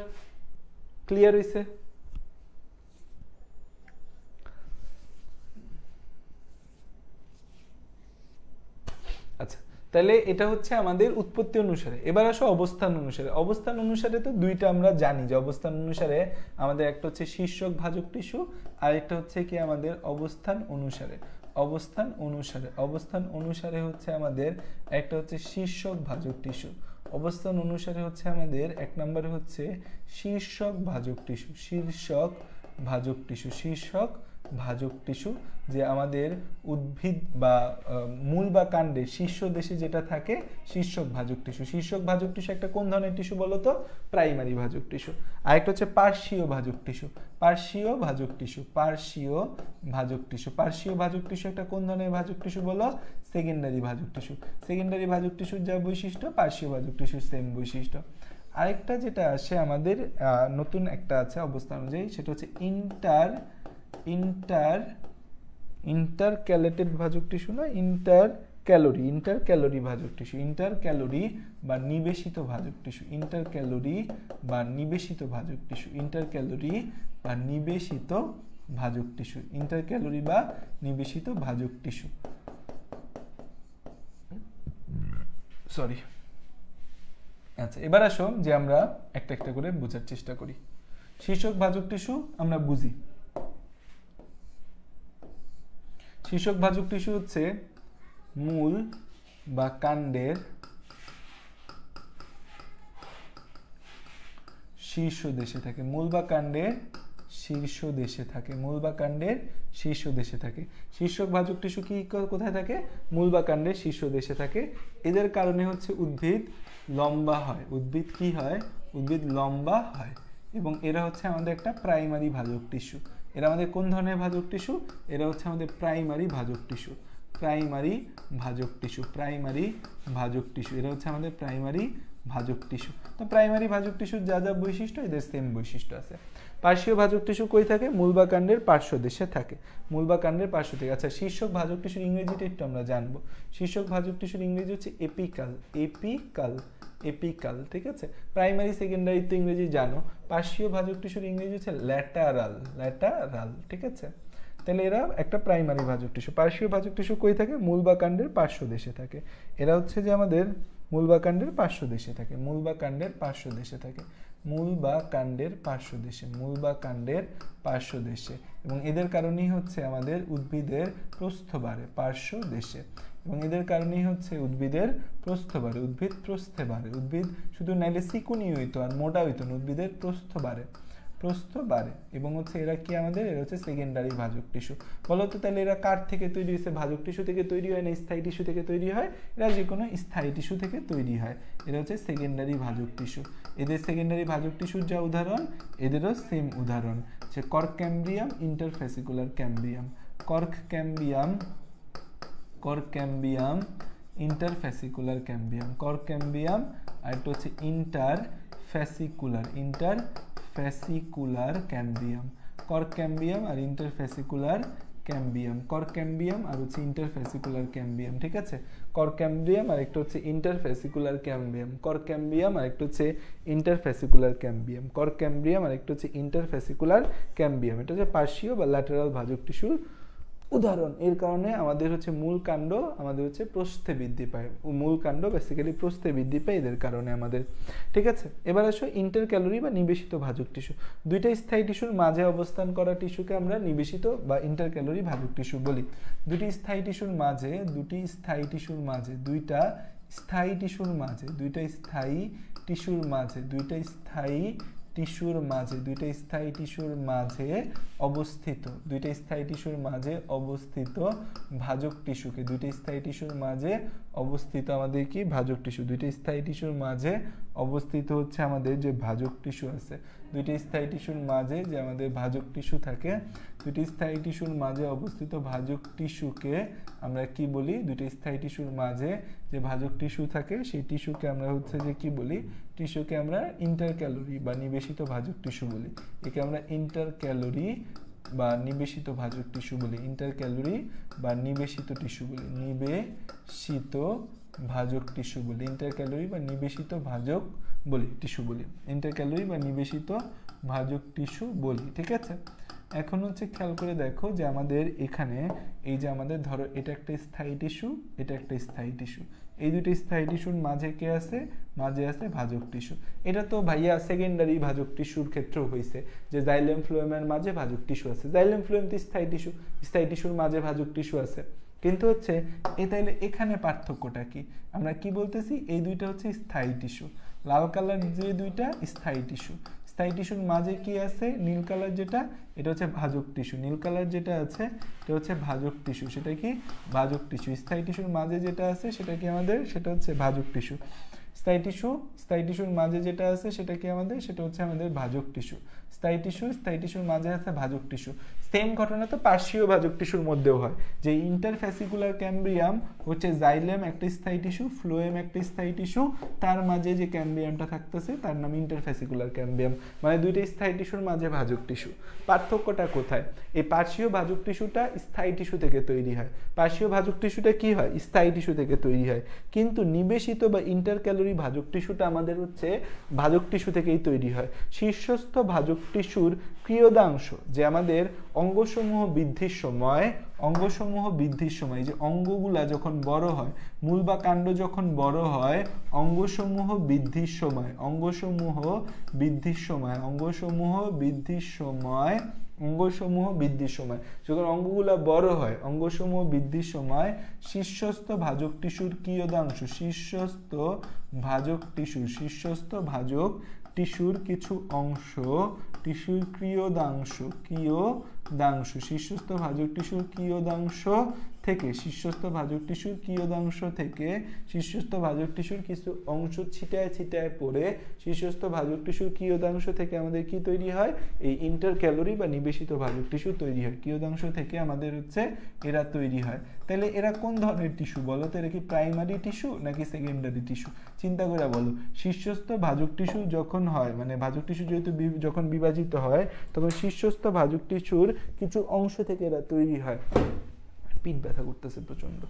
ক্লিয়ার হইছে? আচ্ছা, তাহলে এটা হচ্ছে আমাদের উৎপত্তি অনুসারে। এবার আসো অবস্থান অনুসারে। অবস্থান অনুসারে তো দুইটা আমরা জানি যে অবস্থান অনুসারে আমাদের একটা হচ্ছে শীর্ষক ভাজক টিস্যু, আর একটা হচ্ছে কি আমাদের অবস্থান অনুসারে। অবস্থান অনুসারে, অবস্থান অনুসারে হচ্ছে আমাদের একটা হচ্ছে শীর্ষক ভাজক টিস্যু। অবস্থান অনুসারে হচ্ছে আমাদের এক নম্বরে হচ্ছে শীর্ষক ভাজক টিস্যু, শীর্ষক ভাজক টিস্যু, শীর্ষক ভাজক টিস্যু, যে আমাদের উদ্ভিদ বা মূল বা কাণ্ডের শীর্ষ দেশে যেটা থাকে, শীর্ষক ভাজক টিস্যু। শীর্ষক ভাজক টিস্যু একটা কোন ধরনের টিস্যু বলো তো? প্রাইমারি ভাজক টিস্যু। আরেকটা হচ্ছে পার্শ্বীয় ভাজক টিস্যু, পার্শ্বীয় ভাজক টিস্যু, পার্শ্বীয় ভাজক টিস্যু। পার্শ্বীয় ভাজক টিস্যু একটা কোন ধরনের ভাজক টিস্যু বলো? সেকেন্ডারি ভাজক টিস্যু। সেকেন্ডারি ভাজক টিস্যুর যা বৈশিষ্ট্য, পার্শ্বীয় ভাজক টিস্যুর সেম বৈশিষ্ট্য। আরেকটা যেটা আসে আমাদের নতুন একটা আছে অবস্থান অনুযায়ী, সেটা হচ্ছে ইন্টারক্যালেটেড ভাজক টিস্যু, না ইন্টারক্যালোরি ভাজক টিস্যু, ইন্টারক্যালোরি বা নিবেশিত ভাজক টিস্যু, ইন্টারক্যালোরি বা নিবেশিত ভাজক টিস্যু, ইন্টারক্যালোরি বা নিবেশিত ভাজক টিস্যু, ইন্টারক্যালোরি বা নিবেশিত ভাজক টিস্যু। সরি। আচ্ছা, এবার আসো যে আমরা একটা একটা করে বোঝার চেষ্টা করি। শীর্ষক ভাজক টিস্যু আমরা বুঝি। শীর্ষক ভাজক টিস্যু হচ্ছে মূল বা কাণ্ডের শীর্ষ দেশে থাকে, মূল বা কাণ্ডের শীর্ষ দেশে থাকে, মূল বা কাণ্ডের শীর্ষ দেশে থাকে। শীর্ষক ভাজক টিস্যু কি কোথায় থাকে? মূল বা কাণ্ডের শীর্ষ দেশে থাকে। এদের কারণে হচ্ছে উদ্ভিদ লম্বা হয়। উদ্ভিদ কি হয়? উদ্ভিদ লম্বা হয়। এবং এরা হচ্ছে আমাদের একটা প্রাইমারি ভাজক টিস্যু। এরা আমাদের কোন ধরনের ভাজক টিস্যু? এরা হচ্ছে আমাদের প্রাইমারি ভাজক টিস্যু, প্রাইমারি ভাজক টিস্যু, প্রাইমারি ভাজক টিস্যু। এরা হচ্ছে আমাদের প্রাইমারি ভাজক টিস্যু। তো প্রাইমারি ভাজক টিস্যুর যা যা বৈশিষ্ট্য, এদের সেম বৈশিষ্ট্য আছে। পার্শ্বীয় ভাজক টিস্যু কই থাকে? মূল বা কাণ্ডের পার্শ্ব দেশে থাকে, মূল বা কাণ্ডের পার্শ্ব থেকে। আচ্ছা, শীর্ষক ভাজক টিস্যুর ইংরেজিটা একটু আমরা জানবো। শীর্ষক ভাজক টিস্যুর ইংরেজি হচ্ছে এপিকাল, এপিকাল, এপিকাল। ঠিক আছে, প্রাইমারি সেকেন্ডারি তো ইংরেজি জানো। পার্শ্বীয় ভাজক টিস্যুর ইংরেজি হচ্ছে ল্যাটারাল, ল্যাটারাল। ঠিক আছে, তাহলে এরা একটা প্রাইমারি ভাজক টিস্যু। পার্শ্বীয় ভাজক টিস্যু কই থাকে? মূল বা কাণ্ডের পার্শ্ব দেশে থাকে। এরা হচ্ছে যে আমাদের মূল বা কাণ্ডের পার্শ্বদেশে থাকে, মূল বা কাণ্ডের পার্শ্বদেশে থাকে, মূল বা কাণ্ডের পার্শ্বদেশে, মূল বা কাণ্ডের পার্শ্বদেশে। এবং এদের কারণেই হচ্ছে আমাদের উদ্ভিদের প্রস্থ বাড়ে পার্শ্বদেশে, এবং এদের কারণেই হচ্ছে উদ্ভিদের প্রস্থ বাড়ে, উদ্ভিদ প্রস্থে বাড়ে। উদ্ভিদ শুধু নাইলে চিকুনি হইতো আর মোটা হইতো না, উদ্ভিদের প্রস্থ বাড়ে, প্রস্থ বাড়ে। এবং হচ্ছে এরা কি আমাদের, এরা হচ্ছে সেকেন্ডারি ভাজক টিস্যু। বলতো তাহলে এরা কার থেকে তৈরি হয়েছে? ভাজক টিস্যু থেকে তৈরি হয় না স্থায়ী টিস্যু থেকে তৈরি হয়? এরা যে কোনো স্থায়ী টিস্যু থেকে তৈরি হয়। এরা হচ্ছে সেকেন্ডারি ভাজক টিস্যু। এদের সেকেন্ডারি ভাজক টিস্যুর যা উদাহরণ, এদেরও সেম উদাহরণ, যে cork cambium, interfascicular cambium, cork cambium, cork cambium, interfascicular cambium, cork cambium, আর একটা হচ্ছে interfascicular, interfascicular cambium, cork cambium আর ইন্টারফেসিকুলার ক্যাম্বিয়াম, কর্ক ক্যাম্বিয়াম আর হচ্ছে ইন্টারফেসিকুলার ক্যাম্বিয়াম। ঠিক আছে, কর্ক ক্যাম্বিয়াম আর একটা হচ্ছে ইন্টারফেসিকুলার ক্যাম্বিয়াম, কর্ক ক্যাম্বিয়াম আর একটা হচ্ছে ইন্টারফেসিকুলার ক্যাম্বিয়াম, কর্ক ক্যাম্বিয়াম আর একটা হচ্ছে ইন্টারফেসিকুলার ক্যাম্বিয়াম। এটা হচ্ছে পার্শ্বীয় বা ল্যাটেরাল ভাজক টিস্যুর উদাহরণ। এর কারণে আমাদের হচ্ছে মূল কাণ্ড আমাদের হচ্ছে প্রস্থে বৃদ্ধি পায়, মূল কাণ্ড বেসিক্যালি প্রস্থে বৃদ্ধি পায় এদের কারণে আমাদের। ঠিক আছে, এবার আসো ইন্টার ক্যালোরি বা নিবেশিত ভাজক টিস্যু। দুইটা স্থায়ী টিস্যুর মাঝে অবস্থান করা টিস্যুকে আমরা নিবেশিত বা ইন্টার ক্যালোরি ভাজক টিস্যু বলি। দুটি স্থায়ী টিস্যুর মাঝে, দুটি স্থায়ী টিস্যুর মাঝে, দুইটা স্থায়ী টিস্যুর মাঝে, দুইটা স্থায়ী টিস্যুর মাঝে, দুইটা স্থায়ী টিস্যুর মাঝে, দুইটা স্থায়ী টিস্যুর মাঝে অবস্থিত, দুইটা স্থায়ী টিস্যুর মাঝে অবস্থিত ভাজক টিস্যুকে, দুইটা স্থায়ী টিস্যুর মাঝে অবস্থিত আমাদের কি ভাজক টিস্যু, দুইটা স্থায়ী টিস্যুর মাঝে অবস্থিত হচ্ছে আমাদের যে ভাজক টিস্যু আছে, দুইটি স্থায়ী টিস্যুর মাঝে যে আমাদের ভাজক টিস্যু থাকে, দুইটি স্থায়ী টিস্যুর মাঝে অবস্থিত ভাজক টিস্যুকে আমরা কি বলি? দুইটি স্থায়ী টিস্যুর মাঝে যে ভাজক টিস্যু থাকে সেই টিস্যুকে আমরা হচ্ছে যে কি বলি? টিস্যুকে আমরা ইন্টার ক্যালোরি বা নিবেশিত ভাজক টিস্যু বলি। একে আমরা ইন্টার ক্যালোরি বা নিবেশিত ভাজক টিস্যু বলি, ইন্টার ক্যালোরি বা নিবেশিত টিস্যু বলি, নিবেশিত ভাজক টিস্যু বলি, ইন্টার ক্যালোরি বা নিবেশিত ভাজক বলি টিস্যু বলি, ইন্টার ক্যালোরি বা নিবেশিত ভাজক টিস্যু বলি। ঠিক আছে, এখন হচ্ছে খেয়াল করে দেখো যে আমাদের এখানে এই যে আমাদের ধরো এটা একটা স্থায়ী টিস্যু, এটা একটা স্থায়ী টিস্যু, এই দুটি স্থায়ী টিস্যুর মাঝে কে আছে? মাঝে আছে ভাজক টিস্যু। এটা তো ভাইয়া সেকেন্ডারি ভাজক টিস্যুর ক্ষেত্রেও হয়েছে যে জাইলেম ফ্লোয়েমের মাঝে ভাজক টিস্যু আছে, জাইলেম ফ্লোয়েম তো স্থায়ী টিস্যু, স্থায়ী টিস্যুর মাঝে ভাজক টিস্যু আছে। কিন্তু হচ্ছে তাইলে এখানে পার্থক্যটা কি? আমরা কি বলতেছি? এই দুইটা হচ্ছে স্থায়ী টিস্যু, লাল কালার যে দুইটা স্থায়ী টিস্যু, স্থায়ী টিস্যুর মাঝে কি আছে? নীল কালার যেটা, এটা হচ্ছে ভাজক টিস্যু, নীল কালার যেটা আছে এটা হচ্ছে ভাজক টিস্যু, সেটা কি? ভাজক টিস্যু। স্থায়ী টিস্যুর মাঝে যেটা আছে সেটা কি আমাদের? সেটা হচ্ছে ভাজক টিস্যু। স্থায়ী টিস্যুর মাঝে যেটা আছে সেটা কি আমাদের? সেটা হচ্ছে আমাদের ভাজক টিস্যু। স্থায়ী টিস্যুর মাঝে আছে ভাজক টিস্যু। সেম ঘটনা তো পার্শ্বীয় ভাজক টিস্যুর মধ্যেও হয়, যে ইন্টারফেসিকুলার ক্যাম্বিয়াম হচ্ছে জাইলেম একটা স্থায়ী টিস্যু, ফ্লোয়েম একটা স্থায়ী টিস্যু, তার মাঝে যে ক্যাম্বিয়ামটা থাকতেছে তার নাম ইন্টারফেসিকুলার ক্যাম্বিয়াম, মানে দুইটা স্থায়ী টিস্যুর মাঝে ভাজক টিস্যু। পার্থক্যটা কোথায়? এই পার্শ্বীয় ভাজক টিস্যুটা স্থায়ী টিস্যু থেকে তৈরি হয়, পার্শ্বীয় ভাজক টিস্যুটা কি হয়? স্থায়ী টিস্যু থেকে তৈরি হয়। কিন্তু নিবেশিত বা ইন্টার ক্যালোরি ভাজক টিস্যুটা আমাদের হচ্ছে ভাজক টিস্যু থেকেই তৈরি হয়। শীর্ষস্থ ভাজক টিস্যুর ক্রিয়োদাংশ, যে আমাদের অঙ্গসমূহ বৃদ্ধির সময়, যে অঙ্গগুলা যখন বড় হয়, মূল বা কাণ্ড যখন বড় হয়, অঙ্গসমূহ বৃদ্ধির সময় যখন অঙ্গগুলা বড় হয়, অঙ্গসমূহ বৃদ্ধির সময় শীর্ষস্থ ভাজক টিস্যুর কিয়দাংশ, শীর্ষস্থ ভাজক টিস্যুর কিছু অংশ, টিস্যুর কিয়দাংশ, শীর্ষস্থ ভাজক টিস্যুর কিয়দাংশ থেকে, শীর্ষস্থ ভাজক টিস্যুর কিছু অংশ ছিটায় পড়ে শীর্ষস্থ ভাজক টিস্যুর কিয়দাংশ থেকে আমাদের কি তৈরি হয়? এই ইন্টার ক্যালোরি বা নিবেশিত ভাজক টিস্যু তৈরি হয়। কিয়দাংশ থেকে আমাদের হচ্ছে এরা তৈরি হয়। তাহলে এরা কোন ধরনের টিস্যু বলো তো? এরা কি প্রাইমারি টিস্যু নাকি সেকেন্ডারি টিস্যু? চিন্তা করে বলো। শীর্ষস্থ ভাজক টিস্যু যখন হয়, মানে ভাজক টিস্যু যেহেতু যখন বিভাজিত হয় তখন শীর্ষস্থ ভাজক টিস্যুর কিছু অংশ থেকে এরা তৈরি হয়। পিঠ ব্যথা করতেছে প্রচন্ড।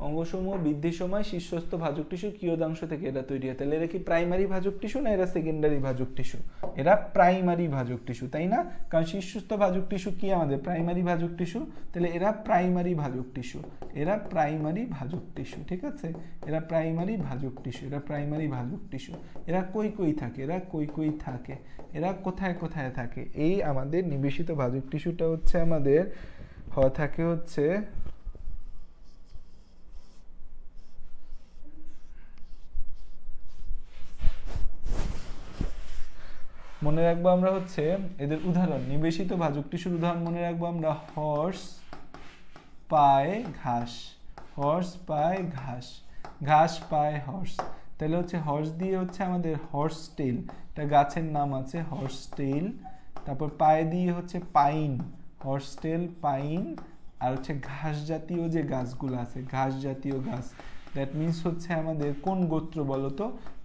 অঙ্গসমূহ বৃদ্ধির সময় শীর্ষস্থ ভাজক টিস্যু কিয়দাংশ থেকে এরা তৈরি হয়। তাহলে এরা কি প্রাইমারি ভাজক টিস্যু না এরা সেকেন্ডারি ভাজক টিস্যু? এরা প্রাইমারি ভাজক টিস্যু, তাই না? কারণ শীর্ষস্থ ভাজক টিস্যু কি আমাদের প্রাইমারি ভাজক টিস্যু, তাহলে এরা প্রাইমারি ভাজক টিস্যু, এরা প্রাইমারি ভাজক টিস্যু, ঠিক আছে? এরা প্রাইমারি ভাজক টিস্যু, এরা প্রাইমারি ভাজক টিস্যু। এরা কই থাকে, এরা কই থাকে, এরা কোথায় কোথায় থাকে? এই আমাদের নিবেশিত ভাজক টিস্যুটা হচ্ছে আমাদের থাকে হচ্ছে মনে রাখবো আমরা হচ্ছে এদের উদাহরণ, নিবেশিত ভাজক টিস্যুর উদাহরণ মনে রাখবো আমরা হর্স পায় ঘাস, হর্স পায় ঘাস, ঘাস পায় হর্স। তাহলে হচ্ছে হর্স দিয়ে হচ্ছে আমাদের হর্স টেল, এটা গাছের নাম আছে হর্স টেল। তারপর পায়ে দিয়ে হচ্ছে পাইন, হর্স টেল পাইন। আর হচ্ছে ঘাস জাতীয় যে গাছগুলো আছে, ঘাস জাতীয় গাছ, দ্যাট মিনস হচ্ছে আমাদের কোন গোত্র বলতো?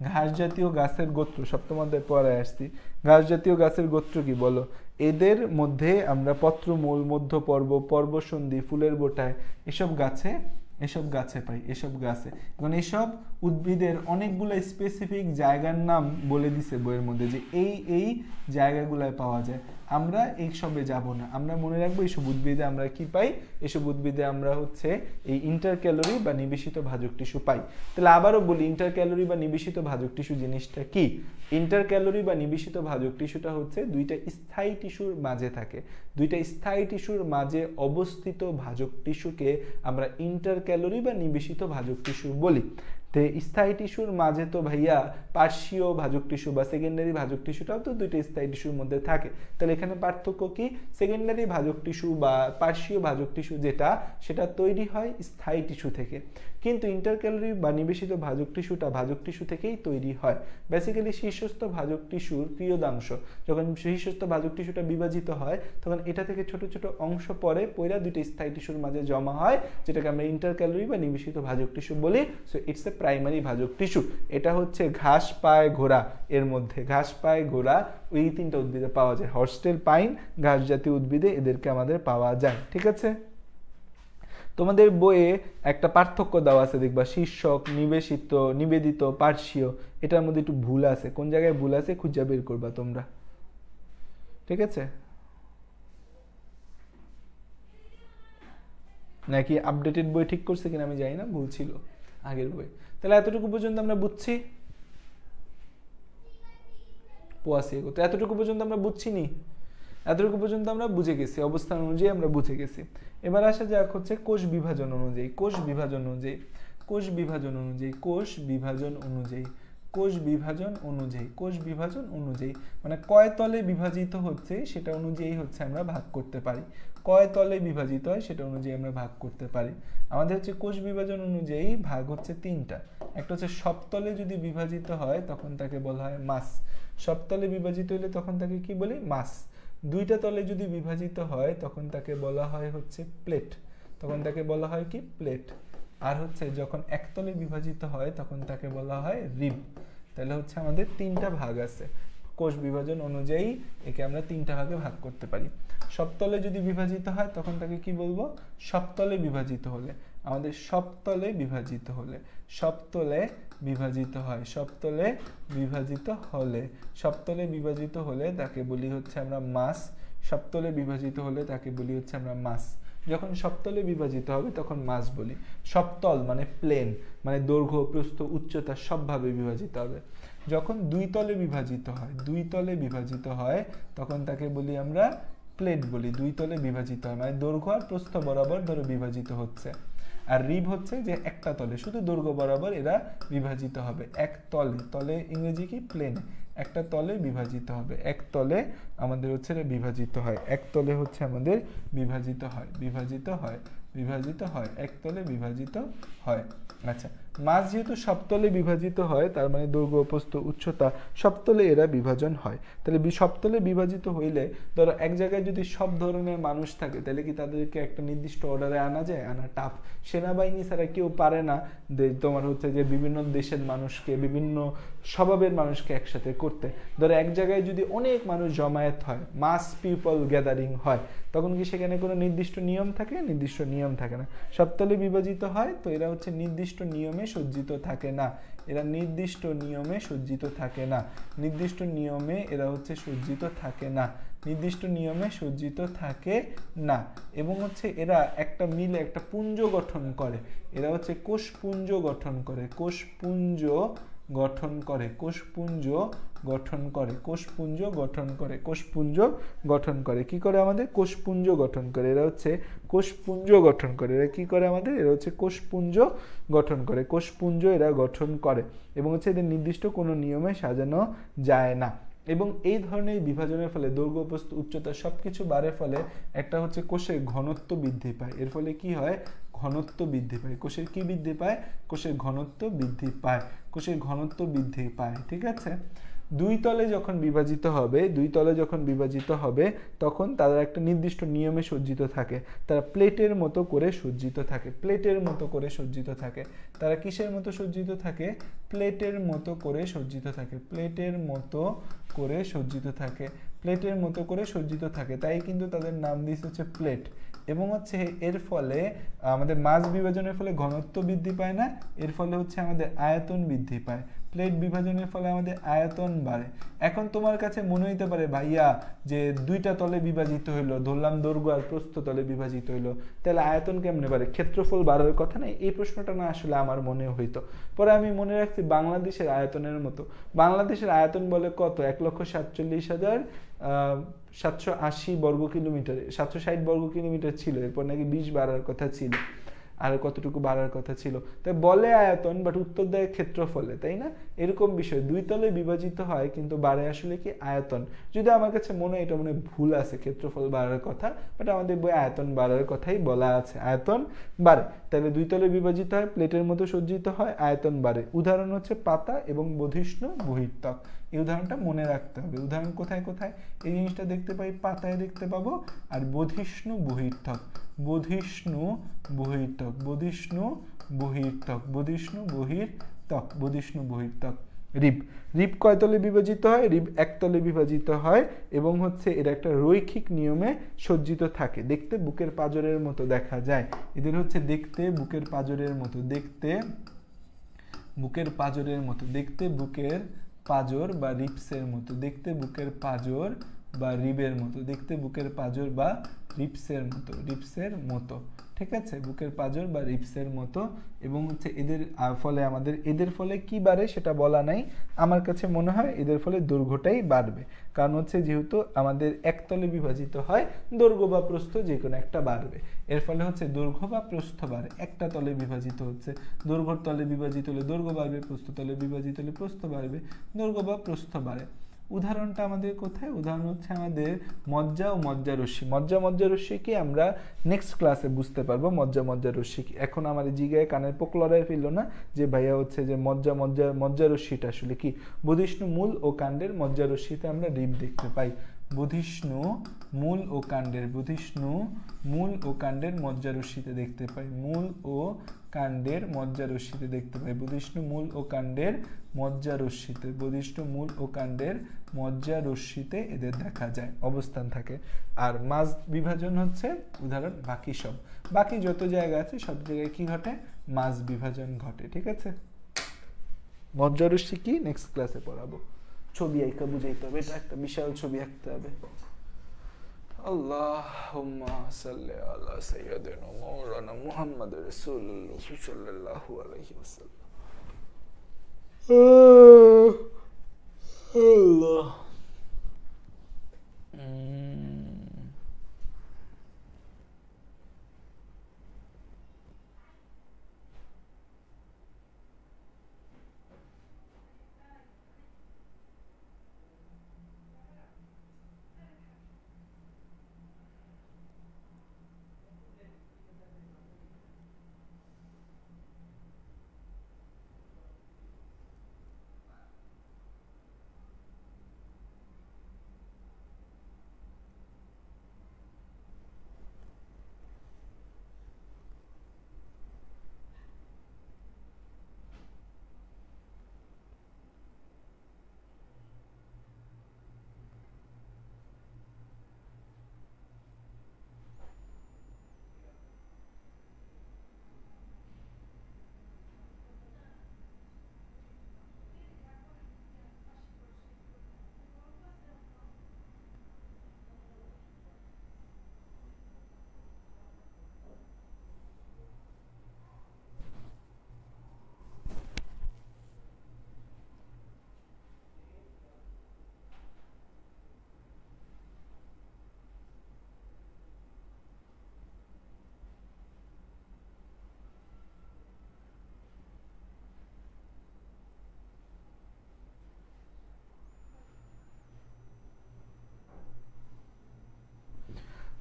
ঘাস জাতীয় গাছের গোত্র, সপ্তম অধ্যায়ে পরে আসছি। ঘাস জাতীয় গাছের গোত্র কি বলো? এদের মধ্যে আমরা পত্রমূল, মধ্যপর্ব, পর্বসন্ধি, ফুলের বোটায় এসব গাছে পাই, এসব গাছে। এখন এসব উদ্ভিদের অনেকগুলো স্পেসিফিক জায়গার নাম বলে দিছে বইয়ের মধ্যে, যে এই জায়গাগুলোয় পাওয়া যায়। আমরা এই সবে যাব না, আমরা মনে রাখবো এইসব উদ্ভিদে আমরা কি পাই, এসব উদ্ভিদে আমরা হচ্ছে এই ইন্টারক্যালোরি বা নিবেশিত ভাজক টিস্যু পাই। তাহলে আবারও বলি, ইন্টারক্যালোরি বা নিবেশিত ভাজক টিস্যু জিনিসটা কি? ইন্টারক্যালোরি বা নিবেশিত ভাজক টিস্যুটা হচ্ছে দুইটা স্থায়ী টিস্যুর মাঝে থাকে, দুইটা স্থায়ী টিস্যুর মাঝে অবস্থিত ভাজক টিস্যুকে আমরা ইন্টারক্যালোরি বা নিবেশিত ভাজক টিস্যু বলি। তো স্থায়ী টিস্যুর মাঝে তো ভাইয়া পার্শ্বীয় ভাজক টিস্যু বা সেকেন্ডারি ভাজক টিস্যুটাও তো দুইটা স্থায়ী টিস্যুর মধ্যে থাকে। তাহলে এখানে পার্থক্য কি? সেকেন্ডারি ভাজক টিস্যু বা পার্শ্বীয় ভাজক টিস্যু যেটা, সেটা তৈরি হয় স্থায়ী টিস্যু থেকে, কিন্তু ইন্টারক্যালোরি বা নিবেশিত ভাজক টিস্যুটা ভাজক টিস্যু থেকেই তৈরি হয়। বেসিক্যালি শীর্ষস্থ ভাজক টিস্যুর ক্রিয়োদাংশ, যখন শীর্ষস্থ ভাজক টিস্যুটা বিভাজিত হয় তখন এটা থেকে ছোট ছোট অংশ পরে পয়রা দুইটা স্থায়ী টিস্যুর মাঝে জমা হয়, যেটাকে আমরা ইন্টারক্যালোরি বা নিবেশিত ভাজক টিস্যু বলি। সো ইটস এ প্রাইমারি ভাজক টিস্যু। এটা হচ্ছে ঘাস পায় ঘোড়া, এর মধ্যে ঘাস পায় ঘোড়া ওই তিনটা উদ্ভিদে পাওয়া যায়, হর্সটেল পাইন, ঘাস জাতীয় উদ্ভিদে এদেরকে আমাদের পাওয়া যায়, ঠিক আছে? তোমাদের বইয়ে একটা পার্থক্য দেওয়া আছে, দেখবা শীর্ষক, নিবেশিত, নিবেদিত, পার্শ্বীয়, এটার মধ্যে একটু ভুল আছে, কোন জায়গায় ভুল আছে খুঁজে বের করবা তোমরা, ঠিক আছে? নাকি আপডেটেড বই ঠিক করছে কিনা আমি জানি না, ভুল ছিল আগের বই। তাহলে এতটুকু পর্যন্ত আমরা বুঝছি, তো এতটুকু পর্যন্ত আমরা বুঝছি নি, এতটুকু পর্যন্ত আমরা বুঝে গেছি, অবস্থান অনুযায়ী আমরা বুঝে গেছি। এবার আসা যাক হচ্ছে কোষ বিভাজন অনুযায়ী, কোষ বিভাজন অনুযায়ী, কোষ বিভাজন অনুযায়ী, কোষ বিভাজন অনুযায়ী, কোষ বিভাজন অনুযায়ী, কোষ বিভাজন অনুযায়ী মানে কয় তলে বিভাজিত হচ্ছে সেটা অনুযায়ী হচ্ছে আমরা ভাগ করতে পারি, কয় তলে বিভাজিত হয় সেটা অনুযায়ী আমরা ভাগ করতে পারি। আমাদের হচ্ছে কোষ বিভাজন অনুযায়ী ভাগ হচ্ছে তিনটা। একটা হচ্ছে সবতলে যদি বিভাজিত হয় তখন তাকে বলা হয় মাস, সবতলে বিভাজিত হলে তখন তাকে কি বলি? মাস। দুইটা তলে যদি বিভাজিত হয় তখন তাকে বলা হয় হচ্ছে প্লেট, তখন তাকে বলা হয় কি? প্লেট। আর হচ্ছে যখন একতলে বিভাজিত হয় তখন তাকে বলা হয় রিব। তাহলে হচ্ছে আমাদের তিনটা ভাগ আছে কোষ বিভাজন অনুযায়ী, একে আমরা তিনটা ভাগে ভাগ করতে পারি। সবতলে যদি বিভাজিত হয় তখন তাকে কি বলবো? সবতলে বিভাজিত হলে, আমাদের সবতলে বিভাজিত হলে, সবতলে বিভাজিত হয়, সবতলে বিভাজিত হলে, সবতলে বিভাজিত হলে তাকে বলি হচ্ছে আমরা মাস, সবতলে বিভাজিত হলে তাকে বলি হচ্ছে আমরা মাস। যখন সবতলে বিভাজিত হবে তখন মাস বলি। সবতল মানে প্লেন, মানে দৈর্ঘ্য, প্রস্থ, উচ্চতা সবভাবে বিভাজিত হবে। যখন দুই তলে বিভাজিত হয়, দুই তলে বিভাজিত হয় তখন তাকে বলি আমরা প্লেট বলি, দুই তলে বিভাজিত হয় মানে দৈর্ঘ্য আর প্রস্থ বরাবর ধরে বিভাজিত হচ্ছে। আর রিব হচ্ছে যে একটা তলে শুধু দৈর্ঘ্য বরাবর এরা বিভাজিত হবে, এক তলে, তলে ইংরেজি কি? প্লেন, একটা তলে বিভাজিত হবে, এক তলে আমাদের হচ্ছে বিভাজিত হয়, এক তলে হচ্ছে আমাদের বিভাজিত হয়, বিভাজিত হয়, বিভাজিত হয়, এক তলে বিভাজিত হয়। আচ্ছা, মাস যেহেতু সবতলে বিভাজিত হয় তার মানে দৈর্ঘ্য, প্রস্থ, উচ্চতা সবতলে এরা বিভাজন হয়। তাহলে সবতলে বিভাজিত হইলে ধরো এক জায়গায় যদি সব ধরনের মানুষ থাকে তাহলে কি তাদেরকে একটা নির্দিষ্ট অর্ডারে আনা যায়? আনা টাফ। সেনাবাহিনী ছাড়া কেউ পারে না তোমার হচ্ছে যে বিভিন্ন দেশের মানুষকে, বিভিন্ন স্বভাবের মানুষকে একসাথে করতে। ধরো এক জায়গায় যদি অনেক মানুষ জমায়েত হয়, মাস পিপল গ্যাদারিং হয়, তখন কি সেখানে কোনো নির্দিষ্ট নিয়ম থাকে? নির্দিষ্ট নিয়ম থাকে না। সবতলে বিভাজিত হয় তো এরা হচ্ছে নির্দিষ্ট নিয়মে সজ্জিত থাকে না, এরা নির্দিষ্ট নিয়মে সজ্জিত থাকে না, নির্দিষ্ট নিয়মে এরা হচ্ছে সজ্জিত থাকে না, নির্দিষ্ট নিয়মে সজ্জিত থাকে না। এবং হচ্ছে এরা একটা মিলে একটা পুঞ্জ গঠন করে, এরা হচ্ছে কোষপুঞ্জ গঠন করে, কোষপুঞ্জ গঠন করে, কোষপুঞ্জ গঠন করে, কোষপুঞ্জ গঠন করে, কোষপুঞ্জ গঠন করে। কি করে আমাদের? কোষপুঞ্জ গঠন করে। এরা হচ্ছে কোষপুঞ্জ গঠন করে। এরা কি করে আমাদের? এরা হচ্ছে কোষপুঞ্জ গঠন করে, কোষপুঞ্জ এরা গঠন করে। এবং হচ্ছে এদের নির্দিষ্ট কোনো নিয়মে সাজানো যায় না। এবং এই ধরনের বিভাজনের ফলে দৈর্ঘ্য, প্রস্থ, উচ্চতা সবকিছু বাড়ার ফলে একটা হচ্ছে কোষের ঘনত্ব বৃদ্ধি পায়। এর ফলে কি হয়? ঘনত্ব বৃদ্ধি পায়। কোষের কি বৃদ্ধি পায়? কোষের ঘনত্ব বৃদ্ধি পায়, কোষের ঘনত্ব বৃদ্ধি পায়। ঠিক আছে? দুই তলে যখন বিভাজিত হবে, দুই তলে যখন বিভাজিত হবে তখন তারা একটা নির্দিষ্ট নিয়মে সজ্জিত থাকে। তারা প্লেটের মতো করে সজ্জিত থাকে, প্লেটের মতো করে সজ্জিত থাকে। তারা কিসের মতো সজ্জিত থাকে? প্লেটের মতো করে সজ্জিত থাকে, প্লেটের মতো করে সজ্জিত থাকে, প্লেটের মতো করে সজ্জিত থাকে। তাই কিন্তু তাদের নাম দিয়েছে হচ্ছে প্লেট। এবং হচ্ছে এর ফলে আমাদের মাস বিভাজনের ফলে ঘনত্ব বৃদ্ধি পায় না, এর ফলে হচ্ছে আমাদের আয়তন বৃদ্ধি পায়। প্লেট বিভাজনের ফলে আমাদের আয়তন বাড়ে। এখন তোমার কাছে মনে হইতে পারে ভাইয়া যে দুইটা তলে বিভাজিত হইলো, ধরলাম দৈর্ঘ্য আর প্রস্থ তলে বিভাজিত হইলো, তাহলে আয়তন কেমনে বাড়ে? ক্ষেত্রফল বাড়ার কথা না? এই প্রশ্নটা না আসলে আমার মনে হইতো। পরে আমি মনে রাখছি বাংলাদেশের আয়তনের মতো। বাংলাদেশের আয়তন বলে কত? 1,47,780 বর্গ কিলোমিটার, 760 বর্গ কিলোমিটার ছিল। এরপর নাকি 20 বাড়ার কথা ছিল, আর কতটুকু বাড়ার কথা ছিল। তাই বলে আয়তন, বাট উত্তর দেয় ক্ষেত্রফলে, তাই না? এরকম বিষয়, দুই তলে বিভাজিত হয় কিন্তু বাড়ে আসলে কি? আয়তন। যদি আমার কাছে মনে হয় এটা মনে ভুল আছে, ক্ষেত্রফল বাড়ার কথা, বাট আমাদের বই আয়তন বাড়ার কথাই বলা আছে, আয়তন বাড়ে। তাহলে দুই তলে বিভাজিত হয়, প্লেটের মতো সজ্জিত হয়, আয়তন বাড়ে। উদাহরণ হচ্ছে পাতা এবং বধিষ্ণু বহির্ত্বক। এই উদাহরণটা মনে রাখতে হবে। উদাহরণ কোথায় কোথায় এই জিনিসটা দেখতে পাই? পাতায় দেখতে পাবো, আর বধিষ্ণু বহির্ত্বক, বধিষ্ণু বহির্ত্বক, বধিষ্ণু বহির্ত্বক, বধিষ্ণু বহির্ত্বক, বধিষ্ণু বহির্ত্বক। রিব, রিব কয় তলে বিভাজিত হয়? রিব এক তলে বিভাজিত হয় এবং হচ্ছে এরা একটা রৈখিক নিয়মে সজ্জিত থাকে। দেখতে বুকের পাঁজরের মতো দেখা যায়। এদের হচ্ছে দেখতে বুকের পাঁজরের মতো, দেখতে বুকের পাঁজরের মতো, দেখতে বুকের পাঁজর বা রিপসের মতো, দেখতে বুকের পাঁজর বা রিবের মতো, দেখতে বুকের পাঁজর বা রিপসের মতো, রিপসের মতো। ঠিক আছে? বুকের পাঁজর বা রিপসের মতো। এবং হচ্ছে এদের ফলে আমাদের, এদের ফলে কি বাড়ে সেটা বলা নাই। আমার কাছে মনে হয় এদের ফলে দৈর্ঘ্যটাই বাড়বে, কারণ হচ্ছে যেহেতু আমাদের একতলে বিভাজিত হয়, দৈর্ঘ্য বা প্রস্থ যে কোনো একটা বাড়বে। এর ফলে হচ্ছে দৈর্ঘ্য বা প্রস্থ বাড়ে। একটা তলে বিভাজিত হচ্ছে, দৈর্ঘ্যর তলে বিভাজিত হলে দৈর্ঘ্য বাড়বে, প্রস্থ তলে বিভাজিত হলে প্রস্থ বাড়বে, দৈর্ঘ্য বা প্রস্থ বাড়ে। উদাহরণটা আমাদের কোথায়? উদাহরণ হচ্ছে আমাদের মজ্জা ও মজ্জা রশ্মি। মজ্জা মজ্জা রশ্মি কি আমরা নেক্সট ক্লাসে বুঝতে পারবো। মজ্জা মজ্জা রশ্মি কি এখন আমার জিগায় কানের পোক লড়াই ফেললো না যে ভাইয়া হচ্ছে যে মজ্জা মজ্জা মজ্জা রশ্মিটা আসলে কি? বধিষ্ণু মূল ও কাণ্ডের মজ্জা রশ্মিতে আমরা রিব দেখতে পাই। বধিষ্ণু মূল ও কাণ্ডের, বধিষ্ণু মূল ও কাণ্ডের মজ্জা রশ্মিতে দেখতে পাই, মূল ও কাণ্ডের মজ্জা রশ্মিতে দেখতে পাই, বধিষ্ণু মূল ও কাণ্ডের মজ্জা রশ্মিতে, বধিষ্ণু মূল ও কাণ্ডের মজ্জা রশ্মিতে এদের দেখা যায়, অবস্থান থাকে। আর মাঝ বিভাজন হচ্ছে উদাহরণ বাকি সব, বাকি যত জায়গা আছে সব জায়গায় কি ঘটে? মাঝ বিভাজন ঘটে। ঠিক আছে? মজ্জা রশ্মি কি নেক্সট ক্লাসে পড়াবো। ছবি আঁকা বুঝাইতে হবে, এটা একটা বিশাল ছবি আঁকতে হবে। আল্লাহুম্মা সাল্লি আলা সাইয়্যিদিনা মাওলানা মুহাম্মদ রাসূলুল্লাহ সাল্লাল্লাহু আলাইহি ওয়াসাল্লাম। আল্লাহ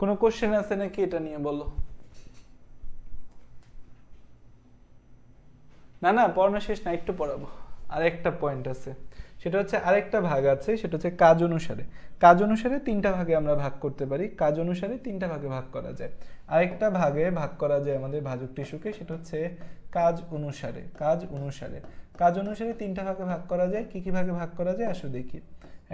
কোনো কোশ্চেন আছে নাকি এটা নিয়ে বলো। না না পড়ানো শেষ না, একটু পড়াবো। আরেকটা পয়েন্ট আছে, সেটা হচ্ছে আরেকটা ভাগ আছে, সেটা হচ্ছে কাজ অনুসারে। কাজ অনুসারে তিনটা ভাগে আমরা ভাগ করতে পারি, কাজ অনুসারে তিনটা ভাগে ভাগ করা যায়। আরেকটা ভাগে ভাগ করা যায় আমাদের ভাজক টিস্যুকে, সেটা হচ্ছে কাজ অনুসারে। কাজ অনুসারে, কাজ অনুসারে তিনটা ভাগে ভাগ করা যায়। কি কি ভাগে ভাগ করা যায় আসো দেখি।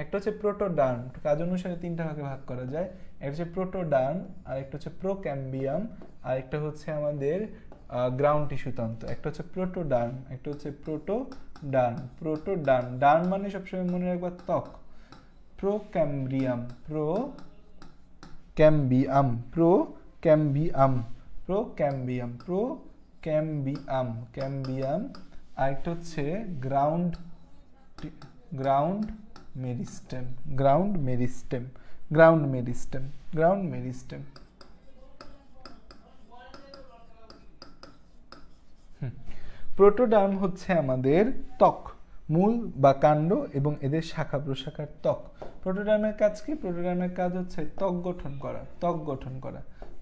একটা হচ্ছে প্রোটোডার্ম, কাজ অনুসারে তিনটা ভাগে ভাগ করা যায়। একটা হচ্ছে প্রোটোডার্ম, আর একটা হচ্ছে প্রোক্যাম্বিয়াম, আর একটা হচ্ছে আমাদের গ্রাউন্ড টিস্যু তন্ত্র। একটা হচ্ছে প্রোটোডার্ম, একটা হচ্ছে প্রোটোডার্ম। প্রোটোডার্ম, ডার্ম মানে সবসময় মনে রাখবা ত্বক। Procambium, procambium, procambium, procambium, procambium, cambium. আর একটা হচ্ছে ground, ground meristem, ground meristem, ground meristem, ground meristem. Protoderm হচ্ছে আমাদের ত্বক, মূল বা কাণ্ড এবং এদের শাখা প্রশাখার ত্বক। প্রোটোডার্মের কাজ কি? প্রোটোডার্মের কাজ হচ্ছে ত্বক গঠন করা, ত্বক গঠন করা,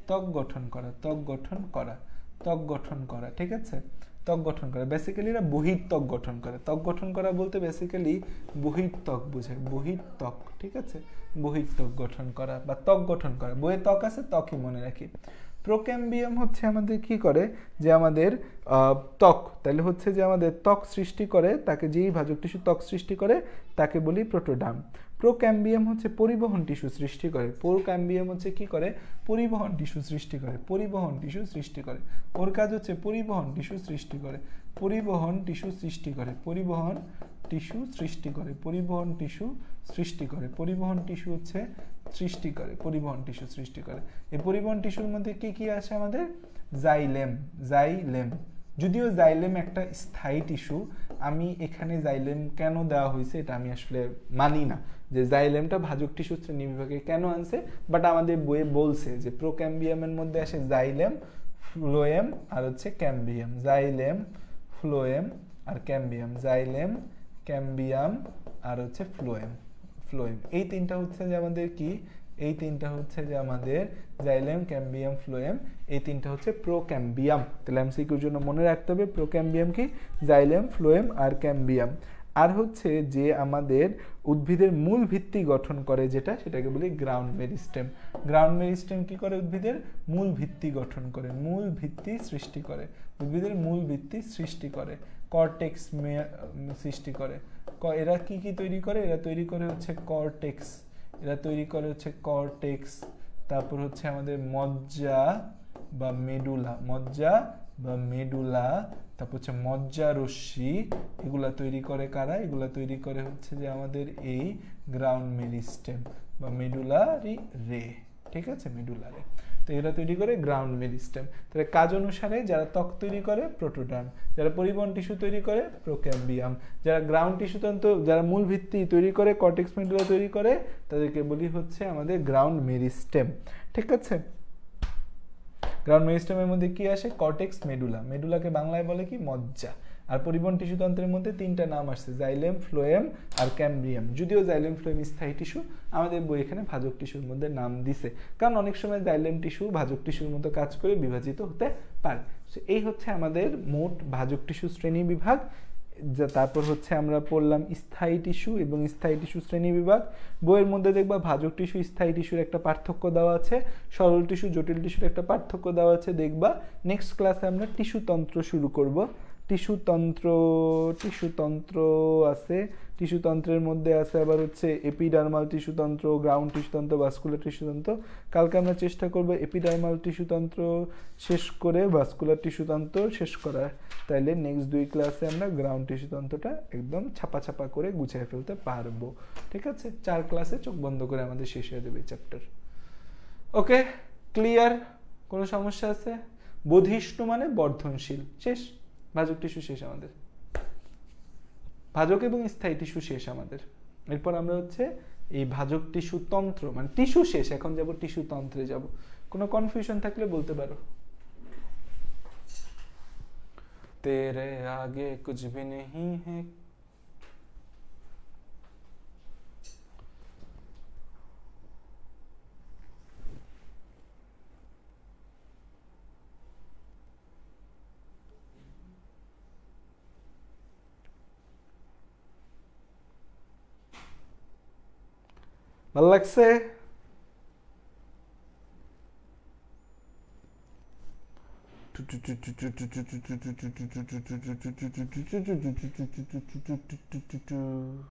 ত্বক গঠন করা, ত্বক গঠন করা, ত্বক গঠন করা, ঠিক আছে? ত্বক গঠন করা, বেসিক্যালি এরা বহির্ত্বক গঠন করে। ত্বক গঠন করা বলতে বেসিক্যালি বহির্ত্বক বোঝায়, বহির্ত্বক, ঠিক আছে? বহির্ত্বক গঠন করা বা ত্বক গঠন করা। বইয়ে ত্বক আছে, ত্বকই মনে রাখি। প্রোক্যাম্বিয়াম হচ্ছে আমাদের কি করে, যে আমাদের ত্বক, তাহলে হচ্ছে যে আমাদের ত্বক সৃষ্টি করে, তাকে যেই ভাজক টিস্যু ত্বক সৃষ্টি করে তাকে বলি প্রোটোডার্ম। প্রোক্যাম্বিয়াম হচ্ছে পরিবহন টিস্যু সৃষ্টি করে। প্রোক্যাম্বিয়াম হচ্ছে কি করে, পরিবহন টিস্যু সৃষ্টি করে, পরিবহন টিস্যু সৃষ্টি করে। ওর কাজ হচ্ছে পরিবহন টিস্যু সৃষ্টি করে, পরিবহন টিস্যু সৃষ্টি করে, পরিবহন টিস্যু সৃষ্টি করে, পরিবহন টিস্যু সৃষ্টি করে, পরিবহন টিস্যু হচ্ছে সৃষ্টি করে, পরিবহন টিস্যু সৃষ্টি করে। এই পরিবহন টিস্যুর মধ্যে কি কি আছে আমাদের? Xylem, xylem. যদিও জাইলেম একটা স্থায়ী টিস্যু, আমি এখানে জাইলেম কেন দেওয়া হয়েছে এটা আমি আসলে মানি না, যে জাইলেমটা ভাজক টিস্যু শ্রেণী বিভাগে কেন আনছে, বাট আমাদের বইয়ে বলছে যে প্রোক্যাম্বিয়ামের মধ্যে আসে জাইলেম, ফ্লোয়েম আর হচ্ছে ক্যাম্বিয়াম। জাইলেম, ফ্লোয়েম আর ক্যাম্বিয়াম, জাইলেম, ক্যাম্বিয়াম আর হচ্ছে ফ্লোয়েম। ফ্লোয়েম, এই তিনটা হচ্ছে যে আমাদের কি, এই তিনটা হচ্ছে যে আমাদের জাইলেম, ক্যাম্বিয়াম, ফ্লোয়েম, এই তিনটা হচ্ছে প্রোক্যাম্বিয়াম। তাহলে এমসিকিউর জন্য মনে রাখতে হবে প্রোক্যাম্বিয়াম কি, জাইলেম, ফ্লোয়েম আর ক্যাম্বিয়াম। আর হচ্ছে যে আমাদের উদ্ভিদের মূল ভিত্তি গঠন করে যেটা, সেটাকে বলি গ্রাউন্ড মেরিস্টেম। গ্রাউন্ড মেরিস্টেম কি করে? উদ্ভিদের মূল ভিত্তি গঠন করে, মূল ভিত্তি সৃষ্টি করে, উদ্ভিদের মূল ভিত্তি সৃষ্টি করে, কর্টেক্স সৃষ্টি করে। এরা কি কি তৈরি করে? এরা তৈরি করে হচ্ছে কর্টেক্স, এরা তৈরি করে হচ্ছে কর্টেক্স, তারপর হচ্ছে আমাদের মজ্জা বা মেডুলা, মজ্জা বা মেডুলা, তারপর হচ্ছে মজ্জা রশ্মি। এগুলা তৈরি করে কারা? এগুলা তৈরি করে হচ্ছে যে আমাদের এই গ্রাউন্ড মেরিস্টেম বা মেডুলারি রে, ঠিক আছে? মেডুলারে। তো এরা তৈরি করে গ্রাউন্ড মেরিস্টেম। তাহলে কাজ অনুসারে যারা ত্বক তৈরি করে প্রোটোডার্ম, যারা পরিবহন টিস্যু তৈরি করে প্রোক্যাম্বিয়াম, যারা গ্রাউন্ড টিস্যু তন্ত্র, যারা মূল ভিত্তি তৈরি করে কর্টেক্স মেডুলা তৈরি করে, তাদেরকে বলি হচ্ছে আমাদের গ্রাউন্ড মেরিস্টেম, ঠিক আছে? গ্রাউন্ড মেরিস্টেমের মধ্যে কি আসে? Cortex, medulla. মেডুলাকে বাংলায় বলে কি? মজ্জা। আর পরিবহন টিস্যু তন্ত্রের মধ্যে তিনটা নাম আসছে, জাইলেম, ফ্লোয়েম আর ক্যাম্বিয়াম। যদিও জাইলেম, ফ্লোয়েম স্থায়ী টিস্যু, আমাদের বই এখানে ভাজক টিস্যুর মধ্যে নাম দিছে, কারণ অনেক সময় জাইলেম টিস্যু ভাজক টিস্যুর মতো কাজ করে বিভাজিত হতে পারে। এই হচ্ছে আমাদের মোট ভাজক টিস্যু শ্রেণী বিভাগ। তারপর হচ্ছে আমরা পড়লাম স্থায়ী টিস্যু এবং স্থায়ী টিস্যু শ্রেণী বিভাগ। বইয়ের মধ্যে দেখবা ভাজক টিস্যু, স্থায়ী টিস্যুর একটা পার্থক্য দেওয়া আছে, সরল টিস্যু, জটিল টিস্যুর একটা পার্থক্য দেওয়া আছে, দেখবা। নেক্সট ক্লাসে আমরা টিস্যু তন্ত্র শুরু করব। টিস্যু তন্ত্র, টিস্যু তন্ত্র আছে, টিস্যু তন্ত্রের মধ্যে আছে আবার হচ্ছে এপিডার্মাল টিস্যু তন্ত্র, গ্রাউন্ড টিস্যু তন্ত্র, ভাস্কুলার টিস্যু তন্ত্র। কালকে আমরা চেষ্টা করব এপিডার্মাল টিস্যু তন্ত্র শেষ করে ভাস্কুলার টিস্যু তন্ত্র শেষ করার। তাইলে নেক্সট 2 ক্লাসে আমরা গ্রাউন্ড টিস্যু তন্ত্রটা একদম ছাপা ছাপা করে গুছিয়ে ফেলতে পারবো, ঠিক আছে? 4 ক্লাসে চোখ বন্ধ করে আমাদের শেষ হয়ে যাবে চ্যাপ্টার। ওকে, ক্লিয়ার? কোনো সমস্যা আছে? বধিষ্ণু মানে বর্ধনশীল, শেষ। ভাজক টিস্যু শেষ আমাদের, ভাজক এবং স্থায়ী টিস্যু শেষ আমাদের। এরপর আমরা হচ্ছে এই ভাজক টিস্যু তন্ত্র, মানে টিস্যু শেষ, এখন যাব টিস্যু তন্ত্রে যাব। কোনো কনফিউশন থাকলে বলতে পারো। তেরে আগে কুছ ভি নেহি হ্যায়। ভালো লাগছে?